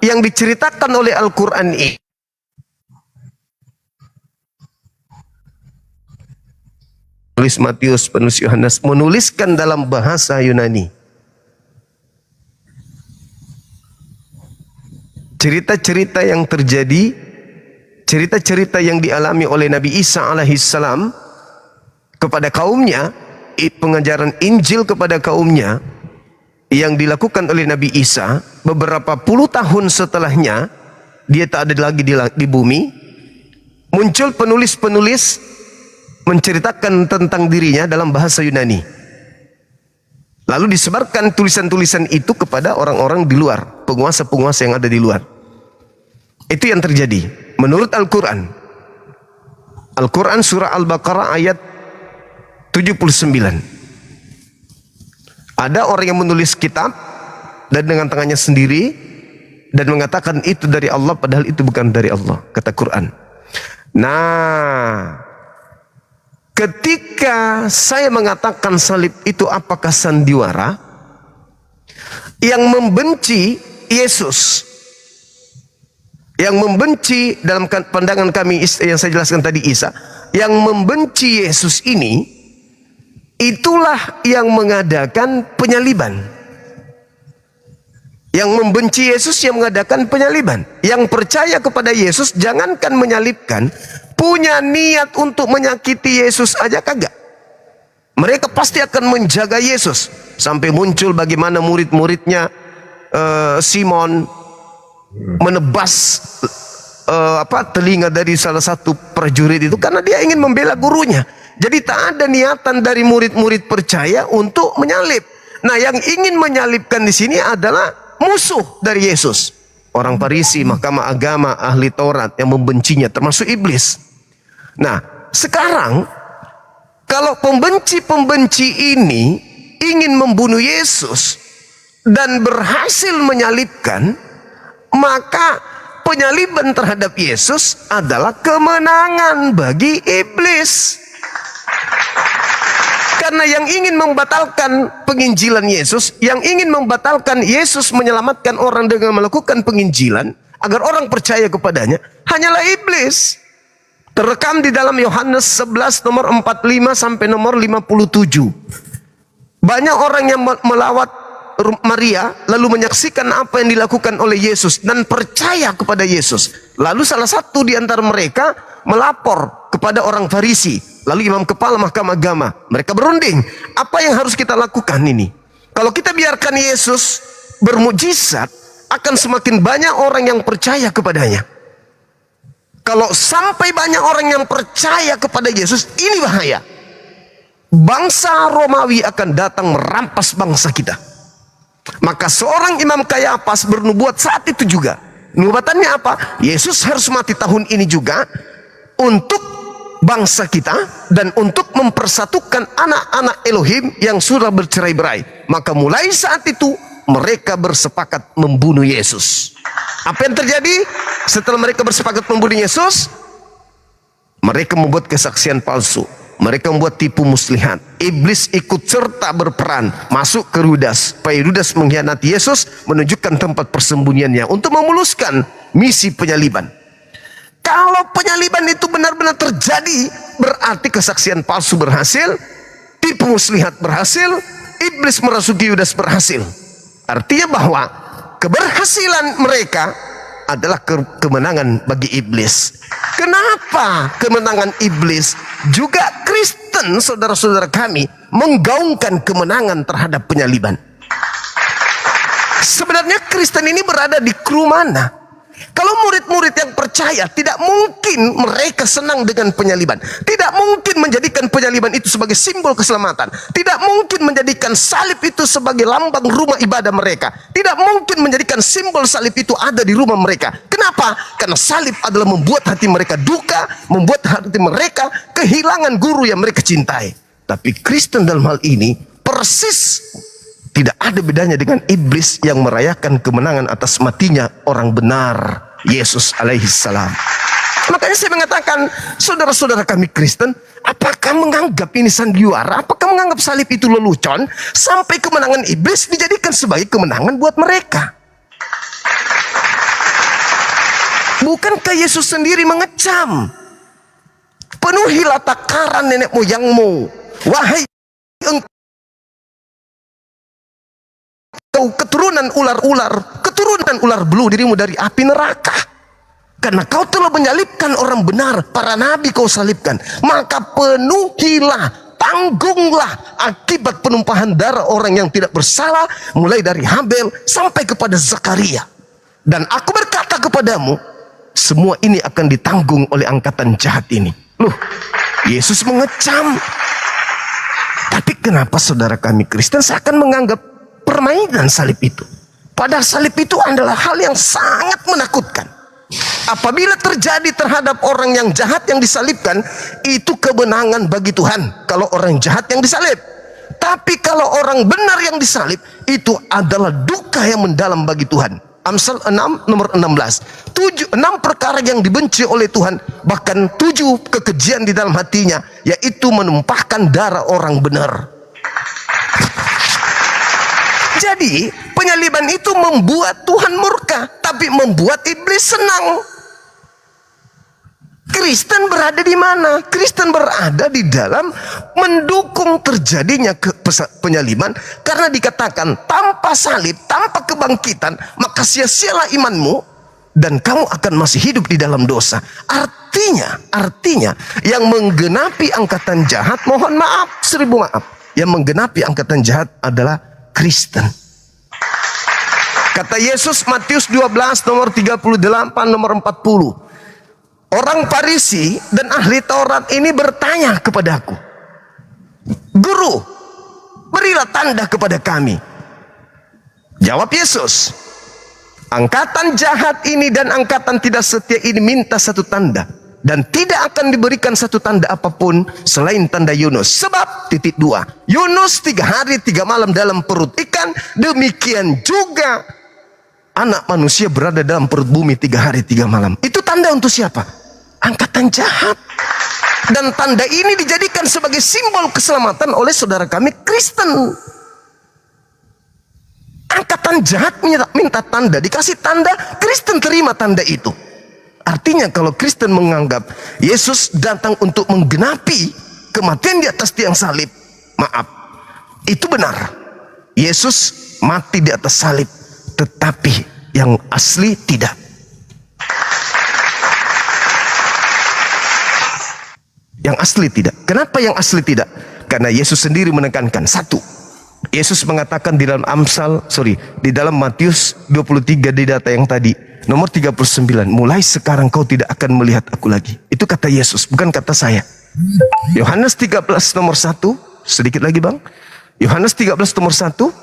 yang diceritakan oleh Al-Quran ini, penulis Matius, penulis Yohanes menuliskan dalam bahasa Yunani. Cerita-cerita yang terjadi, cerita-cerita yang dialami oleh Nabi Isa alaihissalam kepada kaumnya, pengajaran Injil kepada kaumnya yang dilakukan oleh Nabi Isa beberapa puluh tahun setelahnya, dia tak ada lagi di bumi, muncul penulis-penulis menceritakan tentang dirinya dalam bahasa Yunani. Lalu disebarkan tulisan-tulisan itu kepada orang-orang di luar, penguasa-penguasa yang ada di luar. Itu yang terjadi menurut Al-Quran. Al-Quran surah Al-Baqarah ayat 79. Ada orang yang menulis kitab dan dengan tangannya sendiri dan mengatakan itu dari Allah, padahal itu bukan dari Allah, kata Quran. Nah, ketika saya mengatakan salib itu apakah sandiwara, yang membenci Yesus, yang membenci dalam pandangan kami yang saya jelaskan tadi Isa, yang membenci Yesus ini, itulah yang mengadakan penyaliban. Yang membenci Yesus yang mengadakan penyaliban. Yang percaya kepada Yesus jangankan menyalibkan, punya niat untuk menyakiti Yesus aja kagak. Mereka pasti akan menjaga Yesus. Sampai muncul bagaimana murid-muridnya Simon menebas telinga dari salah satu prajurit itu karena dia ingin membela gurunya. Jadi tak ada niatan dari murid-murid percaya untuk menyalib. Nah, yang ingin menyalibkan di sini adalah musuh dari Yesus. Orang Farisi, mahkamah agama, ahli Taurat yang membencinya, termasuk iblis. Nah, sekarang kalau pembenci-pembenci ini ingin membunuh Yesus dan berhasil menyalibkan, maka penyaliban terhadap Yesus adalah kemenangan bagi iblis. Karena yang ingin membatalkan penginjilan Yesus, yang ingin membatalkan Yesus menyelamatkan orang dengan melakukan penginjilan agar orang percaya kepadanya, hanyalah iblis. Terekam di dalam Yohanes 11 nomor 45 sampai nomor 57. Banyak orang yang melawat Maria lalu menyaksikan apa yang dilakukan oleh Yesus dan percaya kepada Yesus. Lalu salah satu di antara mereka melapor kepada orang Farisi, lalu imam kepala mahkamah agama. Mereka berunding, apa yang harus kita lakukan ini? Kalau kita biarkan Yesus bermukjizat, akan semakin banyak orang yang percaya kepadanya. Kalau sampai banyak orang yang percaya kepada Yesus, ini bahaya. Bangsa Romawi akan datang merampas bangsa kita. Maka seorang Imam Kayafas bernubuat saat itu juga. Nubuatannya apa? Yesus harus mati tahun ini juga untuk bangsa kita dan untuk mempersatukan anak-anak Elohim yang sudah bercerai-berai. Maka mulai saat itu mereka bersepakat membunuh Yesus. Apa yang terjadi setelah mereka bersepakat membunuh Yesus? Mereka membuat kesaksian palsu. Mereka membuat tipu muslihat. Iblis ikut serta berperan masuk ke Yudas, supaya Yudas mengkhianati Yesus, menunjukkan tempat persembunyiannya untuk memuluskan misi penyaliban. Kalau penyaliban itu benar-benar terjadi, berarti kesaksian palsu berhasil, tipu muslihat berhasil, iblis merasuki Yudas berhasil. Artinya bahwa keberhasilan mereka adalah kemenangan bagi iblis. Kenapa kemenangan iblis? Juga Kristen, saudara-saudara kami, menggaungkan kemenangan terhadap penyaliban. Sebenarnya Kristen ini berada di kru mana? Kalau murid-murid yang percaya, tidak mungkin mereka senang dengan penyaliban. Tidak mungkin menjadikan penyaliban itu sebagai simbol keselamatan. Tidak mungkin menjadikan salib itu sebagai lambang rumah ibadah mereka. Tidak mungkin menjadikan simbol salib itu ada di rumah mereka. Kenapa? Karena salib adalah membuat hati mereka duka, membuat hati mereka kehilangan guru yang mereka cintai. Tapi Kristen dalam hal ini persis tidak ada bedanya dengan iblis yang merayakan kemenangan atas matinya orang benar, Yesus alaihissalam. Makanya saya mengatakan, saudara-saudara kami Kristen, apakah menganggap ini sandiwara? Apakah menganggap salib itu lelucon? Sampai kemenangan iblis dijadikan sebagai kemenangan buat mereka. Bukankah Yesus sendiri mengecam? Penuhilah takaran nenek moyangmu, wahai engkau keturunan ular belu, dirimu dari api neraka. Karena kau telah menyalibkan orang benar, para nabi kau salibkan. Maka penuhilah, tanggunglah akibat penumpahan darah orang yang tidak bersalah, mulai dari Habel sampai kepada Zakaria. Dan aku berkata kepadamu, semua ini akan ditanggung oleh angkatan jahat ini. Loh, Yesus mengecam. Tapi kenapa saudara kami Kristen seakan menganggap permainan salib itu? Padahal salib itu adalah hal yang sangat menakutkan. Apabila terjadi terhadap orang yang jahat yang disalibkan, itu kemenangan bagi Tuhan kalau orang jahat yang disalib. Tapi kalau orang benar yang disalib, itu adalah duka yang mendalam bagi Tuhan. Amsal 6 nomor 16. 6 perkara yang dibenci oleh Tuhan, bahkan 7 kekejian di dalam hatinya, yaitu menumpahkan darah orang benar. Jadi penyaliban itu membuat Tuhan murka, tapi membuat iblis senang. Kristen berada di mana? Kristen berada di dalam mendukung terjadinya penyaliban, karena dikatakan tanpa salib, tanpa kebangkitan, maka sia-sialah imanmu dan kamu akan masih hidup di dalam dosa. Artinya yang menggenapi angkatan jahat, mohon maaf, 1000 maaf, yang menggenapi angkatan jahat adalah Kristen. Kata Yesus Matius 12 nomor 38 nomor 40, Orang Farisi dan ahli Taurat ini bertanya kepadaku, "Guru, berilah tanda kepada kami." Jawab Yesus, "Angkatan jahat ini dan angkatan tidak setia ini minta satu tanda, dan tidak akan diberikan satu tanda apapun selain tanda Yunus. Sebab Yunus 3 hari 3 malam dalam perut ikan, demikian juga Anak Manusia berada dalam perut bumi 3 hari 3 malam." Itu tanda untuk siapa? Angkatan jahat. Dan tanda ini dijadikan sebagai simbol keselamatan oleh saudara kami Kristen. Angkatan jahat minta tanda, dikasih tanda, Kristen terima tanda itu. Artinya kalau Kristen menganggap Yesus datang untuk menggenapi kematian di atas tiang salib, maaf, itu benar. Yesus mati di atas salib, tetapi yang asli tidak. Yang asli tidak. Kenapa yang asli tidak? Karena Yesus sendiri menekankan, satu, Yesus mengatakan di dalam Matius 23 di data yang tadi, nomor 39, "Mulai sekarang kau tidak akan melihat aku lagi." Itu kata Yesus, bukan kata saya. Yohanes 13 nomor 1, sedikit lagi Bang. Yohanes 13 nomor 1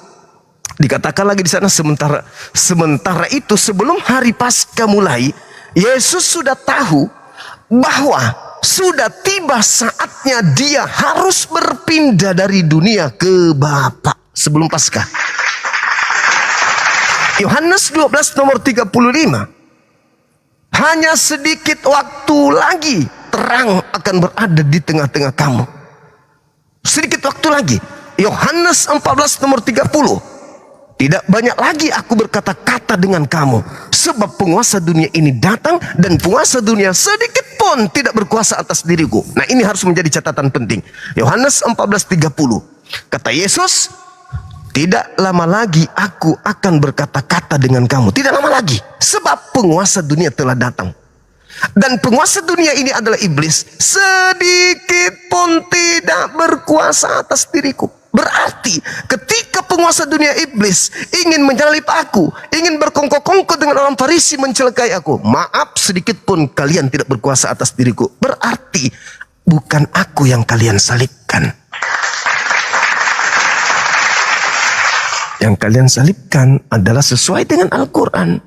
dikatakan lagi di sana, sementara itu sebelum hari Paskah mulai, Yesus sudah tahu bahwa sudah tiba saatnya dia harus berpindah dari dunia ke Bapa sebelum Paskah. Yohanes 12 nomor 35, "Hanya sedikit waktu lagi terang akan berada di tengah-tengah kamu." Sedikit waktu lagi. Yohanes 14 nomor 30, "Tidak banyak lagi aku berkata-kata dengan kamu, sebab penguasa dunia ini datang dan penguasa dunia sedikit pun tidak berkuasa atas diriku." Nah, ini harus menjadi catatan penting. Yohanes 14:30. Kata Yesus, "Tidak lama lagi aku akan berkata-kata dengan kamu." Tidak lama lagi, sebab penguasa dunia telah datang. Dan penguasa dunia ini adalah iblis. Sedikit pun tidak berkuasa atas diriku. Berarti ketika penguasa dunia iblis ingin menyalib aku, ingin berkongkol-kongkol dengan orang Farisi mencelakai aku, maaf, sedikit pun kalian tidak berkuasa atas diriku. Berarti bukan aku yang kalian salibkan. Yang kalian salibkan adalah sesuai dengan Al-Quran,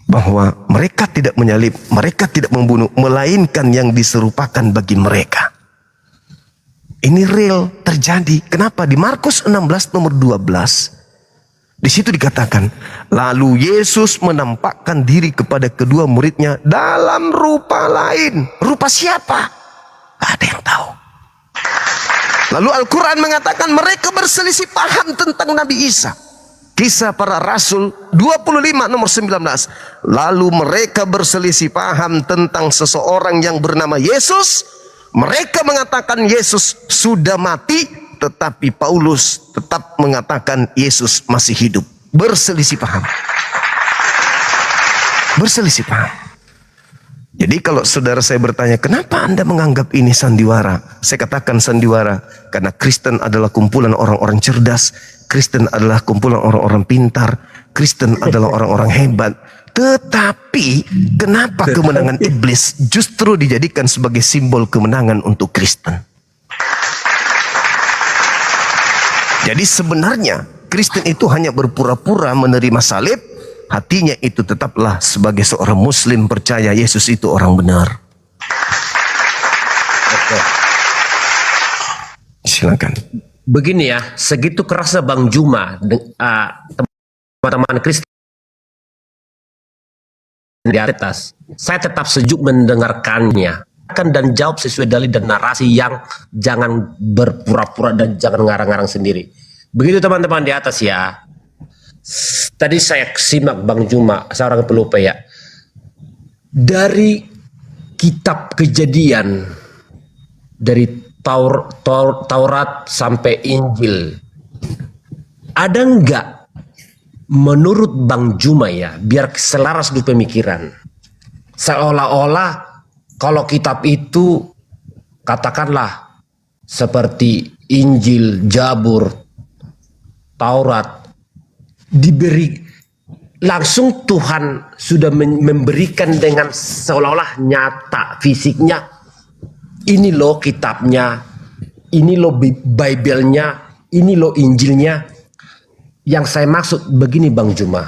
bahwa mereka tidak menyalib, mereka tidak membunuh, melainkan yang diserupakan bagi mereka. Ini real terjadi. Kenapa? Di Markus 16 nomor 12, di situ dikatakan, "Lalu Yesus menampakkan diri kepada kedua muridnya dalam rupa lain." Rupa siapa? Gak ada yang tahu. Lalu Al-Quran mengatakan mereka berselisih paham tentang Nabi Isa. Kisah Para Rasul 25 nomor 19. "Lalu mereka berselisih paham tentang seseorang yang bernama Yesus. Mereka mengatakan Yesus sudah mati, tetapi Paulus tetap mengatakan Yesus masih hidup." Berselisih paham. Berselisih paham. Jadi kalau saudara saya bertanya, kenapa Anda menganggap ini sandiwara? Saya katakan sandiwara karena Kristen adalah kumpulan orang-orang cerdas. Kristen adalah kumpulan orang-orang pintar. Kristen adalah orang-orang hebat. Tetapi kenapa kemenangan iblis justru dijadikan sebagai simbol kemenangan untuk Kristen? Jadi sebenarnya Kristen itu hanya berpura-pura menerima salib, hatinya itu tetaplah sebagai seorang Muslim percaya Yesus itu orang benar. Oke. Silakan. Begini ya, segitu kerasa Bang Juma, teman-teman Kristen di atas, saya tetap sejuk mendengarkannya, dan jawab sesuai dalil dan narasi, yang jangan berpura-pura dan jangan ngarang-ngarang sendiri. Begitu teman-teman di atas ya. Tadi saya simak Bang Juma, seorang pelupa ya, dari kitab Kejadian, dari Taurat sampai Injil, ada enggak menurut Bang Juma ya, biar selaras di pemikiran, seolah-olah kalau kitab itu katakanlah seperti Injil, Jabur, Taurat, diberi langsung Tuhan sudah memberikan dengan seolah-olah nyata fisiknya. Ini loh kitabnya, ini loh Bible-nya, ini loh Injilnya. Yang saya maksud begini Bang Juma.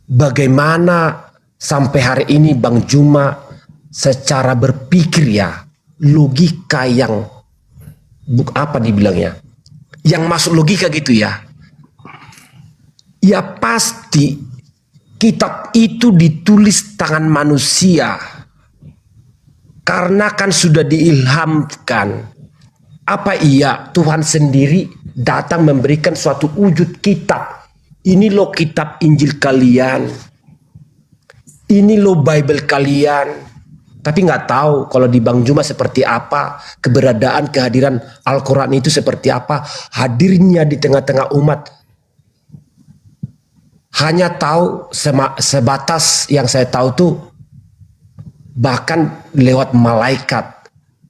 Bagaimana sampai hari ini Bang Juma secara berpikir ya, logika yang apa dibilangnya, yang masuk logika gitu ya. Ya pasti kitab itu ditulis tangan manusia. Karena kan sudah diilhamkan. Apa iya Tuhan sendiri datang memberikan suatu wujud kitab. Ini loh kitab Injil kalian. Ini loh Bible kalian. Tapi nggak tahu kalau di Bang Juma seperti apa. Keberadaan, kehadiran Al-Quran itu seperti apa. Hadirnya di tengah-tengah umat. Hanya tahu sebatas yang saya tahu tuh bahkan lewat malaikat.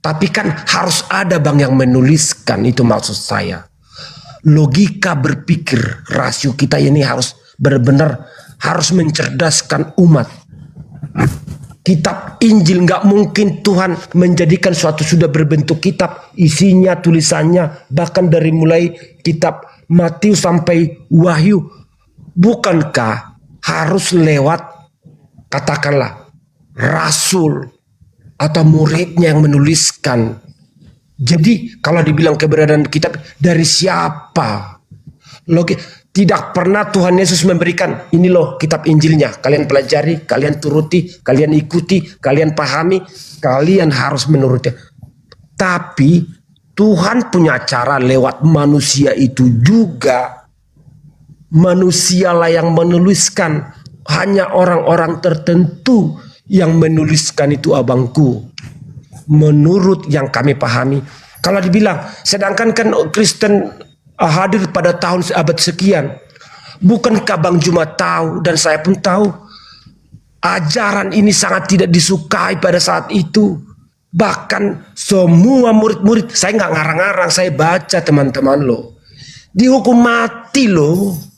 Tapi kan harus ada Bang yang menuliskan, itu maksud saya. Logika berpikir, rasio kita ini harus benar-benar harus mencerdaskan umat. Kitab Injil nggak mungkin Tuhan menjadikan suatu sudah berbentuk kitab, isinya, tulisannya, bahkan dari mulai kitab Matius sampai Wahyu. Bukankah harus lewat katakanlah rasul atau muridnya yang menuliskan? Jadi kalau dibilang keberadaan kitab dari siapa? Tidak pernah Tuhan Yesus memberikan ini loh kitab Injilnya. Kalian pelajari, kalian turuti, kalian ikuti, kalian pahami, kalian harus menuruti. Tapi Tuhan punya cara lewat manusia itu juga. Manusialah yang menuliskan. Hanya orang-orang tertentu yang menuliskan itu abangku. Menurut yang kami pahami. Kalau dibilang, sedangkan kan Kristen hadir pada tahun abad sekian. Bukankah Bang Juma tahu dan saya pun tahu. Ajaran ini sangat tidak disukai pada saat itu. Bahkan semua murid-murid, saya nggak ngarang-ngarang, saya baca teman-teman loh. Dihukum mati loh.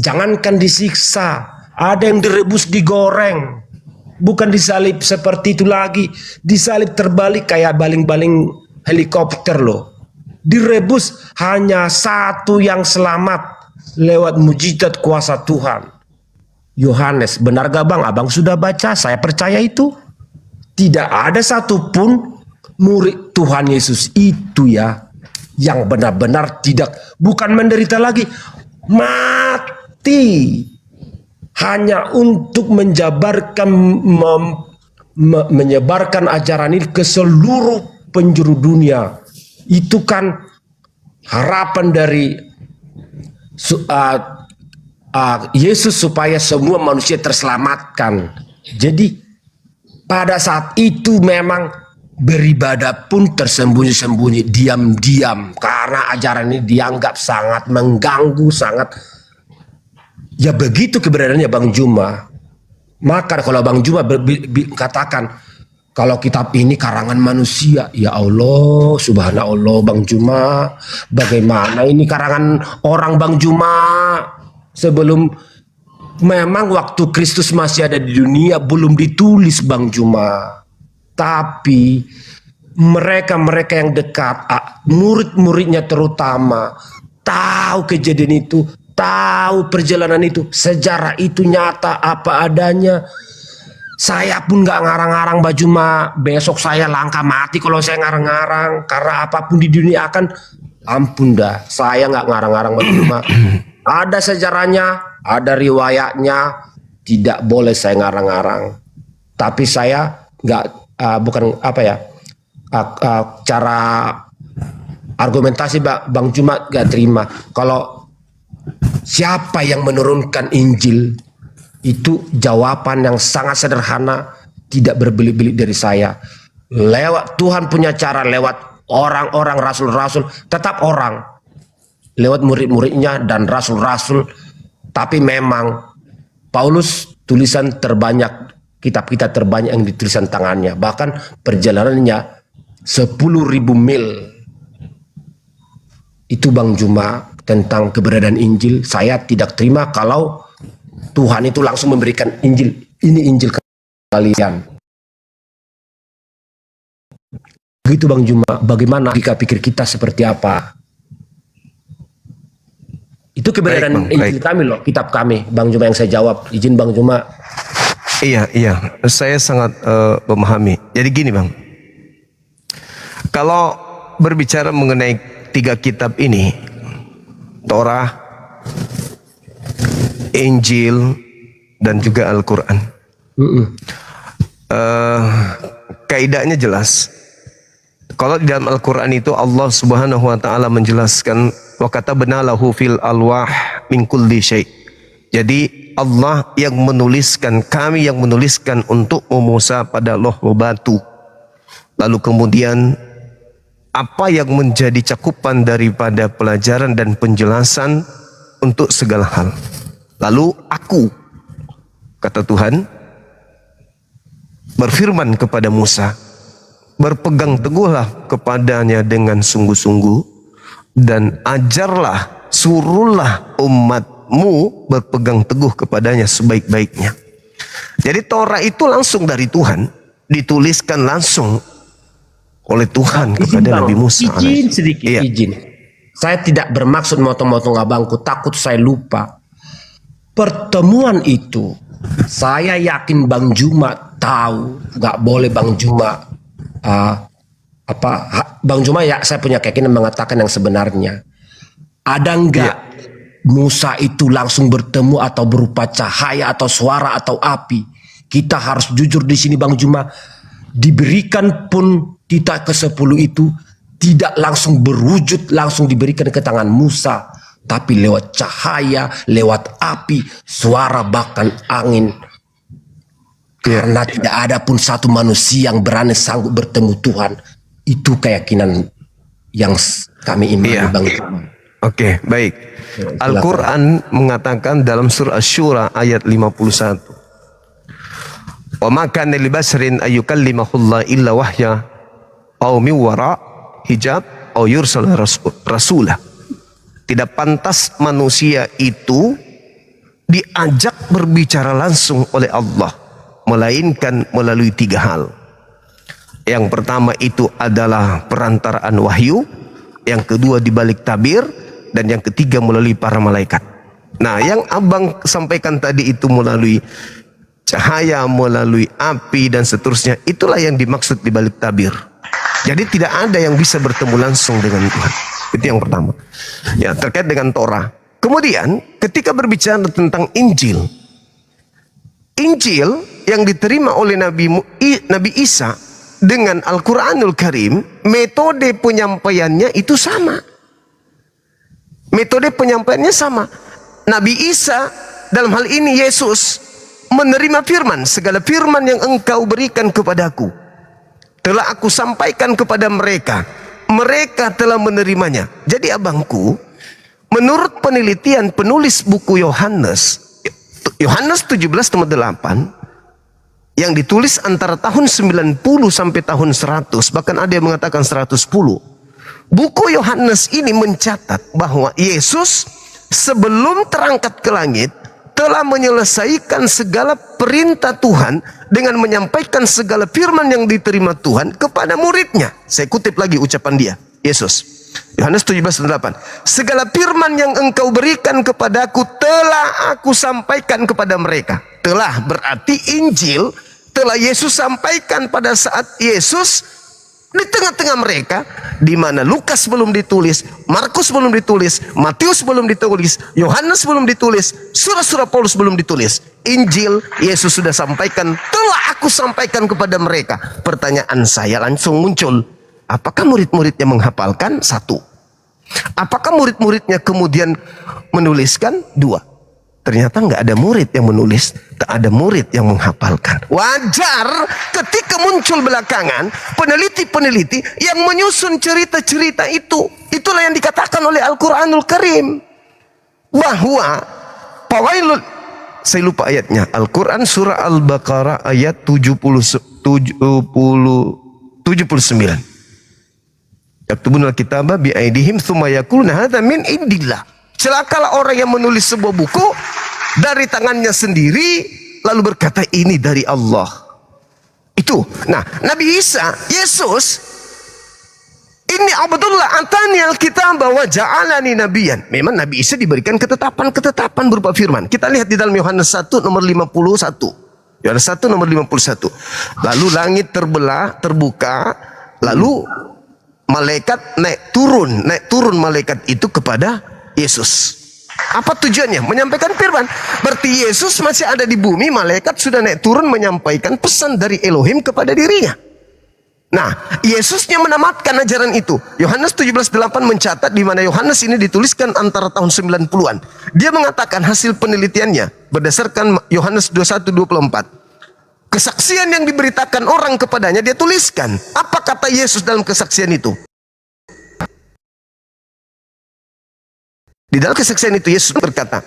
Jangankan disiksa, ada yang direbus digoreng, bukan disalib seperti itu lagi, disalib terbalik kayak baling-baling helikopter loh. Direbus hanya satu yang selamat lewat mujizat kuasa Tuhan. Yohanes, benar gak Bang? Abang sudah baca, saya percaya itu. Tidak ada satupun murid Tuhan Yesus itu ya yang benar-benar bukan menderita lagi, mati hanya untuk menyebarkan ajaran ini ke seluruh penjuru dunia. Itu kan harapan dari Yesus supaya semua manusia terselamatkan. Jadi pada saat itu memang beribadah pun tersembunyi-sembunyi, diam-diam, karena ajaran ini dianggap sangat mengganggu, sangat ya begitu keberadaannya Bang Juma. Maka kalau Bang Juma katakan kalau kitab ini karangan manusia, ya Allah, subhanallah Bang Juma, bagaimana ini karangan orang Bang Juma? Sebelum memang waktu Kristus masih ada di dunia belum ditulis Bang Juma. Tapi mereka-mereka yang dekat, murid-muridnya terutama, tahu kejadian itu, tahu perjalanan itu, sejarah itu nyata apa adanya. Saya pun gak ngarang-ngarang Bang Juma, besok saya langka mati kalau saya ngarang-ngarang. Karena apapun di dunia akan, ampun dah, saya gak ngarang-ngarang Bang Juma. Ada sejarahnya, ada riwayatnya, tidak boleh saya ngarang-ngarang. Tapi saya gak cara argumentasi Bang Juma gak terima. Kalau siapa yang menurunkan Injil, itu jawaban yang sangat sederhana, tidak berbelit-belit dari saya. Lewat Tuhan punya cara, lewat orang-orang rasul-rasul, tetap orang, lewat murid-muridnya dan rasul-rasul. Tapi memang Paulus tulisan terbanyak, kitab-kitab terbanyak yang ditulisan tangannya. Bahkan perjalanannya 10.000 mil. Itu Bang Juma. tentang keberadaan Injil. Saya tidak terima kalau Tuhan itu langsung memberikan Injil. Ini Injil kalian. Begitu Bang Juma, bagaimana jika pikir kita seperti apa? Itu keberadaan Injil kami loh, kitab kami. Bang Juma yang saya jawab, izin Bang Juma. Iya, saya sangat memahami. Jadi gini Bang, kalau berbicara mengenai 3 kitab ini, Torah, Injil, dan juga Al-Quran, kaidahnya jelas. Kalau di dalam Al-Quran itu Allah Subhanahu wa taala menjelaskan wa katabna lahu fil alwah min kulli syai'. Jadi Allah yang menuliskan, kami yang menuliskan untuk Musa pada loh batu. Lalu kemudian apa yang menjadi cakupan daripada pelajaran dan penjelasan untuk segala hal. Lalu aku, kata Tuhan, berfirman kepada Musa, berpegang teguhlah kepadanya dengan sungguh-sungguh dan ajarlah, suruhlah umatmu berpegang teguh kepadanya sebaik-baiknya. Jadi Torah itu langsung dari Tuhan, dituliskan langsung oleh Tuhan kepada Nabi Musa. Izin sedikit, izin. Saya tidak bermaksud motong-motong abangku, takut saya lupa. Pertemuan itu, saya yakin Bang Juma tahu, nggak boleh Bang Juma Bang Juma ya, saya punya keyakinan mengatakan yang sebenarnya. Ada enggak Musa itu langsung bertemu atau berupa cahaya atau suara atau api? Kita harus jujur di sini Bang Juma. Diberikan pun kita ke-10 itu tidak langsung berwujud, langsung diberikan ke tangan Musa, tapi lewat cahaya, lewat api, suara, bahkan angin. Karena tidak ada pun satu manusia yang berani sanggup bertemu Tuhan. Itu keyakinan yang kami imani Bang Juma. Oke, baik. Al-Quran mengatakan dalam surah Asy-Syura ayat 51. Wa ma kana li basharin ayyukallimahullah illa wahya aw min wara hijab aw yursal rasulah. Tidak pantas manusia itu diajak berbicara langsung oleh Allah, melainkan melalui 3 hal. Yang pertama itu adalah perantaraan wahyu, yang kedua di balik tabir, dan yang ketiga melalui para malaikat. Nah, yang abang sampaikan tadi itu melalui cahaya, melalui api dan seterusnya, itulah yang dimaksud di balik tabir. Jadi tidak ada yang bisa bertemu langsung dengan Tuhan. Itu yang pertama. Ya, terkait dengan Torah. Kemudian ketika berbicara tentang Injil, Injil yang diterima oleh Nabi Isa dengan Al-Quranul Karim, metode penyampaiannya itu sama. Metode penyampaiannya sama. Nabi Isa dalam hal ini Yesus menerima firman, segala firman yang engkau berikan kepadaku telah aku sampaikan kepada mereka. Mereka telah menerimanya. Jadi abangku, menurut penelitian penulis buku Yohanes 17:8 yang ditulis antara tahun 90 sampai tahun 100, bahkan ada yang mengatakan 110. Buku Yohanes ini mencatat bahwa Yesus sebelum terangkat ke langit telah menyelesaikan segala perintah Tuhan dengan menyampaikan segala firman yang diterima Tuhan kepada muridnya. Saya kutip lagi ucapan dia, Yesus. Yohanes 17:8. Segala firman yang engkau berikan kepadaku telah aku sampaikan kepada mereka. Telah berarti Injil telah Yesus sampaikan pada saat Yesus di tengah-tengah mereka, di mana Lukas belum ditulis, Markus belum ditulis, Matius belum ditulis, Yohanes belum ditulis, surah-surah Paulus belum ditulis. Injil Yesus sudah sampaikan, telah aku sampaikan kepada mereka. Pertanyaan saya langsung muncul, apakah murid-muridnya menghafalkan? 1. Apakah murid-muridnya kemudian menuliskan? 2. Ternyata nggak ada murid yang menulis, tak ada murid yang menghafalkan. Wajar ketika muncul belakangan peneliti-peneliti yang menyusun cerita-cerita itu. Itulah yang dikatakan oleh Al-Quranul Karim, bahwa pawailul, saya lupa ayatnya, Al-Quran surah Al-Baqarah ayat 79. Yaktubunal kitaba bi aidihim tsumma yaquluna hadza min indillah. Celakalah orang yang menulis sebuah buku dari tangannya sendiri lalu berkata ini dari Allah. Itu. Nah, Nabi Isa, Yesus, ini Abdullah atani alkitab wa ja'alani nabiyan. Memang Nabi Isa diberikan ketetapan-ketetapan berupa firman. Kita lihat di dalam Yohanes 1 nomor 51. Yohanes 1 nomor 51. Lalu langit terbuka, lalu malaikat naik turun malaikat itu kepada Yesus. Apa tujuannya? Menyampaikan firman. Berarti Yesus masih ada di bumi, malaikat sudah naik turun menyampaikan pesan dari Elohim kepada dirinya. Nah, Yesusnya menamatkan ajaran itu. Yohanes 17:8 mencatat di mana Yohanes ini dituliskan antara tahun 90-an. Dia mengatakan hasil penelitiannya berdasarkan Yohanes 21:24. Kesaksian yang diberitakan orang kepadanya dia tuliskan. Apa kata Yesus dalam kesaksian itu? Di dalam kesaksian itu Yesus berkata,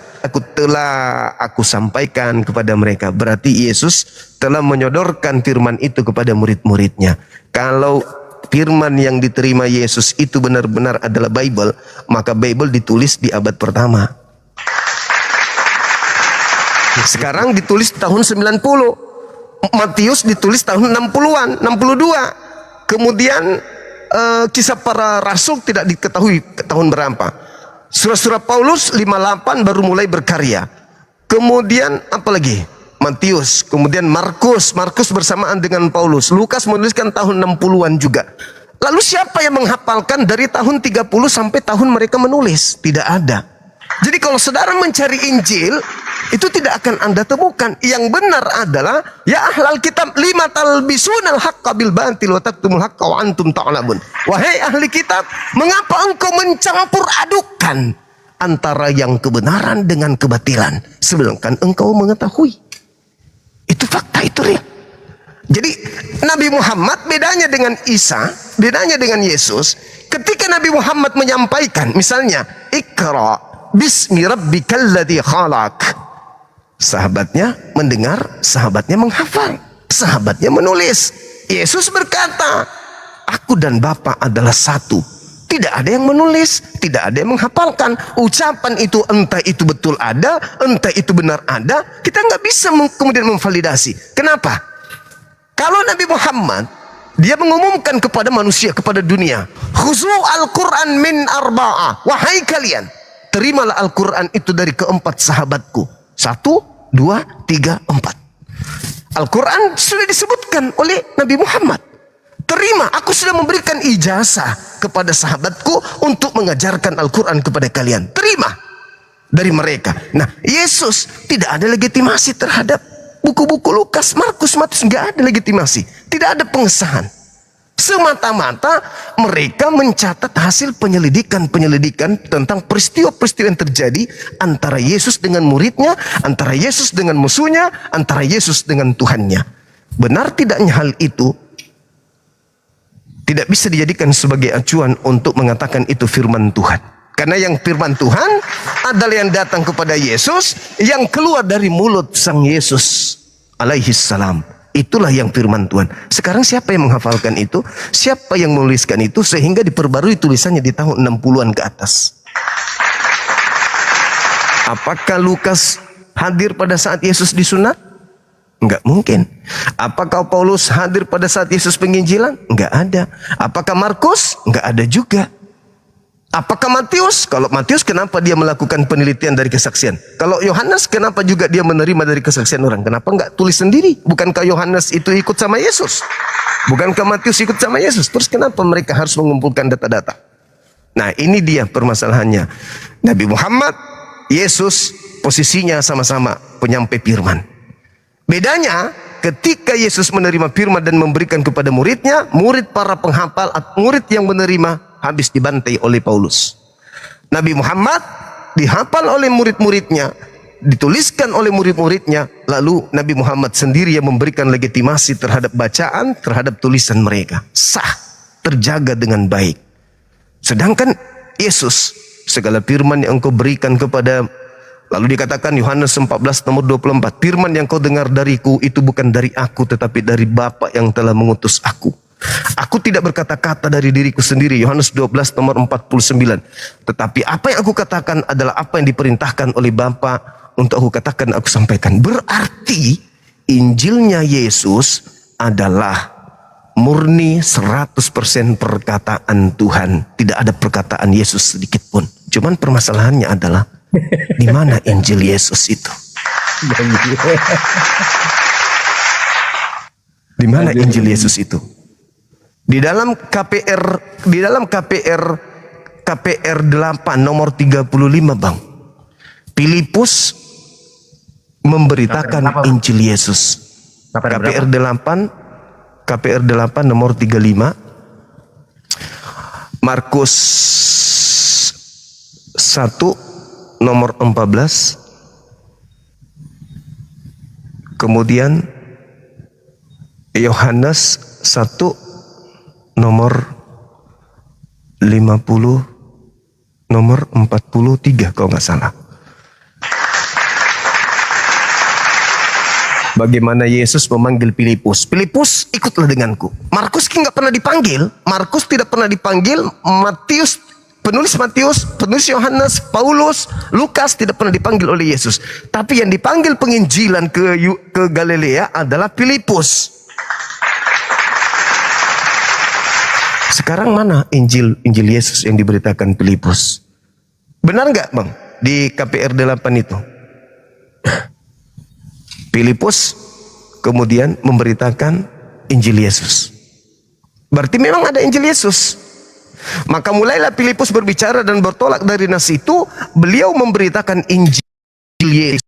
aku sampaikan kepada mereka. Berarti Yesus telah menyodorkan firman itu kepada murid-muridnya. Kalau firman yang diterima Yesus itu benar-benar adalah Bible, maka Bible ditulis di abad pertama. Sekarang ditulis tahun 90. Matius ditulis tahun 60-an, 62. Kemudian kisah para rasul tidak diketahui tahun berapa. Surat-surat Paulus 58 baru mulai berkarya. Kemudian apa lagi? Matius, kemudian Markus bersamaan dengan Paulus. Lukas menuliskan tahun 60-an juga. Lalu siapa yang menghafalkan dari tahun 30 sampai tahun mereka menulis? Tidak ada. Jadi kalau saudara mencari Injil, itu tidak akan Anda temukan. Yang benar adalah ya ahlal kitab lima talbisunal haqqa bil batil wa taktumul haqqa wa antum ta'lamun. Wahai ahli kitab, mengapa engkau mencampur adukan antara yang kebenaran dengan kebatilan sedangkan engkau mengetahui? Itu fakta, itu real. Jadi Nabi Muhammad bedanya dengan Isa, bedanya dengan Yesus, ketika Nabi Muhammad menyampaikan misalnya Iqra bismi rabbikal ladzi khalaq. Sahabatnya mendengar, sahabatnya menghafal, sahabatnya menulis. Yesus berkata, aku dan Bapa adalah satu. Tidak ada yang menulis, tidak ada yang menghafalkan. Ucapan itu entah itu betul ada, entah itu benar ada, kita nggak bisa kemudian memvalidasi. Kenapa? Kalau Nabi Muhammad, dia mengumumkan kepada manusia, kepada dunia, khuzu al-Quran min arba'ah. Wahai kalian, terimalah Al-Quran itu dari keempat sahabatku. 1, 2, 3, 4. Al-Quran sudah disebutkan oleh Nabi Muhammad. Terima, aku sudah memberikan ijazah kepada sahabatku untuk mengajarkan Al-Quran kepada kalian. Terima dari mereka. Nah, Yesus tidak ada legitimasi terhadap buku-buku Lukas, Markus, Matius. Tidak ada legitimasi. Tidak ada pengesahan. Semata-mata mereka mencatat hasil penyelidikan tentang peristiwa-peristiwa yang terjadi antara Yesus dengan muridnya, antara Yesus dengan musuhnya, antara Yesus dengan Tuhannya. Benar tidaknya hal itu tidak bisa dijadikan sebagai acuan untuk mengatakan itu firman Tuhan. Karena yang firman Tuhan adalah yang datang kepada Yesus, yang keluar dari mulut Sang Yesus alaihi salam. Itulah yang firman Tuhan. Sekarang siapa yang menghafalkan itu? Siapa yang menuliskan itu sehingga diperbarui tulisannya di tahun 60-an ke atas? Apakah Lukas hadir pada saat Yesus disunat? Enggak mungkin. Apakah Paulus hadir pada saat Yesus penginjilan? Enggak ada. Apakah Markus? Enggak ada juga. Apakah Matius? Kalau Matius, kenapa dia melakukan penelitian dari kesaksian? Kalau Yohanes, kenapa juga dia menerima dari kesaksian orang? Kenapa enggak tulis sendiri? Bukankah Yohanes itu ikut sama Yesus? Bukankah Matius ikut sama Yesus? Terus kenapa mereka harus mengumpulkan data-data? Nah, ini dia permasalahannya. Nabi Muhammad, Yesus, posisinya sama-sama penyampai firman. Bedanya, ketika Yesus menerima firman dan memberikan kepada muridnya, murid para penghafal, murid yang menerima habis dibantai oleh Paulus. Nabi Muhammad dihafal oleh murid-muridnya, dituliskan oleh murid-muridnya, lalu Nabi Muhammad sendiri yang memberikan legitimasi terhadap bacaan, terhadap tulisan mereka. Sah, terjaga dengan baik. Sedangkan Yesus, segala firman yang engkau berikan kepada, lalu dikatakan Yohanes 14 nomor 24, firman yang kau dengar dariku itu bukan dari aku tetapi dari Bapa yang telah mengutus aku. Aku tidak berkata-kata dari diriku sendiri. Yohanes 12 nomor 49. Tetapi apa yang aku katakan adalah apa yang diperintahkan oleh Bapa untuk aku katakan, aku sampaikan. Berarti Injilnya Yesus adalah murni 100% perkataan Tuhan. Tidak ada perkataan Yesus sedikit pun. Cuman permasalahannya adalah di mana Injil Yesus itu? Di mana Injil Yesus itu? Di dalam KPR 8 nomor 35, Bang. Filipus memberitakan Injil Yesus. KPR 8 nomor 35. Markus 1 nomor 14. Kemudian Yohanes 1 nomor 50 nomor 43 kalau nggak salah. Bagaimana Yesus memanggil Filipus. Filipus, ikutlah denganku. Markus nggak pernah dipanggil. Markus tidak pernah dipanggil. Matius, penulis Yohanes, Paulus, Lukas tidak pernah dipanggil oleh Yesus. Tapi yang dipanggil penginjilan ke Galilea adalah Filipus. Sekarang mana Injil Yesus yang diberitakan Filipus? Benar nggak, Bang? Di KPR 8 itu. Filipus kemudian memberitakan Injil Yesus. Berarti memang ada Injil Yesus. Maka mulailah Filipus berbicara dan bertolak dari nas itu. Beliau memberitakan Injil Yesus.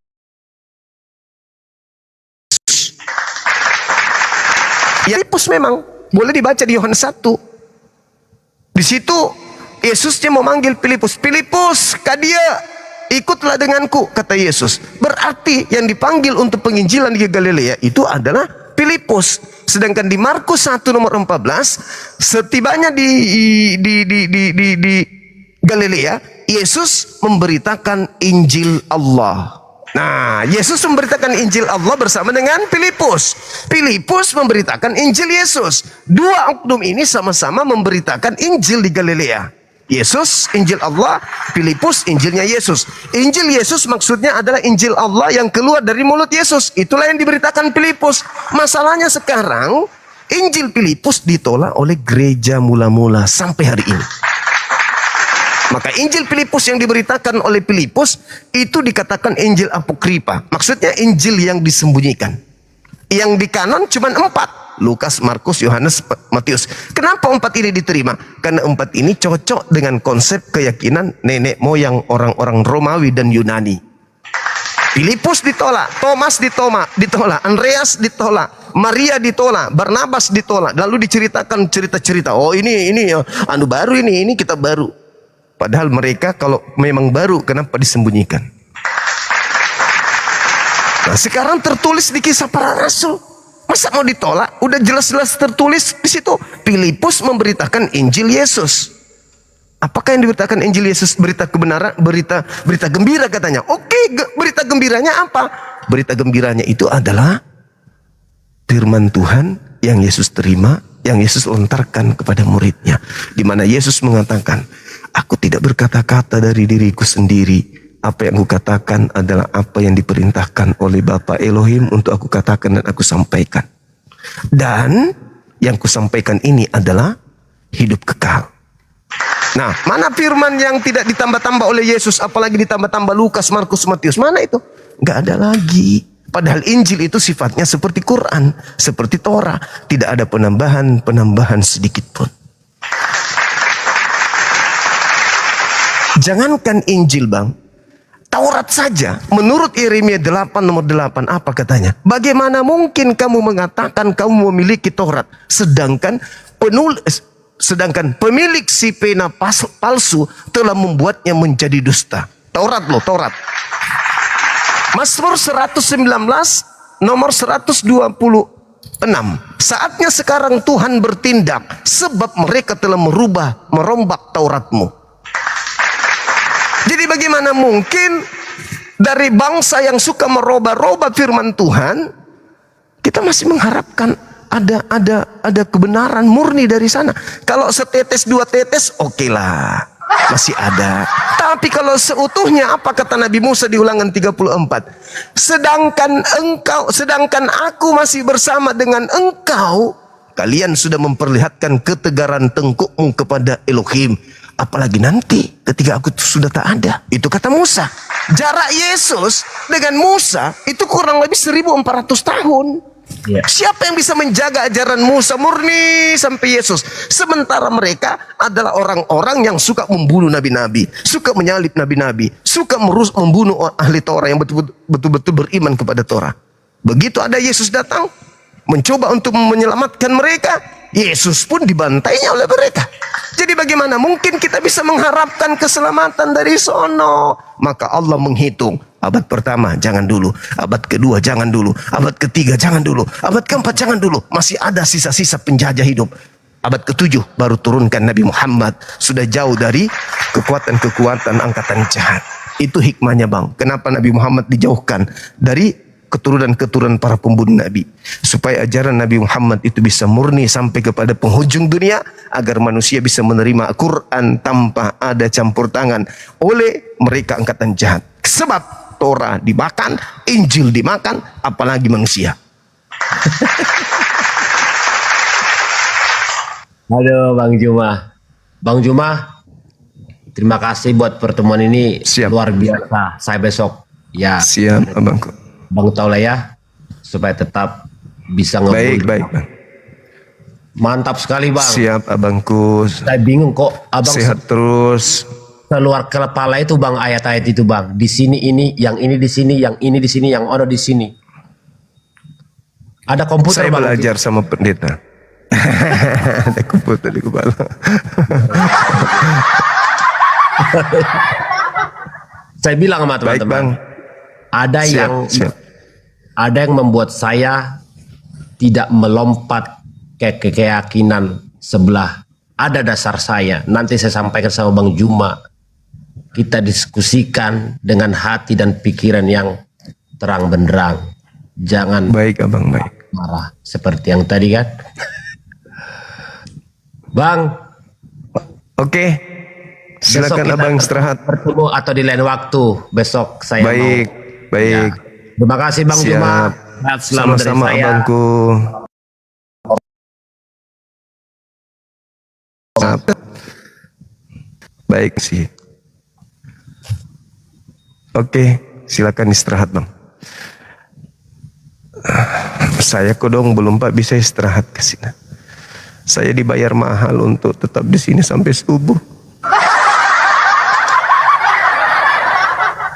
Filipus memang boleh dibaca di Yohanes 1. Di situ Yesusnya memanggil Filipus. Filipus, kadia, ikutlah denganku, kata Yesus. Berarti yang dipanggil untuk penginjilan di Galilea itu adalah Filipus. Sedangkan di Markus 1 nomor 14, setibanya di Galilea, Yesus memberitakan Injil Allah. Nah, Yesus memberitakan Injil Allah bersama dengan Filipus. Filipus memberitakan Injil Yesus. Dua oknum ini sama-sama memberitakan Injil di Galilea. Yesus, Injil Allah. Filipus, Injilnya Yesus. Injil Yesus maksudnya adalah Injil Allah yang keluar dari mulut Yesus. Itulah yang diberitakan Filipus. Masalahnya sekarang, Injil Filipus ditolak oleh gereja mula-mula sampai hari ini. Maka Injil Filipus yang diberitakan oleh Filipus itu dikatakan Injil apokripa. Maksudnya Injil yang disembunyikan. Yang di kanon cuma 4. Lukas, Markus, Yohanes, Matius. Kenapa 4 ini diterima? Karena 4 ini cocok dengan konsep keyakinan nenek moyang orang-orang Romawi dan Yunani. Filipus ditolak, Thomas ditolak, Andreas ditolak, Maria ditolak, Barnabas ditolak. Lalu diceritakan cerita-cerita. Oh ini anu baru ini kita baru. Padahal mereka kalau memang baru, kenapa disembunyikan? Nah, sekarang tertulis di Kisah Para Rasul. Masa mau ditolak? Udah jelas-jelas tertulis di situ. Filipus memberitakan Injil Yesus. Apakah yang diberitakan Injil Yesus? Berita kebenaran, berita gembira katanya. Oke, berita gembiranya apa? Berita gembiranya itu adalah firman Tuhan yang Yesus terima, yang Yesus lontarkan kepada muridnya. Di mana Yesus mengatakan, aku tidak berkata-kata dari diriku sendiri. Apa yang aku katakan adalah apa yang diperintahkan oleh Bapa Elohim untuk aku katakan dan aku sampaikan. Dan yang kusampaikan ini adalah hidup kekal. Nah, mana firman yang tidak ditambah-tambah oleh Yesus, apalagi ditambah-tambah Lukas, Markus, Matius? Mana itu? Nggak ada lagi. Padahal Injil itu sifatnya seperti Quran, seperti Torah. Tidak ada penambahan sedikit pun. Jangankan Injil, Bang. Taurat saja, menurut Yeremia 8 nomor 8, apa katanya? Bagaimana mungkin kamu mengatakan kamu memiliki Taurat, sedangkan pemilik si pena palsu telah membuatnya menjadi dusta. Taurat loh, Taurat. Mazmur 119 nomor 126. Saatnya sekarang Tuhan bertindak, sebab mereka telah merombak Tauratmu. Jadi bagaimana mungkin dari bangsa yang suka merubah-rubah firman Tuhan, kita masih mengharapkan ada kebenaran murni dari sana. Kalau setetes dua tetes, oke lah, masih ada. Tapi kalau seutuhnya, apa kata Nabi Musa di Ulangan 34? Sedangkan aku masih bersama dengan engkau, kalian sudah memperlihatkan ketegaran tengkukmu kepada Elohim. Apalagi nanti ketika aku sudah tak ada. Itu kata Musa. Jarak Yesus dengan Musa itu kurang lebih 1400 tahun. Siapa yang bisa menjaga ajaran Musa murni sampai Yesus? Sementara mereka adalah orang-orang yang suka membunuh nabi-nabi, suka menyalib nabi-nabi, suka membunuh ahli Torah yang betul-betul beriman kepada Torah. Begitu ada Yesus datang, mencoba untuk menyelamatkan mereka, Yesus pun dibantainya oleh mereka. Jadi bagaimana mungkin kita bisa mengharapkan keselamatan dari sono? Maka Allah menghitung, abad pertama jangan dulu, abad kedua jangan dulu, abad ketiga jangan dulu, abad keempat jangan dulu. Masih ada sisa-sisa penjajah hidup. Abad ketujuh baru turunkan Nabi Muhammad. Sudah jauh dari kekuatan-kekuatan angkatan jahat. Itu hikmahnya bang. Kenapa Nabi Muhammad dijauhkan dari keturunan-keturunan para pembunuh Nabi, supaya ajaran Nabi Muhammad itu bisa murni sampai kepada penghujung dunia, agar manusia bisa menerima Al-Quran tanpa ada campur tangan oleh mereka angkatan jahat. Sebab Torah dimakan, Injil dimakan, apalagi manusia. Halo Bang Juma. Bang Juma, terima kasih buat pertemuan ini. Luar biasa. Saya besok ya siap abangku. Bang tahu lah ya, supaya tetap bisa ngebul. Baik bang. Mantap sekali bang. Siap abangku. Saya bingung kok abang sehat terus. Keluar kepala itu bang ayat-ayat itu bang. Di sini ini, yang ini di sini, yang ini di sini, yang ada di sini. Ada komputer. Saya bang, belajar sama pendeta. Ada komputer di kepala. Saya bilang sama teman-teman. Ada yang membuat saya tidak melompat ke keyakinan sebelah. Ada dasar saya. Nanti saya sampaikan sama Bang Juma. Kita diskusikan dengan hati dan pikiran yang terang benderang. Jangan baik abang, baik. Marah seperti yang tadi kan. Bang. Oke. Silakan abang istirahat. Bertemu atau di lain waktu. Besok saya baik. mau. Baik. Ya. Terima kasih Bang Juma. Sama-sama abangku. Baik sih. Oke, silakan istirahat bang. Saya kodong belum pak bisa istirahat ke sini. Saya dibayar mahal untuk tetap di sini sampai subuh.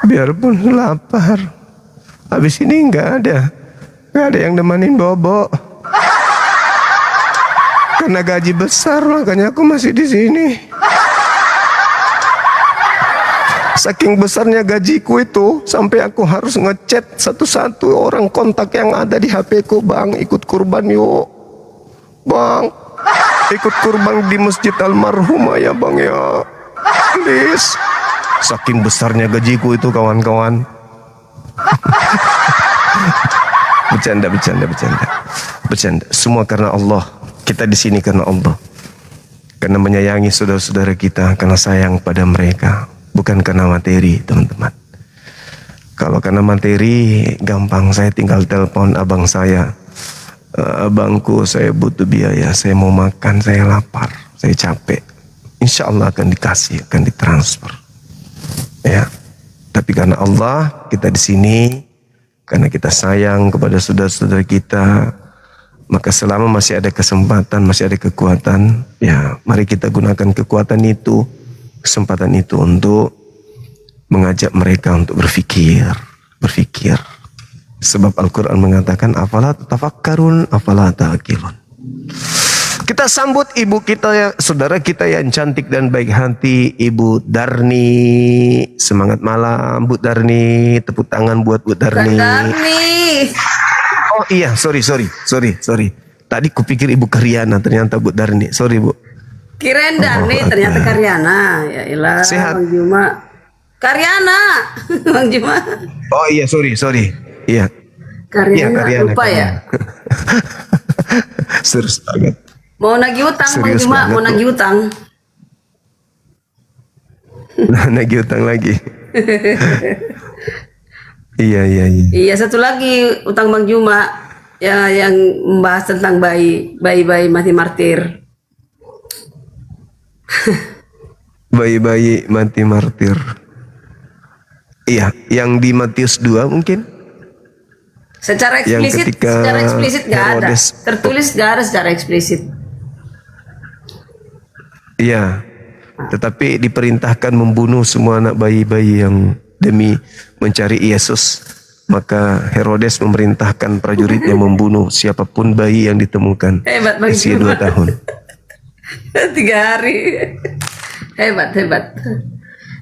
Biarpun lapar, habis ini nggak ada yang nemenin bobo. Karena gaji besar, makanya aku masih di sini. Saking besarnya gajiku itu, sampai aku harus ngechat satu-satu orang kontak yang ada di HP ku. Bang, ikut kurban yuk. Bang, ikut kurban di Masjid Almarhumah ya bang ya. Please. Saking besarnya gajiku itu kawan-kawan. Bercanda. Semua karena Allah. Kita di sini karena Allah. Karena menyayangi saudara-saudara kita, karena sayang pada mereka, bukan karena materi, teman-teman. Kalau karena materi, gampang, saya tinggal telepon abang saya. Abangku, saya butuh biaya, saya mau makan, saya lapar, saya capek. Insya Allah akan dikasih, akan ditransfer. Ya, tapi karena Allah kita di sini, karena kita sayang kepada saudara-saudara kita, maka selama masih ada kesempatan, masih ada kekuatan, ya mari kita gunakan kekuatan itu, kesempatan itu untuk mengajak mereka untuk berfikir. Sebab Al-Quran mengatakan, afala tatafakkarun, afala ta'qilun. Kita sambut ibu kita, saudara kita yang cantik dan baik hati, Ibu Darni. Semangat malam Bu Darni, tepuk tangan buat Bu Darni. Oh iya, sorry. Tadi kupikir Ibu Karyana, ternyata Bu Darni. Sorry Bu. Kirain Darni, ternyata Karyana. Ya ilah, sehat. Bang Juma. Karyana, Bang Juma. Oh iya, sorry. Iya. Karyana, lupa Karyana. ya. Serius banget. Mau nagih utang Bang Serius Juma, banget, mau nagih utang. Nagih utang lagi. Iya. Iya, satu lagi utang Bang Juma ya, yang membahas tentang bayi mati martir. Bayi-bayi mati martir. Iya, yang di Matius 2 mungkin. Secara Yang eksplisit, ketika secara eksplisit nggak ada. Herodes, Tertulis nggak ada secara eksplisit. iya. Tetapi diperintahkan membunuh semua anak bayi-bayi yang demi mencari Yesus. Maka Herodes memerintahkan prajuritnya membunuh siapapun bayi yang ditemukan. Hebat Bang usia Juma. 2 tahun. 3 hari. Hebat.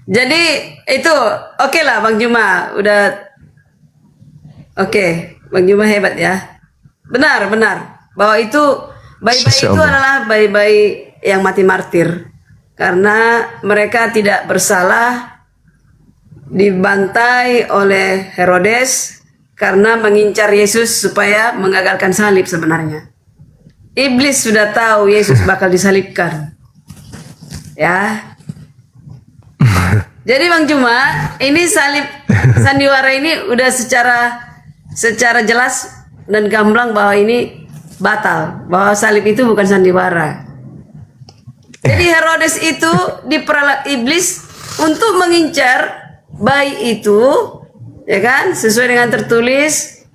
Jadi itu oke lah Bang Juma, udah oke. Bang Juma hebat ya. Benar bahwa itu bayi-bayi itu adalah bayi-bayi yang mati martir karena mereka tidak bersalah, dibantai oleh Herodes karena mengincar Yesus supaya mengagalkan salib. Sebenarnya iblis sudah tahu Yesus bakal disalibkan ya. Jadi Bang Juma, ini sandiwara ini udah secara jelas dan gamblang bahwa ini batal, bahwa salib itu bukan sandiwara. Jadi Herodes itu diperalat iblis untuk mengincar bayi itu, ya kan? Sesuai dengan tertulis,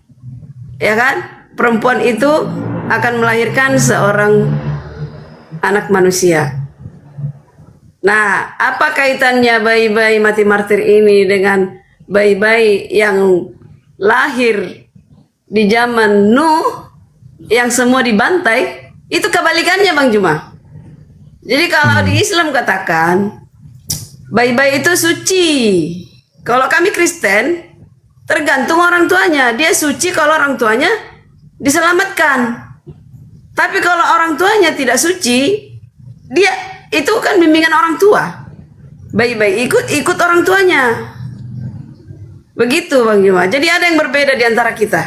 ya kan? Perempuan itu akan melahirkan seorang anak manusia. Nah, apa kaitannya bayi-bayi mati martir ini dengan bayi-bayi yang lahir di zaman Nuh yang semua dibantai? Itu kebalikannya Bang Juma. Jadi kalau di Islam katakan bayi-bayi itu suci. Kalau kami Kristen tergantung orang tuanya. Dia suci kalau orang tuanya diselamatkan. Tapi kalau orang tuanya tidak suci, dia itu kan bimbingan orang tua. Bayi-bayi ikut orang tuanya. Begitu Bang Juma. Jadi ada yang berbeda di antara kita.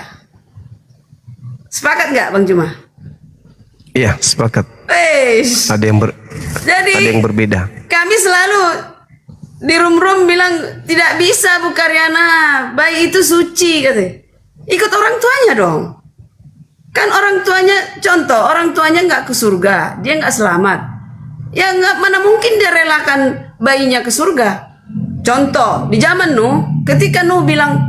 Sepakat nggak Bang Juma? Iya, sepakat. Ada yang berbeda. Kami selalu di room bilang tidak bisa Bu Karyana, bayi itu suci katanya. Ikut orang tuanya dong. Kan orang tuanya, contoh orang tuanya nggak ke surga, dia nggak selamat. Ya nggak, mana mungkin dia relakan bayinya ke surga. Contoh di zaman Nuh, ketika Nuh bilang,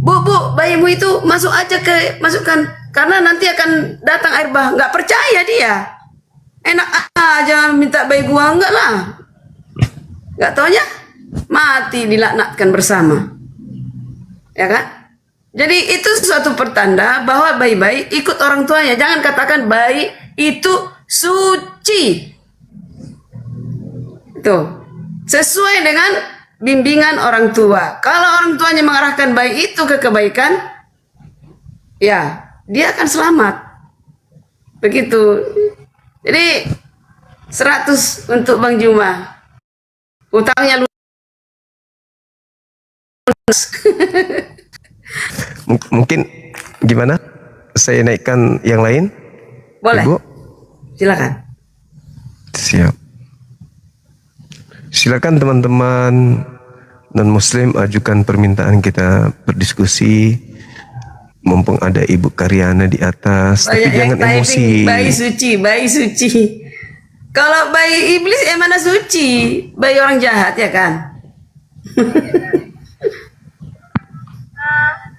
bu bayimu itu masukkan karena nanti akan datang air bah. Nggak percaya dia. Enak aja minta bayi gua, enggak lah. Nggak taunya mati dilaknatkan bersama. Ya kan? Jadi itu suatu pertanda bahwa bayi-bayi ikut orang tuanya. Jangan katakan bayi itu suci. Tuh, sesuai dengan bimbingan orang tua. Kalau orang tuanya mengarahkan bayi itu ke kebaikan, ya dia akan selamat. Begitu. Jadi 100 untuk Bang Juma. Utangnya lunas. Mungkin gimana? Saya naikkan yang lain? Boleh. Ibu? Silakan. Siap. Silakan teman-teman non-muslim ajukan permintaan, kita berdiskusi. Mumpung ada Ibu Karyana di atas, Banyak tapi jangan typing, emosi. bayi suci. Kalau bayi iblis mana suci? Bayi orang jahat ya kan?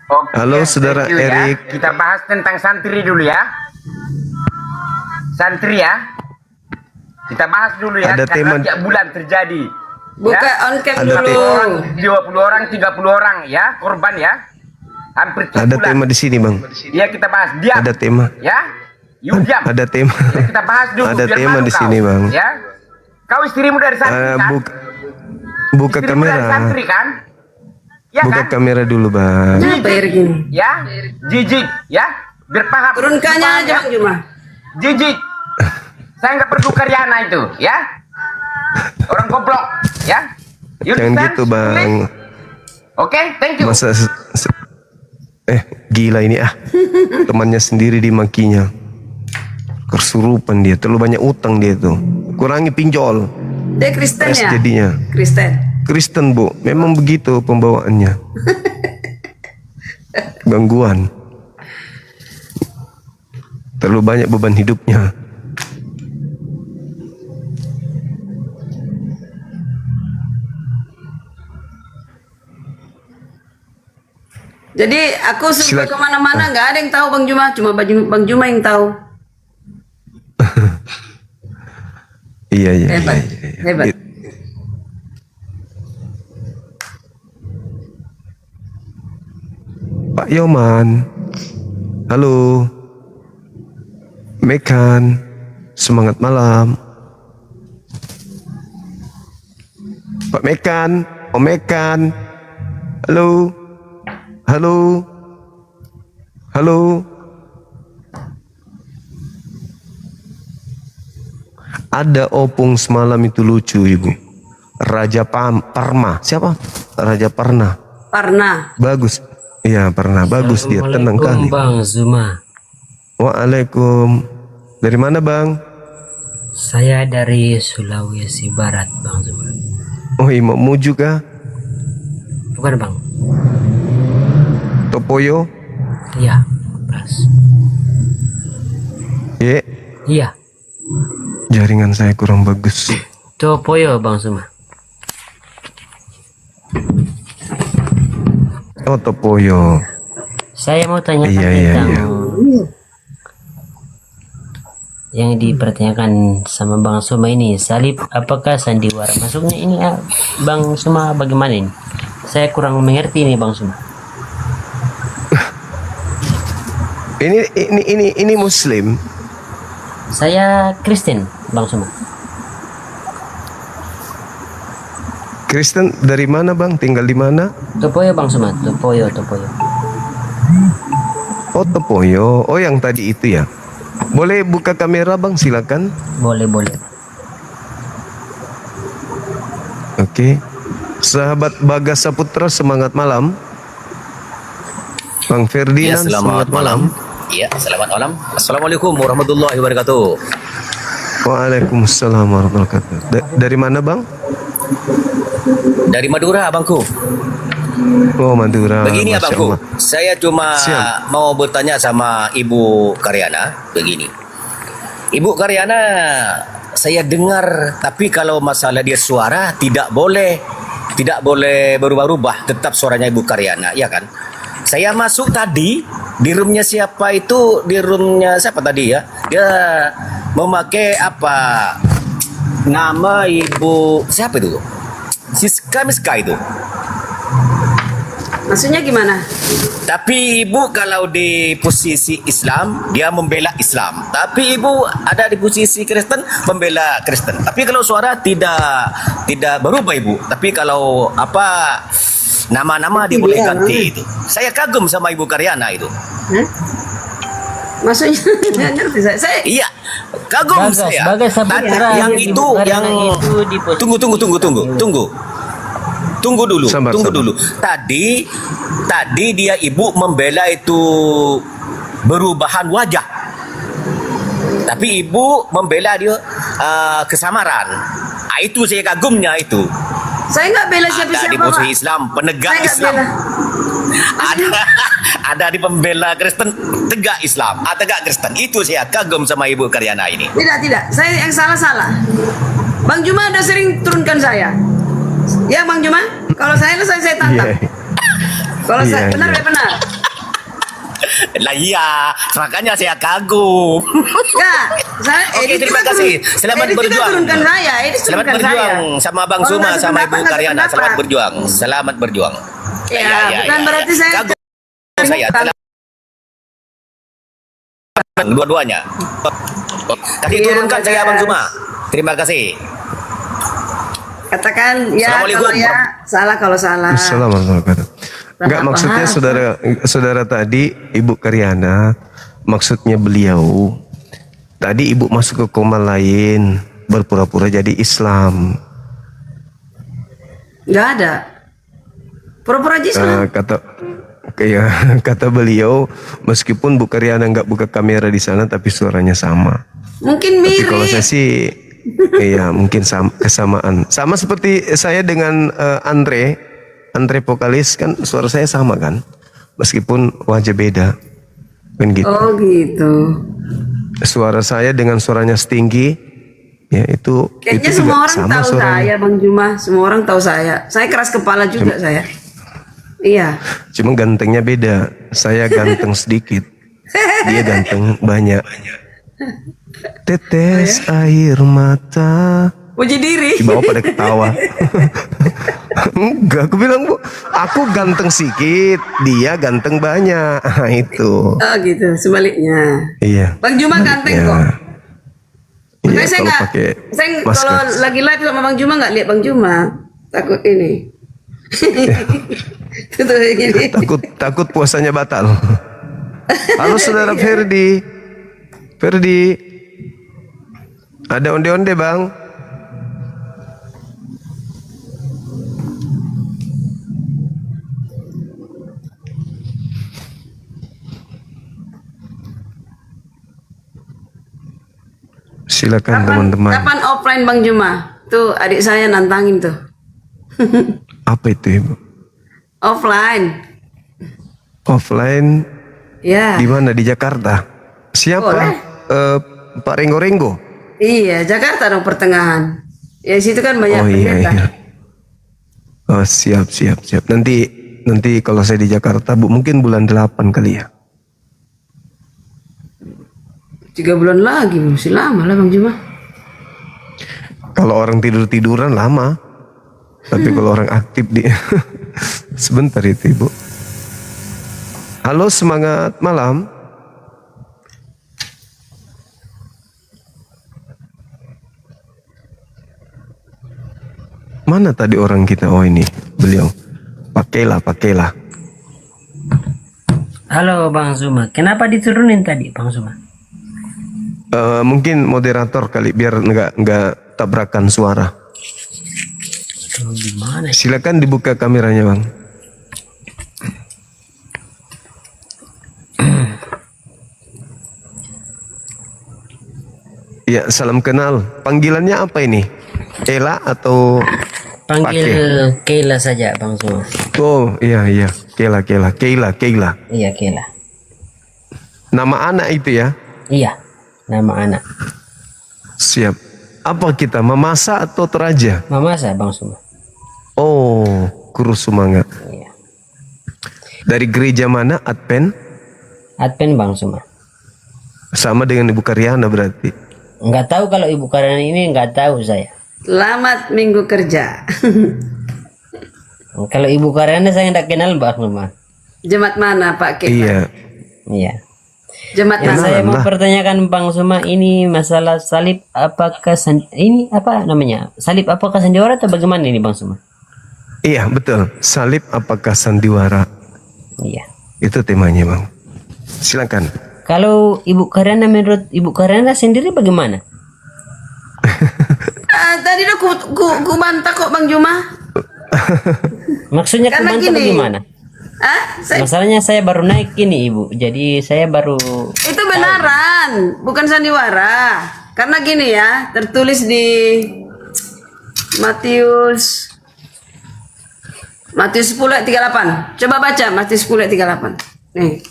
Oke, Halo Saudara thank you ya. Erik. Kita bahas tentang santri dulu ya. Santri ya. Kita bahas dulu ya. Ada karena tema- tiap bulan terjadi. Buka on cam Ada dulu. 20 orang, 30 orang ya korban ya. Hampir tiap Ada bulan. tema di sini, Bang. Iya kita bahas. Diam. Ada tema. Ya. You diam. Ada tema. Kita bahas dulu. Ada biar tema malu di kau, sini, Bang. Ya. Kau istrimu dari santri kan? Buka Istrimu dari kamera. santri kan? Ya Buka kan? kamera dulu, Bang. Ya, jijik, ya, berpaham. Turunkannya aja Bang Juma. Jijik. Saya nggak perlu Karyana itu, ya. Orang goblok, ya. You Jangan understand? gitu, Bang. Oke, thank you. Masa gila ini ah. Temannya sendiri dimakinya. Kesurupan dia, terlalu banyak utang dia tuh. Kurangi pinjol. Dia Kristen Stres ya? jadinya. Kristen, Bu. Memang begitu pembawaannya. Gangguan. Terlalu banyak beban hidupnya. Jadi aku sampai kemana-mana nggak ada yang tahu Bang Juma, cuma Bang Juma yang tahu. Iya. Hebat. Pak Yoman, halo. Mekan, semangat malam. Pak Mekan, Om Mekan, halo. Ada opung semalam itu lucu, Ibu. Raja Parma. Siapa? Raja Parna. Bagus. Iya, Parna. Bagus dia. Tenang kali. Bang Zuma. Waalaikum. Dari mana, Bang? Saya dari Sulawesi Barat, Bang Zuma. Oh, mau muju kah? Bukan, Bang. Topoyo? Iya, Pras. Iya. Jaringan saya kurang bagus. Topoyo, Bang Zuma. Oh, Topoyo. Saya mau tanyakan tentang yang dipertanyakan sama Bang Suma ini, salib apakah sandiwara? Maksudnya ini Bang Suma bagaimana ini? Saya kurang mengerti ini Bang Suma. Ini Muslim. Saya Kristen, Bang Suma. Kristen dari mana, Bang? Tinggal di mana? Topoyo, Bang Suma. Topoyo. Oh, Topoyo. Oh, yang tadi itu ya. Boleh buka kamera, Bang? Silakan. Boleh. Oke. Sahabat Bagas Saputra, semangat malam. Bang Ferdinand, semangat malam. Iya, selamat malam. Assalamualaikum warahmatullahi wabarakatuh. Waalaikumsalam warahmatullahi wabarakatuh. Dari mana, Bang? Dari Madura, Abangku. Oh, Madura. Begini, Masya Abangku. Allah. Saya cuma mau bertanya sama Ibu Karyana. Begini. Ibu Karyana, saya dengar, tapi kalau masalah dia suara tidak boleh berubah-ubah, tetap suaranya Ibu Karyana, ya kan? Saya masuk tadi di roomnya siapa itu, di roomnya siapa tadi ya? Dia memakai apa? Nama Ibu siapa itu? Siska itu. Maksudnya gimana? Tapi Ibu kalau di posisi Islam, dia membela Islam. Tapi Ibu ada di posisi Kristen, membela Kristen. Tapi kalau suara tidak berubah Ibu. Tapi kalau apa nama-nama dia boleh ganti itu. Saya kagum sama Ibu Karyana itu. Maksudnya ngerti saya. Iya, kagum saya. Yang itu yang tunggu dulu. Tadi dia Ibu membela itu perubahan wajah. Tapi Ibu membela dia kesamaran. Itu saya kagumnya itu. Saya nggak bela siapa-siapa. Ada di posisi Islam, penegak Islam. Ada di pembela Kristen, tegak Islam, tegak Kristen. Itu saya kagum sama Ibu Karyana ini. Tidak. Saya yang salah. Bang Juma udah sering turunkan saya. Ya Bang Juma, kalau saya tantang. Kalau saya benar. Lah iya, makanya saya kagum. Oke, terima kasih. Selamat berjuang. Selamat berjuang sama Bang Suma, sama Ibu Karyana. Selamat berjuang. Ya, bukan berarti saya kagum saya. Dua-duanya. Kasih turunkan saya Bang Suma. Terima kasih. Katakan ya kalau ya salah kalau salah. Assalamualaikum. Enggak, maksudnya saudara tadi Ibu Karyana, maksudnya beliau tadi Ibu masuk ke koma lain, berpura-pura jadi Islam. Enggak ada. Pura-pura aja Islam. kayak kata beliau, meskipun Bu Karyana nggak buka kamera di sana, tapi suaranya sama. Mungkin Tapi mirip. kalau saya sih, iya mungkin kesamaan. Sama seperti saya dengan Andre vokalis kan suara saya sama kan, meskipun wajah beda, kan gitu. Oh gitu. Suara saya dengan suaranya Stinggi, ya itu. Kayaknya itu semua juga orang sama tahu suaranya. saya, Bang Juma. Semua orang tahu saya. Saya keras kepala juga saya. Iya. Cuma gantengnya beda. Saya ganteng sedikit, dia ganteng banyak. Tetes air mata. Puji diri. Di bawah pada ketawa. Enggak, aku bilang Bu, aku ganteng sedikit, dia ganteng banyak. Nah, itu. Oh gitu, sebaliknya. Iya. Bang Juma ganteng kok. Iya, Makanya saya kalau nggak, pakai saya masker. kalau lagi live sama Bang Juma nggak lihat Bang Juma, takut ini. Tuh gini. Takut puasanya batal. Halo saudara Ferdi. Ada onde-onde Bang? Silakan teman-teman. Kapan offline Bang Juma? Tuh adik saya nantangin tuh. Apa itu Ibu? Offline. Offline Ya. di mana? Di Jakarta. Siapa? Boleh. Pak Renggo-Renggo. Iya, Jakarta dong pertengahan. Ya situ kan banyak Oh iya, pendeta. iya. Oh siap. Nanti kalau saya di Jakarta Bu, mungkin bulan 8 kali ya. 3 bulan lagi masih lama lah Bang Juma. Kalau orang tiduran lama. Tapi kalau orang aktif di sebentar itu Ibu. Halo, semangat malam. Mana tadi orang kita? Oh ini beliau. Pakailah. Halo Bang Zuma, kenapa diturunin tadi Bang Zuma? Mungkin moderator kali biar nggak tabrakan suara. Gimana? Silakan dibuka kameranya Bang. Ya, salam kenal. Panggilannya apa ini? Ela atau Panggil Pake? Keila saja Bang Zuma. Oh iya. Keila. Iya Keila. Nama anak itu ya? Iya, nama anak. Siap. Apa kita memasak atau teraja? Mamasa Bang Zuma. Oh, kurus semangat. Iya. Dari gereja mana? Advent? Advent Bang Zuma. Sama dengan Ibu Karyana berarti. Nggak tahu kalau Ibu Karyana ini, nggak tahu saya. Selamat minggu kerja. Kalau Ibu Karyana saya nggak kenal Bang Zuma. Jemaat mana Pak Kek? Iya. Jemaat Yang mana? saya mau pertanyakan Bang Zuma ini masalah salib, apakah ini apa namanya? Salib apakah sandiwara atau bagaimana ini Bang Zuma? Iya betul. Salib apakah sandiwara? Iya. Itu temanya Bang. Silakan. Kalau Ibu Karyana, menurut Ibu Karyana sendiri bagaimana? Tadi udah ku bantah kok Bang Juma. Maksudnya Karena kebantah gini. bagaimana? Masalahnya saya baru naik ini Ibu, jadi saya baru. Itu benaran, bukan sandiwara. Karena gini ya, tertulis di Matius 10 ayat 38. Coba baca Matius 10 ayat 38. Nih.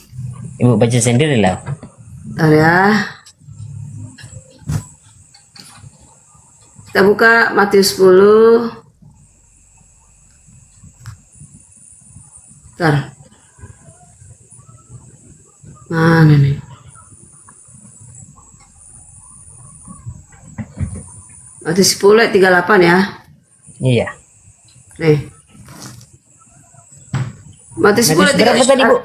Ibu baca sendiri lah. Bentar ya. Kita buka Matius 10. Bentar. Mana nih? Matius 10 ayat 38 ya. Iya. Nih. Matius 10 ayat 38. Berapa tadi Bu?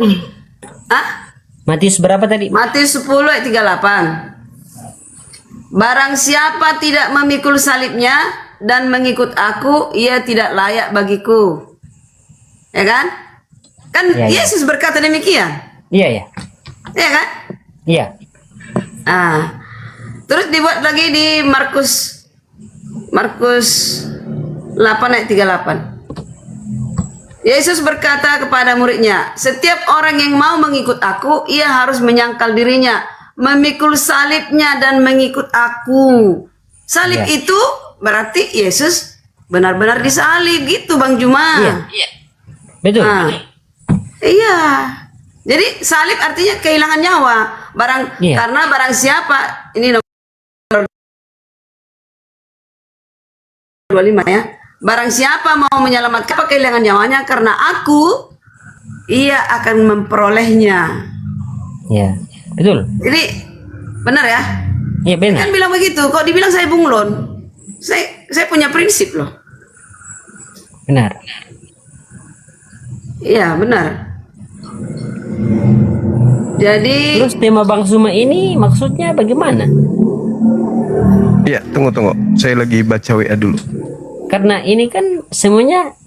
Matius berapa tadi? Matius 10 ayat 38. Barang siapa tidak memikul salibnya dan mengikut aku, ia tidak layak bagiku. Ya kan? Kan Ya, ya. Yesus berkata demikian. Iya. Ya kan? Iya. Terus dibuat lagi di Markus 8 ayat 38. Yesus berkata kepada muridnya, setiap orang yang mau mengikut aku, ia harus menyangkal dirinya, memikul salibnya dan mengikut aku. Salib itu berarti Yesus benar-benar disalib gitu Bang Juma. Betul. Nah, iya. Jadi salib artinya kehilangan nyawa. Karena barang siapa, ini nomor 25 ya. Barang siapa mau menyelamatkan kehilangan nyawanya karena aku, ia akan memperolehnya. Ya, betul. Jadi benar ya? Iya benar. Kan bilang begitu. Kok dibilang saya bunglon? Saya punya prinsip loh. Benar. Iya benar. Jadi terus tema Bang Suma ini maksudnya bagaimana? Iya, tunggu. Saya lagi baca WA dulu. Karena ini kan semuanya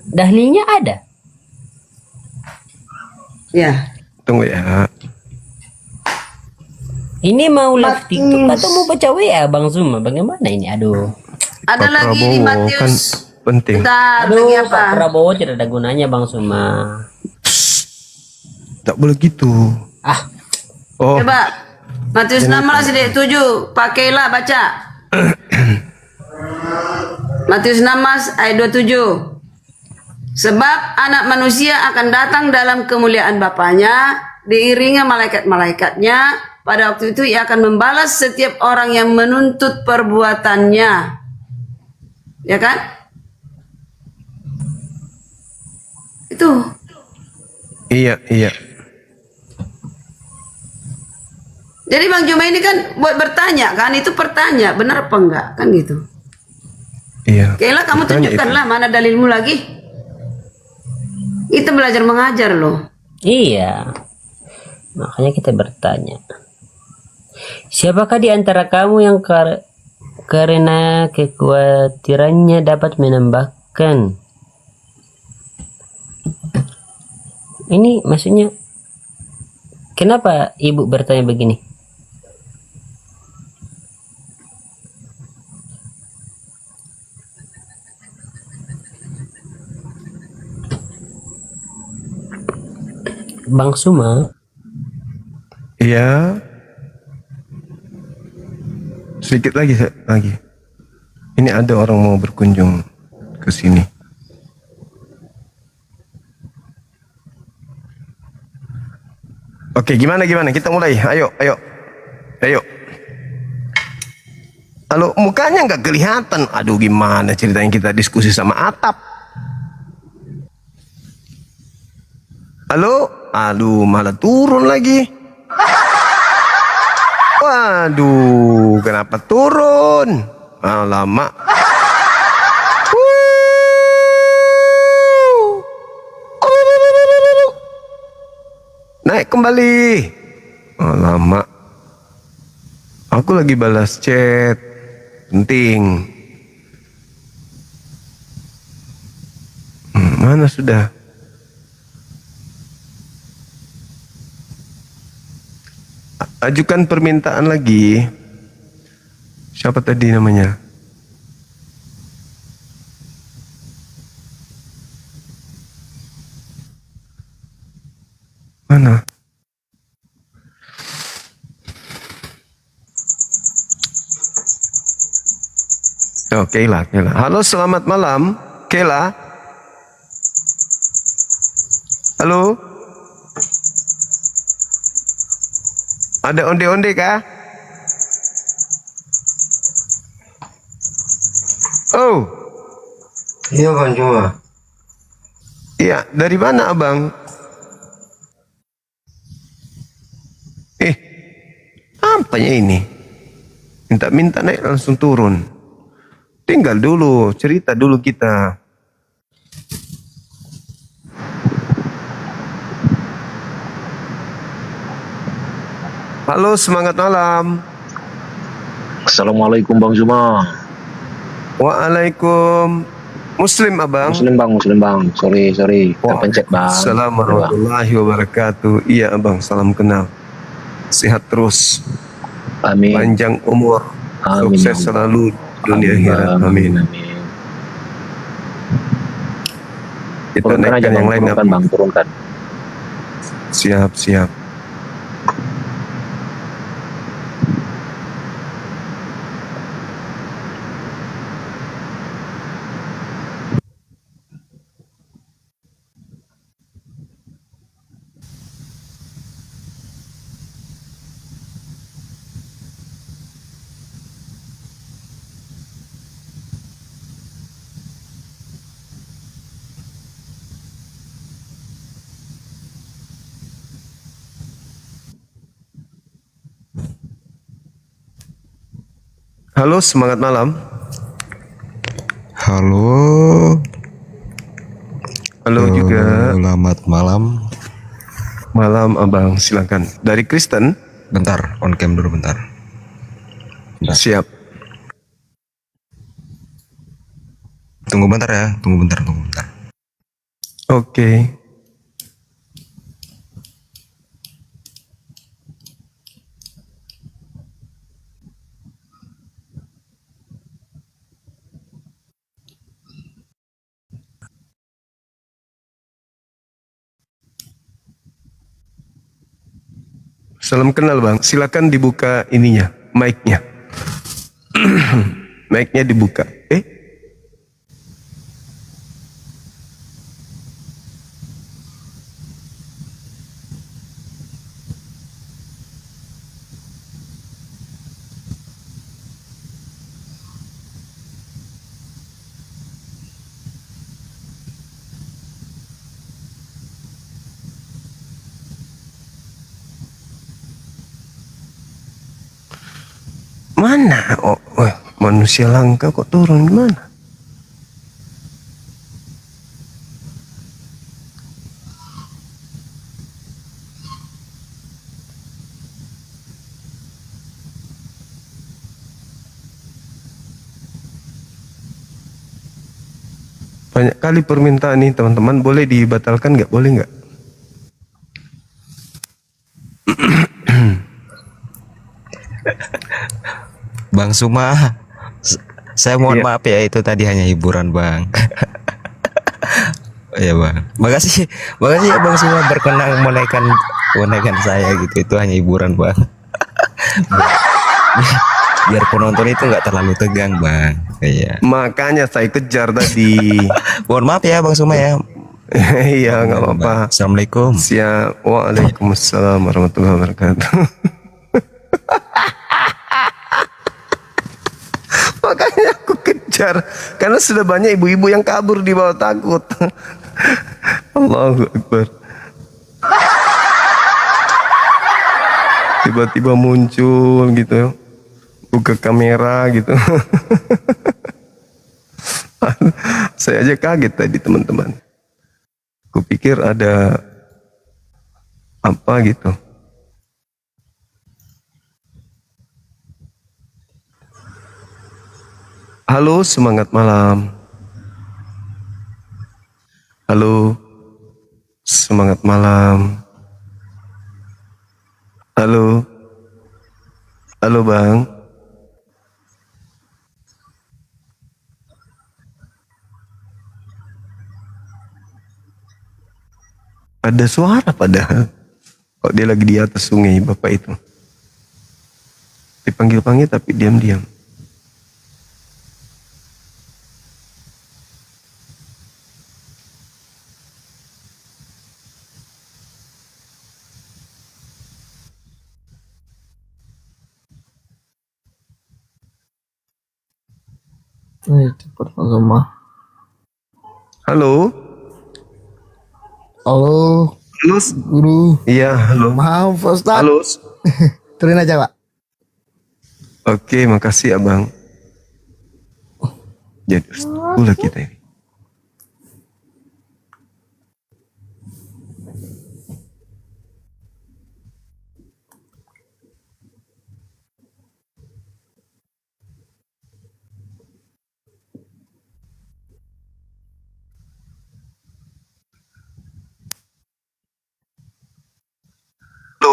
dalilnya ada. Ya. Tunggu ya. Ini mau live TikTok atau mau baca WA Bang Suma? Bagaimana ini? Aduh. Ada Pak lagi di Prabowo Matius. kan penting. Aduh, Pak Prabowo tidak ada gunanya Bang Suma. Tak boleh gitu. Oh. Coba Matius 16 ayat 7. Pakailah baca. Matius 16 ayat 27. Sebab anak manusia akan datang dalam kemuliaan Bapanya, diiringi malaikat-malaikatnya. Pada waktu itu ia akan membalas setiap orang yang menuntut perbuatannya. Ya kan? Itu. Iya. Jadi Bang Juma ini kan buat bertanya kan, itu pertanya, benar apa enggak kan gitu. Iya. Kayaklah kamu tunjukkanlah mana dalilmu lagi. Kita belajar mengajar loh. Iya. Makanya kita bertanya. Siapakah di antara kamu yang karena kekhawatirannya dapat menambahkan? Ini maksudnya kenapa ibu bertanya begini? Bang Suma. Iya. Sedikit lagi. Ini ada orang mau berkunjung ke sini. Oke, gimana? Kita mulai. Ayo. Halo, mukanya nggak kelihatan. Aduh, gimana ceritanya kita diskusi sama atap? Halo? Aduh, malah turun lagi. Waduh, kenapa turun? Alamak. Naik kembali. Alamak. Aku lagi balas chat. Penting. Mana sudah? Ajukan permintaan lagi. Siapa tadi namanya? Mana? Oh, Kayla. Halo, selamat malam, Kayla. Halo. Ada onde-onde kah? Oh. Iya Bang Juma. Iya, dari mana Abang? Apanya ini? Minta naik langsung turun. Tinggal dulu, cerita dulu kita. Halo, semangat malam. Assalamualaikum Bang Zuma. Waalaikum. Muslim Abang? Muslim bang. Sorry. Terpencet Bang. Assalamualaikum warahmatullahi wabarakatuh. Iya Abang, salam kenal. Sehat terus. Amin. Panjang umur. Amin. Sukses selalu dunia akhirat. Amin. kita turunkan aja naikkan bang, yang lain. turunkan bang, turunkan. Siap, siap. Halo, semangat malam. Halo. Halo juga. Selamat malam. Malam abang, silakan. Dari Kristen? Bentar, on cam dulu bentar. Siap. Tunggu bentar ya, tunggu bentar. Oke. Salam kenal bang, silakan dibuka ininya, mic-nya. Mic-nya dibuka. Mana? Oh, manusia langka kok turun gimana? Banyak kali permintaan nih teman-teman, boleh dibatalkan nggak? Boleh nggak? Bang Suma, saya mohon maaf ya, itu tadi hanya hiburan bang. Iya bang, makasih ya Bang Suma berkenan menaikkan saya gitu, itu hanya hiburan bang. Biar penonton itu nggak terlalu tegang bang. Iya. Makanya saya kejar tadi. Mohon maaf ya Bang Suma ya. Iya nggak apa-apa. Assalamualaikum. Siap. Waalaikumsalam warahmatullahi wabarakatuh. Makanya aku kejar karena sudah banyak ibu-ibu yang kabur di bawah takut. Allahu Akbar. Tiba-tiba muncul gitu, buka kamera gitu. Saya aja kaget tadi teman-teman. Kupikir ada apa gitu. Halo, semangat malam. Halo, semangat malam. Halo, halo bang. Ada suara padahal. Kok dia lagi di atas sungai bapak itu. Dipanggil-panggil tapi diam-diam. Cepat semua. Halo. Halo. Halo, Guru. Iya, halo. Maaf, Ustaz. Halo. Turun aja, Pak. Oke, makasih abang. Jadi pula kita ini.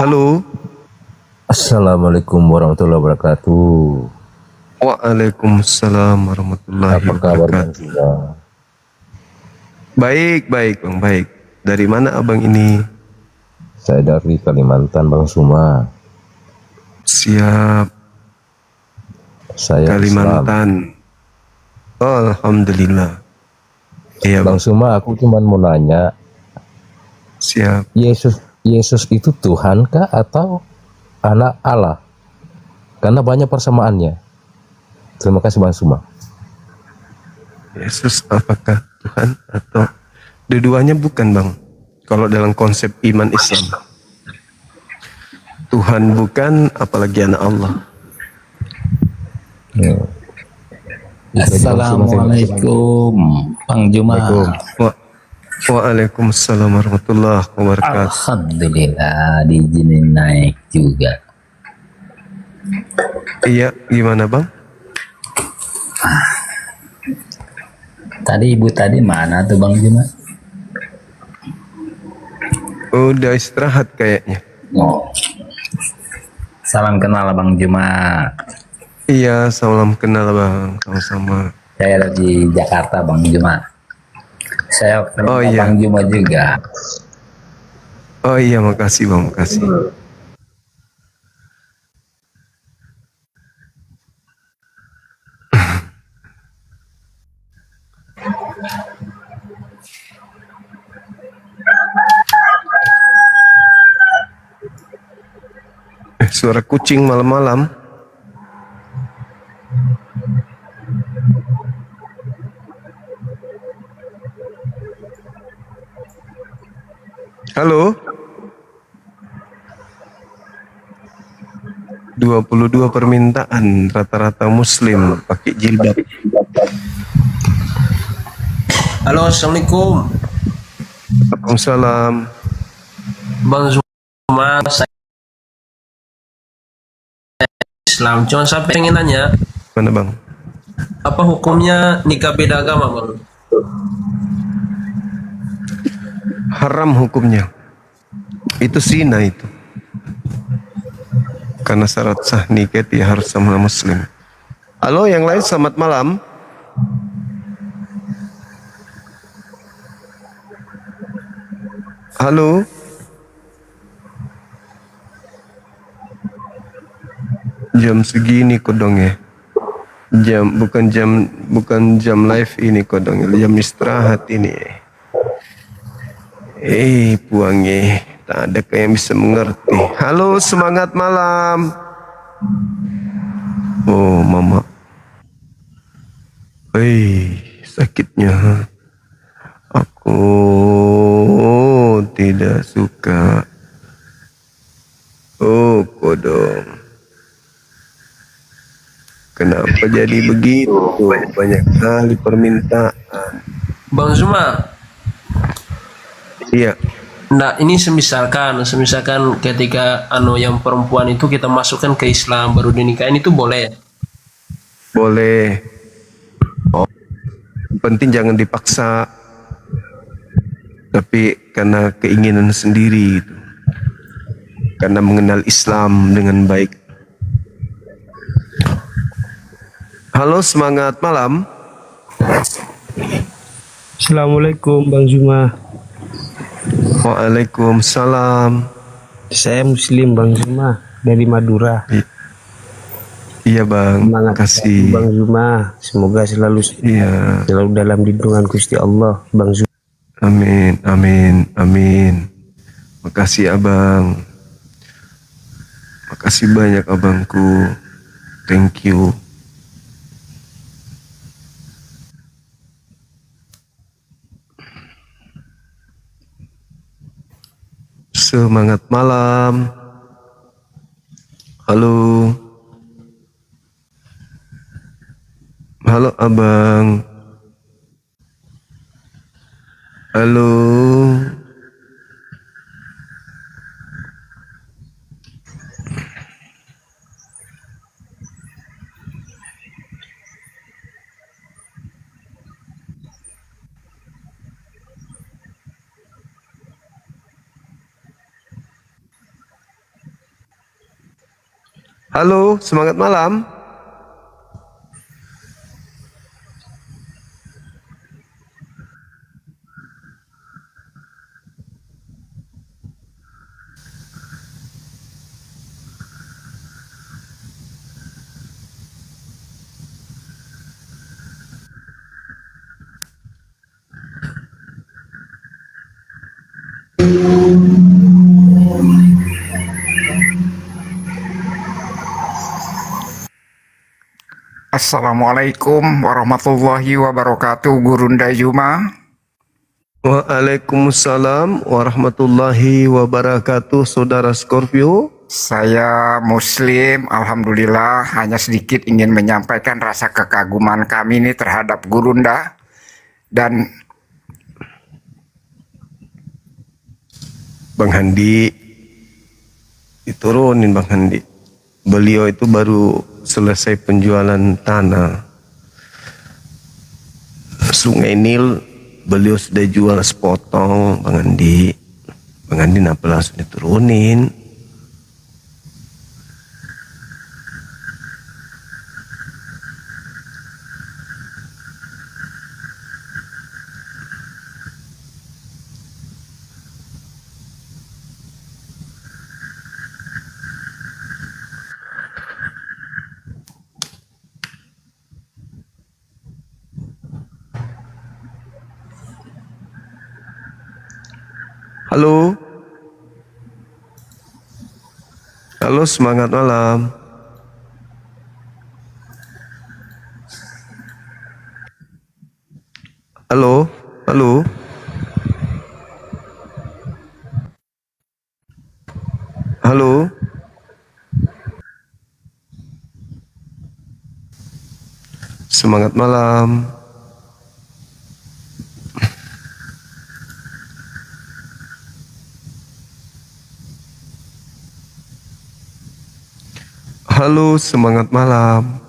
Halo. Assalamualaikum warahmatullahi wabarakatuh. Waalaikumsalam warahmatullahi Apa kabar Bang wabarakatuh. Suma? Baik, baik Bang, baik. Dari mana Abang ini? Saya dari Kalimantan, Bang Suma. Siap. Saya Kalimantan. Oh, alhamdulillah. Iya, Bang Suma, aku cuma mau nanya. Siap. Yesus itu Tuhan kah atau anak Allah? Karena banyak persamaannya. Terima kasih Bang Suma. Yesus apakah Tuhan atau dua-duanya bukan Bang? Kalau dalam konsep iman Islam, Tuhan bukan, apalagi anak Allah. Assalamualaikum Bang Juma. Waalaikumsalam warahmatullahi wabarakatuh. Alhamdulillah diizinin naik juga. Iya, gimana Bang? Tadi ibu tadi mana tuh Bang Juma? Udah istirahat kayaknya. Oh. Salam kenal Bang Juma. Iya, salam kenal Bang, sama-sama. Saya di Jakarta Bang Juma. Saya kenal iya. Bang Juma juga. Oh iya, makasih Bang, makasih. Suara kucing malam-malam. Halo. 22 permintaan, rata-rata muslim pakai jilbab. Halo, assalamualaikum. Waalaikumsalam. Bang Zuma, saya Islam. Cuma saya pengen nanya. Mana Bang? Apa hukumnya nikah beda agama Bang? Haram hukumnya. Itu zina itu. Karena syarat sah nikah dia harus sama muslim. Halo, yang lain selamat malam. Halo. Jam segini kodong ya. Bukan jam live ini kodong, jam istirahat ini. Puangnya tak ada yang bisa mengerti. Halo, semangat malam. Oh, mama. Sakitnya. Aku tidak suka. Oh, kodong. Kenapa jadi begitu? Banyak kali permintaan. Bang Zuma. Iya. Nah, ini semisalkan ketika yang perempuan itu kita masukkan ke Islam baru dinikahin itu boleh? Boleh. Oh, penting jangan dipaksa. Tapi karena keinginan sendiri itu. Karena mengenal Islam dengan baik. Halo, semangat malam. Assalamualaikum Bang Zuma. Waalaikumsalam. Saya Muslim Bang Zuma dari Madura. Iya Bang, terima kasih Bang Zuma. Semoga selalu dalam lindungan Gusti Allah Bang Zuma. Amin, amin, amin. Makasih Abang. Makasih banyak abangku. Thank you. Semangat malam. Halo. Halo abang. Halo. Halo, semangat malam. Assalamualaikum warahmatullahi wabarakatuh, Gurunda Juma. Waalaikumsalam warahmatullahi wabarakatuh, Saudara Scorpio. Saya Muslim, alhamdulillah. Hanya sedikit ingin menyampaikan rasa kekaguman kami ini terhadap Gurunda dan Bang Handi diturunin. Bang Handi, beliau itu baru selesai penjualan tanah Sungai Nil, beliau sudah jual sepotong. Bang Andi kenapa langsung diturunin? Halo. Halo, semangat malam. Halo, halo. Halo. Semangat malam. Halo, semangat malam.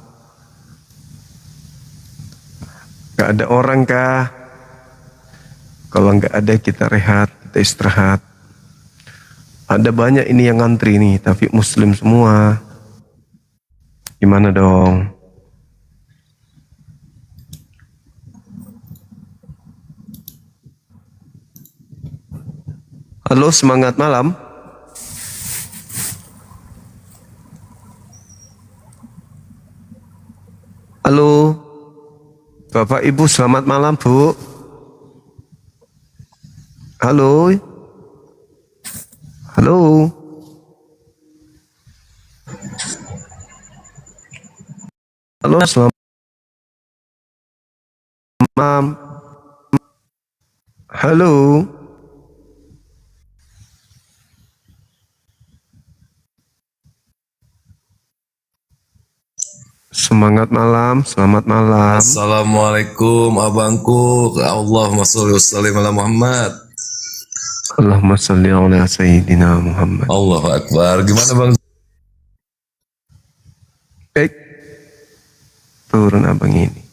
Gak ada orang kah? Kalau nggak ada kita rehat, kita istirahat. Ada banyak ini yang ngantri nih, tapi muslim semua. Gimana dong? Halo, semangat malam. Halo, Bapak Ibu, selamat malam Bu. Halo, halo. Halo, selamat malam. Halo. Semangat malam, selamat malam. Assalamualaikum abangku. Allahumma sholli wassallim ala Muhammad. Allahumma sholli ala Sayyidina Muhammad. Allahu Akbar. Gimana Bang? Baik. Turun abang ini.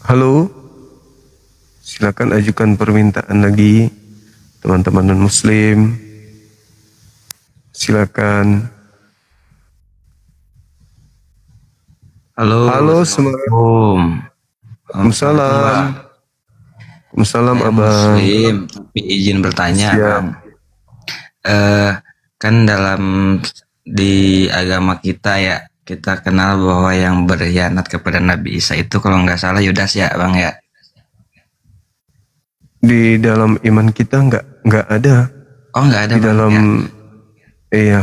Halo. Silakan ajukan permintaan lagi teman-teman non muslim. Silakan. Halo, Assalamualaikum. Waalaikumsalam. Waalaikumsalam abang. Muslim, tapi izin bertanya Bang. Kan dalam di agama kita ya, kita kenal bahwa yang berkhianat kepada Nabi Isa itu kalau nggak salah Yudas ya Bang ya. Di dalam iman kita nggak ada. Oh nggak ada di Bang, dalam ya? Iya.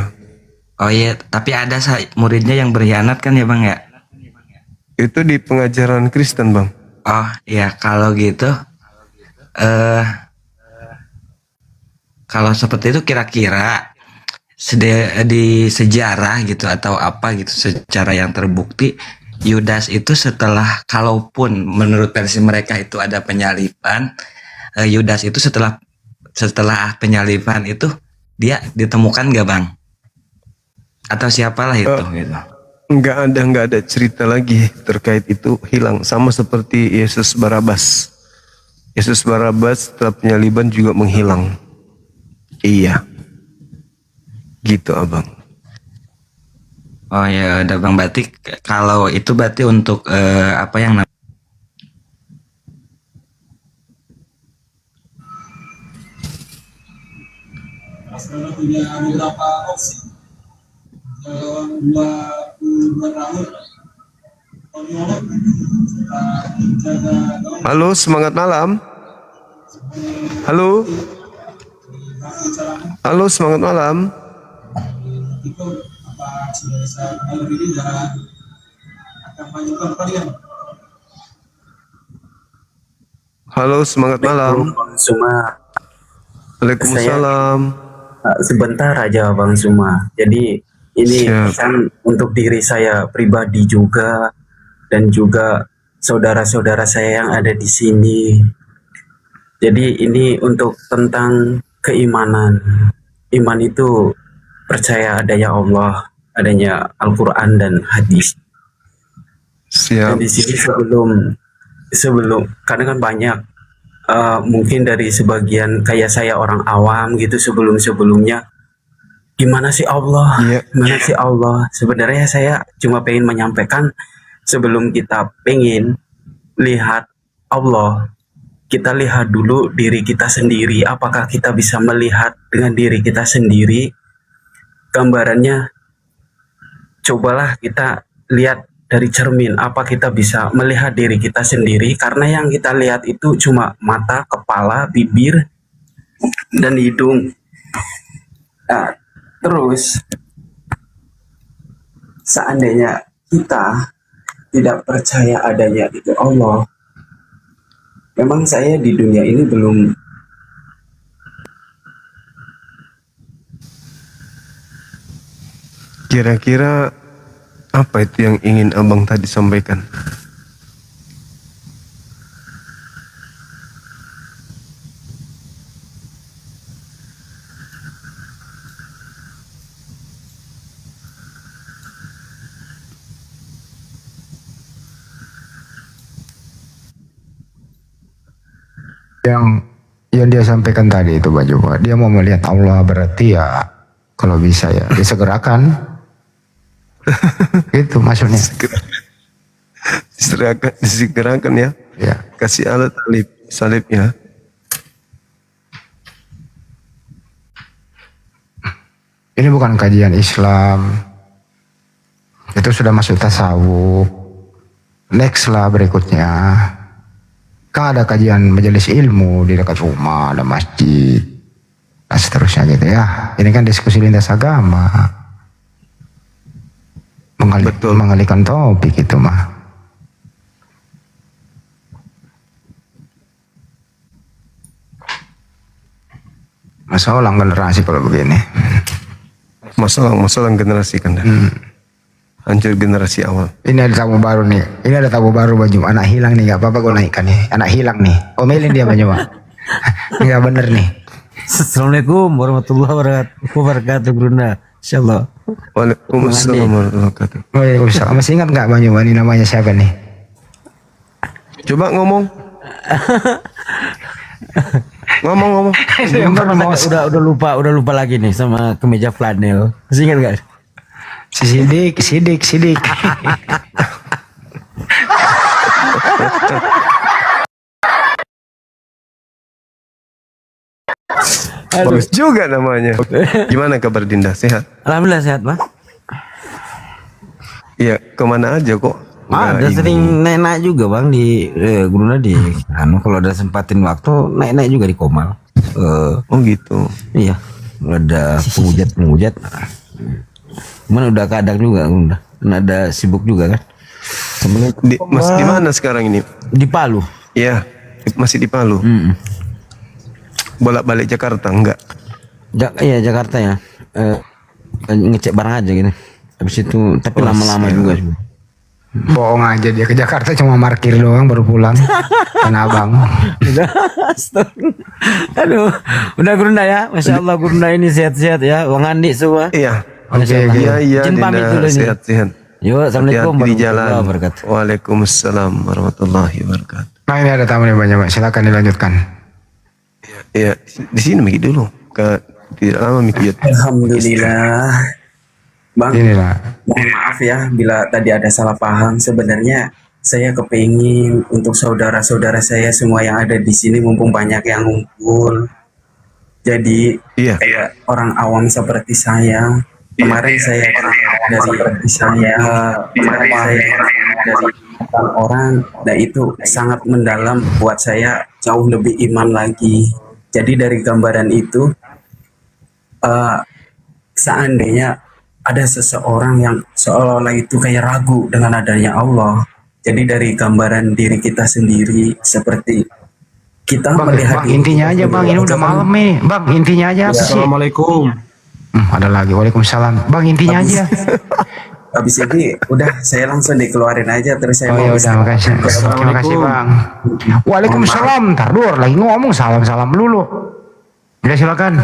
Oh iya, tapi ada muridnya yang berkhianat kan ya Bang ya? Itu di pengajaran Kristen Bang. Oh iya, kalau gitu kalau seperti itu kira-kira di sejarah gitu atau apa gitu secara yang terbukti Yudas itu setelah, kalaupun menurut versi mereka itu ada penyaliban, Yudas itu setelah penyaliban itu dia ditemukan gak Bang? Atau siapalah itu gitu? Nggak ada cerita lagi terkait itu, hilang. Sama seperti Yesus Barabas. Yesus Barabas setelah penyaliban juga menghilang. Iya. Gitu abang. Oh ya udah Bang, berarti kalau itu berarti untuk apa yang punya beberapa opsi. Halo, semangat malam. Halo. Halo, semangat malam. Ikut apa sudah bisa kenal diri dan akan majukan kalian. Halo, semangat malam. Suma. Waalaikumsalam. Sebentar aja Bang Suma. Jadi ini pesan untuk diri saya pribadi juga dan juga saudara-saudara saya yang ada di sini. Jadi ini untuk tentang keimanan. Iman itu percaya adanya Allah, adanya Al-Quran dan hadis. Dan di sini sebelum karena kan banyak mungkin dari sebagian kayak saya orang awam gitu sebelumnya gimana sih Allah, gimana sih Allah. Sebenarnya saya cuma pengen menyampaikan sebelum kita pengen lihat Allah, kita lihat dulu diri kita sendiri. Apakah kita bisa melihat dengan diri kita sendiri? Gambarannya, cobalah kita lihat dari cermin. Apa kita bisa melihat diri kita sendiri? Karena yang kita lihat itu cuma mata, kepala, bibir, dan hidung. Nah, terus seandainya kita tidak percaya adanya itu Allah, memang saya di dunia ini belum Kira-kira apa itu yang ingin abang tadi sampaikan? Yang dia sampaikan tadi itu Pak Joko, dia mau melihat Allah, berarti ya kalau bisa ya disegerakan. Itu maksudnya. Disegerakan ya. Kasih alat salib ya. Ini bukan kajian Islam. Itu sudah masuk tasawuf. Next lah berikutnya. Kan ada kajian majelis ilmu di dekat rumah, ada masjid. Nah seterusnya gitu ya. Ini kan diskusi lintas agama. Mengalihkan topik itu mah. Masalah generasi kalau begini. Masalah generasi kan. Hancur generasi awal. Ini ada tamu baru nih. Ini ada tamu baru Baju. Anak hilang nih, gak apa-apa gue naikkan nih. Anak hilang nih. Omelin dia Baju. Nggak bener nih. Assalamualaikum warahmatullahi wabarakatuh Brunda. Insyaallah. Waalaikumsalam warahmatullahi wabarakatuh. Waalaikumsalam. Masih ingat nggak Banyu? Ini namanya siapa nih? Coba ngomong. Ngomong. Udah lupa lagi nih sama kemeja flanel. Masih ingat nggak? Sidik. Bagus juga namanya. Gimana kabar Dinda? Sehat? Alhamdulillah sehat Bang. Iya, kemana aja kok? Ada sering naik-naik juga Bang di Gurunda di kalau ada sempatin waktu naik-naik juga di Komal. Oh gitu. Iya. Ada pengujat. Cuman udah kadang juga udah. Ada sibuk juga kan. Masih di mana sekarang ini? Di Palu. Iya, masih di Palu. Bolak-balik Jakarta enggak? Iya Jakarta ya. Ngecek barang aja gitu. Habis itu tapi lama-lama juga. Bohong aja, dia ke Jakarta cuma parkir doang baru pulang. Tanah Abang. Aduh, udah Gurunda ya. Masya Allah Gurunda ini sehat-sehat ya. Wang Andi semua. Iya. Oke. Iya. Izin pamit dulu nih. Sehat-sehat. Yuk, assalamualaikum warahmatullahi wabarakatuh. Waalaikumsalam warahmatullahi wabarakatuh. Nah ini ada tamu nih banyak, silakan dilanjutkan. Iya, di sini Miki dulu. Tidak lama Miki. Alhamdulillah. Bang, inilah. Mohon maaf ya bila tadi ada salah paham. Sebenarnya saya kepingin untuk saudara-saudara saya semua yang ada di sini mumpung banyak yang ngumpul. Jadi kayak orang awam seperti saya. Kemarin saya dari orang, dan itu sangat mendalam buat saya jauh lebih iman lagi. Jadi dari gambaran itu, seandainya ada seseorang yang seolah-olah itu kayak ragu dengan adanya Allah. Jadi dari gambaran diri kita sendiri seperti kita melihat Bang, intinya aja Bang, ini udah malam nih. Bang, intinya aja apa sih? Assalamualaikum. Ada lagi, waalaikumsalam. Bang, intinya aja. Habis ini udah saya langsung dikeluarin aja terus saya Oh ya udah, makasih. Terima kasih Bang. Waalaikumsalam. Ntar dulu lagi ngomong salam-salam dulu. Ya silakan.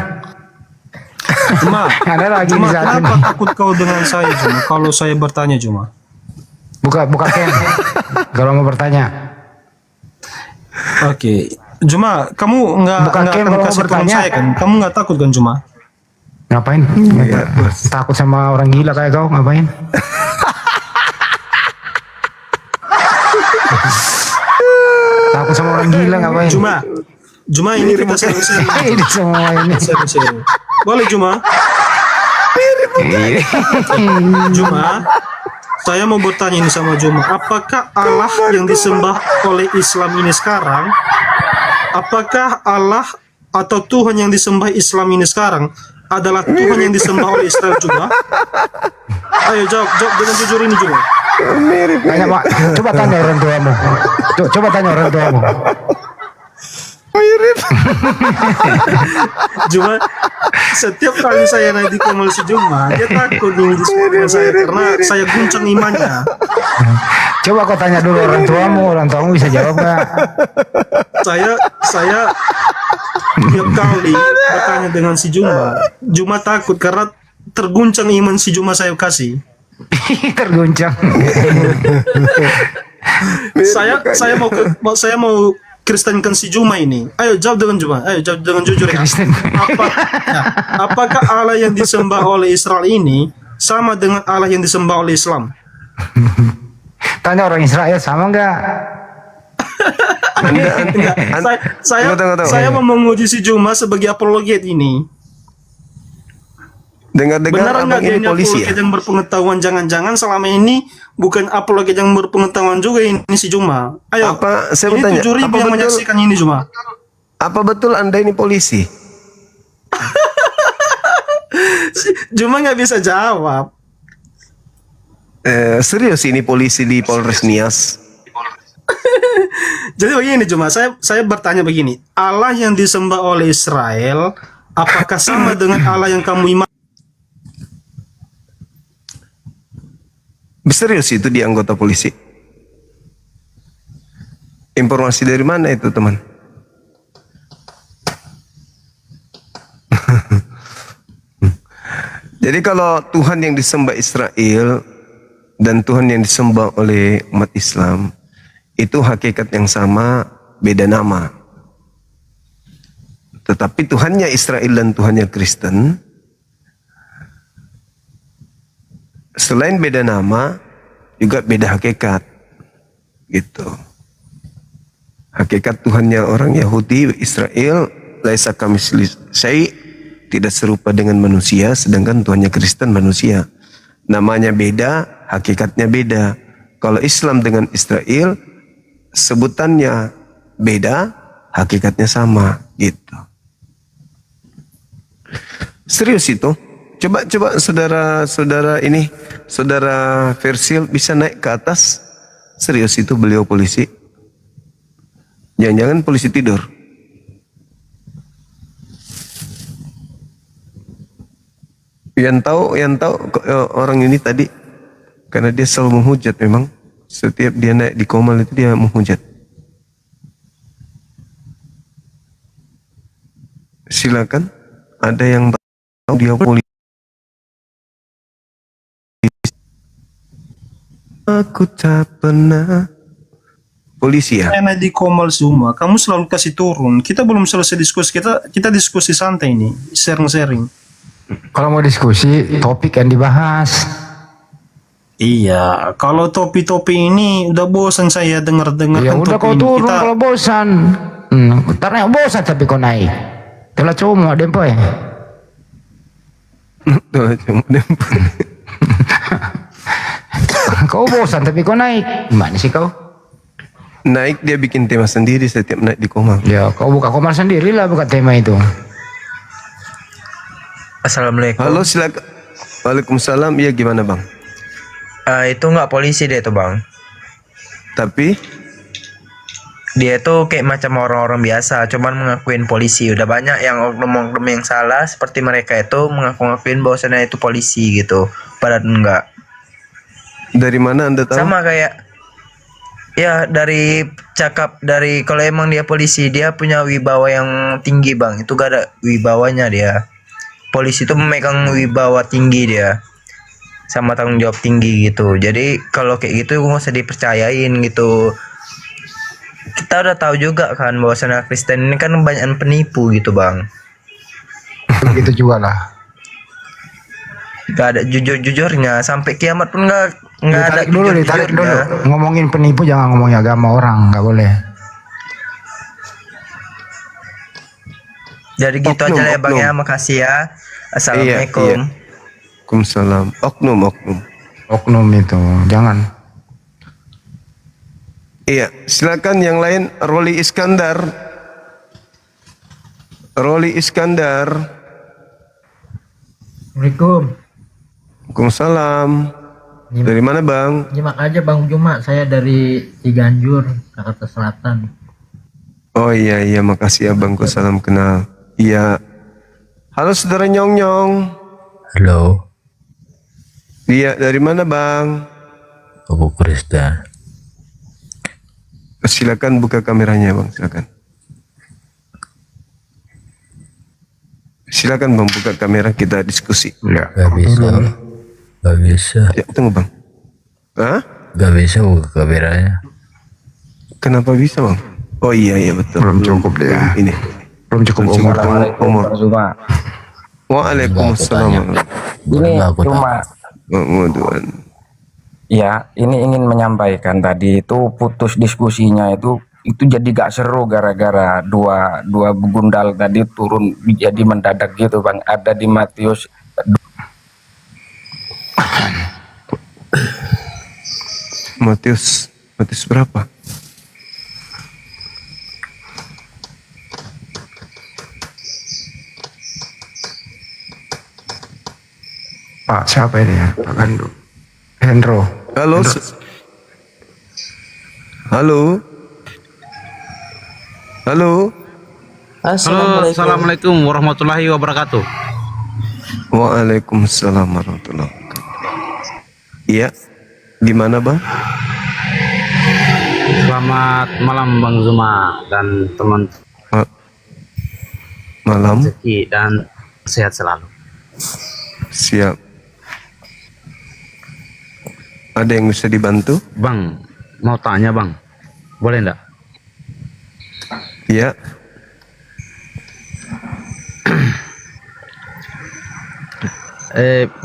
Cuma ada lagi Cuma di saat kenapa ini. takut kau dengan saya Cuma kalau saya bertanya Cuma? Buka Ken. Kalau mau bertanya. Oke. Cuma kamu nggak Buka Ken akan kalau mau kasih turun bertanya. saya kan? Kamu nggak takut kan Cuma? Ngapain? Takut sama orang gila kayak kau ngapain? Takut sama orang gila ngapain? Cuma ini kita sharing-sharing. Ini semua ini. Sharing-sharing. Boleh Cuma? Cuma, saya mau bertanya ini sama Cuma. Apakah Allah yang disembah oleh Islam ini sekarang? Apakah Allah atau Tuhan yang disembah Islam ini sekarang adalah Tuhan yang disembah oleh Israel juga? Ayo jawab dengan jujur ini Cuma. Tanya Pak, coba tanya orang tuamu. Coba tanya orang tuamu. Cuma setiap kali saya naik di Komal si Juma, dia takut nih diskusi dengan saya karena saya guncang imannya. Coba kau tanya dulu orang tuamu bisa jawab nggak? Saya tiap kali bertanya dengan si Juma takut karena terguncang iman si Juma saya kasih. Terguncang. saya mau Kristenkan si Juma ini. Ayo jawab dengan Juma. Ayo jawab dengan jujur ya. Apakah Allah yang disembah oleh Israel ini sama dengan Allah yang disembah oleh Islam? Tanya orang Israel sama nggak? Saya mau menguji si Juma sebagai apologet ini. Dengar-dengar Benar abang nggak dia ini ini polisi apologet ya? yang berpengetahuan? Jangan-jangan selama ini bukan apologet yang berpengetahuan juga ini si Juma. Ayo, Saya ini bertanya, 7.000 yang menyaksikan ini Juma. Apa betul Anda ini polisi? Juma nggak bisa jawab. Serius ini polisi di Polres Nias? Jadi begini Juma, saya bertanya begini. Allah yang disembah oleh Israel, apakah sama dengan Allah yang kamu imani? Serius itu di anggota polisi? Informasi dari mana itu teman? Jadi kalau Tuhan yang disembah Israel dan Tuhan yang disembah oleh umat Islam itu hakikat yang sama, beda nama. Tetapi Tuhannya Israel dan Tuhannya Kristen, selain beda nama, juga beda hakikat. Gitu. Hakikat Tuhannya orang Yahudi, Israel, laisa kamitslihi syai', tidak serupa dengan manusia, sedangkan Tuhannya Kristen manusia. Namanya beda, hakikatnya beda. Kalau Islam dengan Israel, sebutannya beda, hakikatnya sama, gitu. Serius itu. Coba saudara ini, saudara Versil bisa naik ke atas. Serius itu beliau polisi. Jangan-jangan polisi tidur. Yang tahu orang ini tadi, karena dia selalu menghujat memang. Setiap dia naik di Komal itu dia menghujat. Silakan, ada yang tahu dia polisi. Aku tak pernah polisi ya. Karena di Komal semua, kamu selalu kasih turun. Kita belum selesai diskusi, kita diskusi santai ini, sharing-sharing. Kalau mau diskusi, topik yang dibahas. Iya, kalau topi-topi ini udah bosan saya dengar-dengar. Ya udah kau turun kalau bosan. Ntar bosan tapi kau naik. Telah cuma dempoy. Kau bosan tapi kau naik. Gimana sih kau? naik dia bikin tema sendiri setiap naik di Komar. Ya, kau buka Komar sendirilah buka tema itu. Assalamualaikum. Halo, silakan. Waalaikumsalam. Iya, gimana bang? Itu nggak polisi deh tuh bang. Tapi dia tuh kayak macam orang-orang biasa, cuman mengakuin polisi. Udah banyak yang oknum-oknum yang salah seperti mereka itu mengaku-ngakuin bahwasannya itu polisi gitu, padahal enggak. Dari mana Anda tahu? Sama kayak ya dari kalau emang dia polisi, dia punya wibawa yang tinggi bang. Itu gak ada wibawanya dia. Polisi itu memegang wibawa tinggi dia, sama tanggung jawab tinggi gitu. Jadi kalau kayak gitu nggak usah dipercayain gitu. Kita udah tahu juga kan bahwasannya Kristen ini kan banyak penipu gitu bang. Begitu juga lah. Gak ada jujur-jujurnya, sampai kiamat pun nggak ada Ditarik dulu. jujur-jujurnya. Ngomongin penipu jangan ngomongin agama orang, nggak boleh. Jadi gitu aja lah ya bang ya, makasih ya. Assalamualaikum. Iya. Waalaikumsalam. Oknum itu jangan. Iya, silakan yang lain. Roli Iskandar. Assalamualaikum. Waalaikumsalam. Dari mana bang? Nyimak aja Bang Juma, saya dari Ciganjur, Jakarta Selatan. Oh iya, makasih ya bangku, salam kenal. Iya. Halo saudara Nyong. Halo. Iya, dari mana bang? Aku Kristen. Silakan buka kameranya bang, silakan. Silakan bang, buka kamera, kita diskusi. Gak bisa. Ya, tunggu bang. Hah? Gak bisa buka kameranya. Kenapa bisa bang? Oh iya betul. Belum cukup dia. Ini. Belum cukup umur. Waalaikumsalam. Ini cuma ya, ini ingin menyampaikan tadi itu putus diskusinya itu jadi gak seru gara-gara dua begundal tadi turun jadi mendadak gitu bang. Ada di Matius berapa? Pak siapa ini ya? Pak Hendro. Halo. Assalamualaikum warahmatullahi wabarakatuh. Waalaikumsalam warahmatullahi wabarakatuh. Iya. Gimana bang? Selamat malam Bang Zuma dan teman. Malam. Rezeki dan sehat selalu. Siap. Ada yang bisa dibantu? Bang, mau tanya bang, boleh enggak? Iya.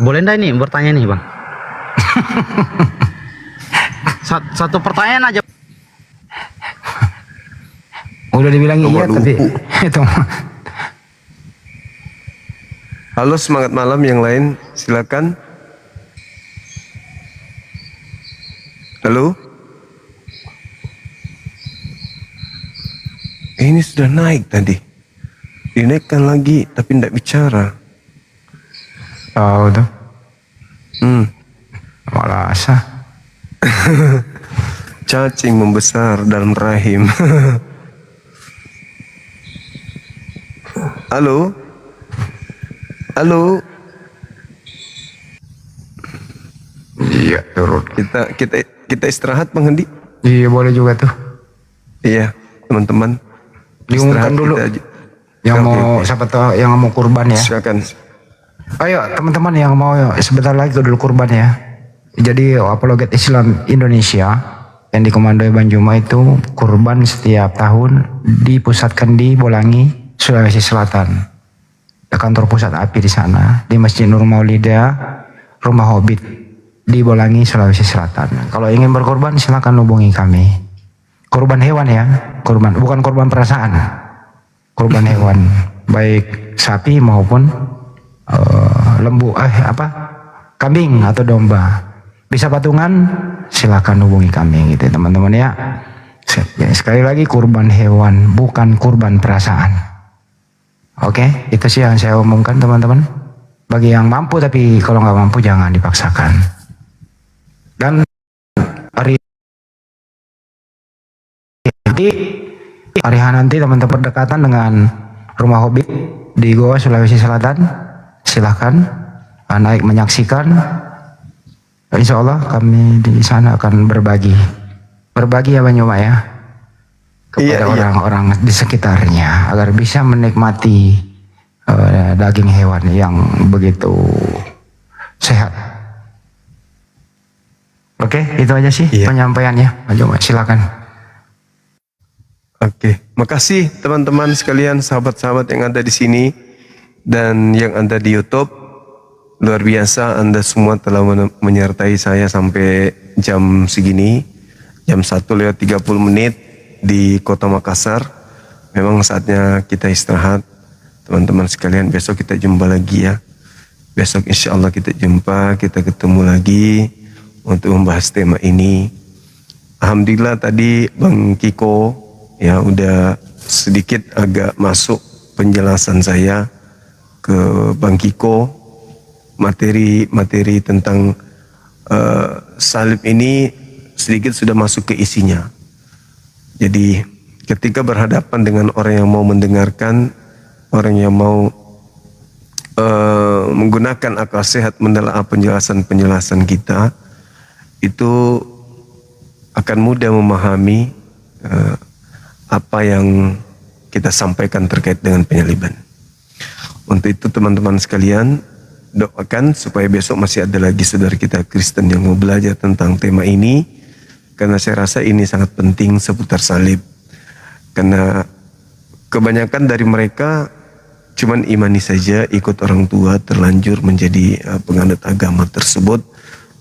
Boleh enggak ini bertanya nih bang? Satu pertanyaan aja. Udah dibilang iya tapi itu. Halo, semangat malam yang lain, silakan. Halo. Ini sudah naik tadi. Dinaikkan lagi tapi tidak bicara. Tahu tuh. Malah asa. Cacing membesar dalam rahim. Halo. Iya, turun. Kita istirahat Bang Hendi. Iya, boleh juga tuh. Iya, teman-teman. Diumumkan dulu. Yang mau siapa tahu yang mau kurban ya. Silakan. Ayo teman-teman yang mau sebentar lagi dulu kurban ya. Jadi Apologet Islam Indonesia yang dikomandoi Bang Juma itu kurban setiap tahun dipusatkan di Bolangi, Sulawesi Selatan. Kantor pusat API di sana, di Masjid Nur Maulida, Rumah Hobbit di Bolangi, Sulawesi Selatan. Kalau ingin berkorban silakan hubungi kami. Korban hewan ya, bukan korban perasaan. Korban hewan, baik sapi maupun lembu, kambing atau domba. Bisa patungan, silakan hubungi kami gitu teman-teman ya. Ya, sekali lagi kurban hewan, bukan kurban perasaan. Oke, itu sih yang saya umumkan teman-teman. Bagi yang mampu, tapi kalau nggak mampu jangan dipaksakan. Dan hari nanti teman-teman berdekatan dengan rumah hobi di Goa, Sulawesi Selatan. Silahkan naik menyaksikan. Insya Allah kami di sana akan berbagi ya Bang Yoma ya, kepada orang-orang di sekitarnya agar bisa menikmati daging hewan yang begitu sehat. Oke, itu aja sih penyampaiannya Bang Yoma, silakan. Oke, makasih teman-teman sekalian, sahabat-sahabat yang ada di sini dan yang ada di YouTube. Luar biasa Anda semua telah menyertai saya sampai jam segini, jam 1:30 di Kota Makassar. Memang saatnya kita istirahat. Teman-teman sekalian, besok kita jumpa lagi ya. Besok insya Allah kita jumpa, kita ketemu lagi untuk membahas tema ini. Alhamdulillah tadi Bang Kiko ya udah sedikit agak masuk penjelasan saya ke Bang Kiko. Materi tentang salib ini sedikit sudah masuk ke isinya. Jadi ketika berhadapan dengan orang yang mau mendengarkan, orang yang mau menggunakan akal sehat menelaah penjelasan-penjelasan kita, itu akan mudah memahami apa yang kita sampaikan terkait dengan penyaliban. Untuk itu teman-teman sekalian, doakan supaya besok masih ada lagi saudara kita Kristen yang mau belajar tentang tema ini, karena saya rasa ini sangat penting seputar salib. Karena kebanyakan dari mereka cuman imani saja, ikut orang tua, terlanjur menjadi penganut agama tersebut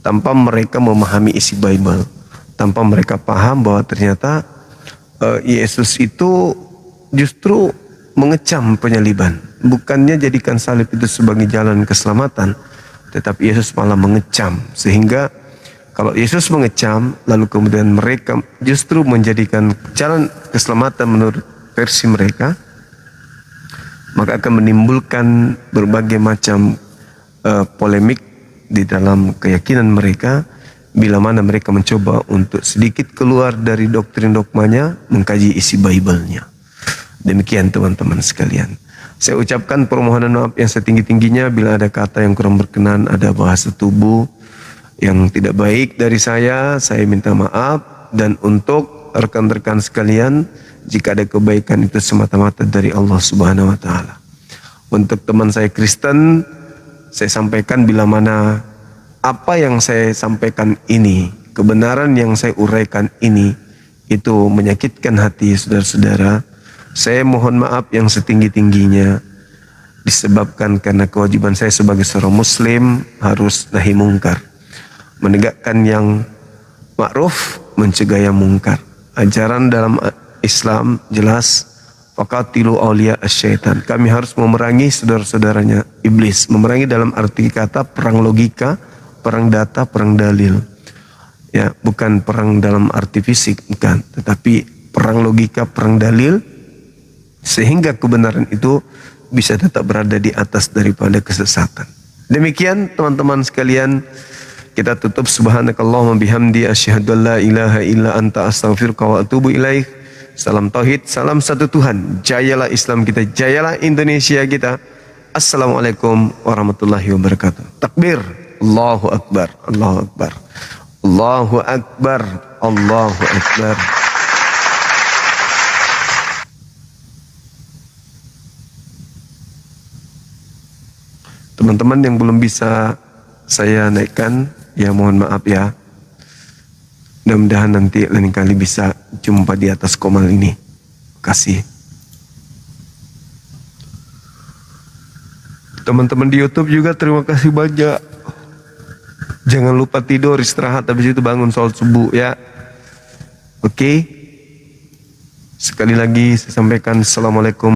tanpa mereka memahami isi Bible, tanpa mereka paham bahwa ternyata Yesus itu justru mengecam penyaliban. Bukannya jadikan salib itu sebagai jalan keselamatan, tetapi Yesus malah mengecam. Sehingga kalau Yesus mengecam, lalu kemudian mereka justru menjadikan jalan keselamatan menurut versi mereka, maka akan menimbulkan berbagai macam polemik di dalam keyakinan mereka, bila mana mereka mencoba untuk sedikit keluar dari doktrin dogmanya, mengkaji isi Bible-nya. Demikian teman-teman sekalian. Saya ucapkan permohonan maaf yang setinggi-tingginya bila ada kata yang kurang berkenan, ada bahasa tubuh yang tidak baik dari saya minta maaf. Dan untuk rekan-rekan sekalian, jika ada kebaikan itu semata-mata dari Allah Subhanahu wa taala. Untuk teman saya Kristen, saya sampaikan bila mana apa yang saya sampaikan ini, kebenaran yang saya uraikan ini, itu menyakitkan hati saudara-saudara, saya mohon maaf yang setinggi-tingginya, disebabkan karena kewajiban saya sebagai seorang muslim harus nahi mungkar, menegakkan yang ma'ruf, mencegah yang mungkar. Ajaran dalam Islam jelas, faqatilu awliya asyaitan. Kami harus memerangi saudara-saudaranya iblis. Memerangi dalam arti kata perang logika, perang data, perang dalil. Ya, bukan perang dalam arti fisik, bukan, tetapi perang logika, perang dalil, sehingga kebenaran itu bisa tetap berada di atas daripada kesesatan. Demikian teman-teman sekalian, kita tutup subhanakallahumma bihamdi asyhadu an la ilaha illa anta astaghfiruka wa atubu ilaik. Salam tauhid, salam satu Tuhan. Jayalah Islam kita, jayalah Indonesia kita. Assalamualaikum warahmatullahi wabarakatuh. Takbir, Allahu akbar, Allahu akbar, Allahu akbar, Allahu akbar. Teman-teman yang belum bisa saya naikkan, ya mohon maaf ya. Mudah-mudahan nanti lain kali bisa jumpa di atas komal ini. Kasih. Teman-teman di YouTube juga terima kasih banyak. Jangan lupa tidur, istirahat, habis itu bangun sholat subuh ya. Oke. Sekali lagi saya sampaikan assalamualaikum.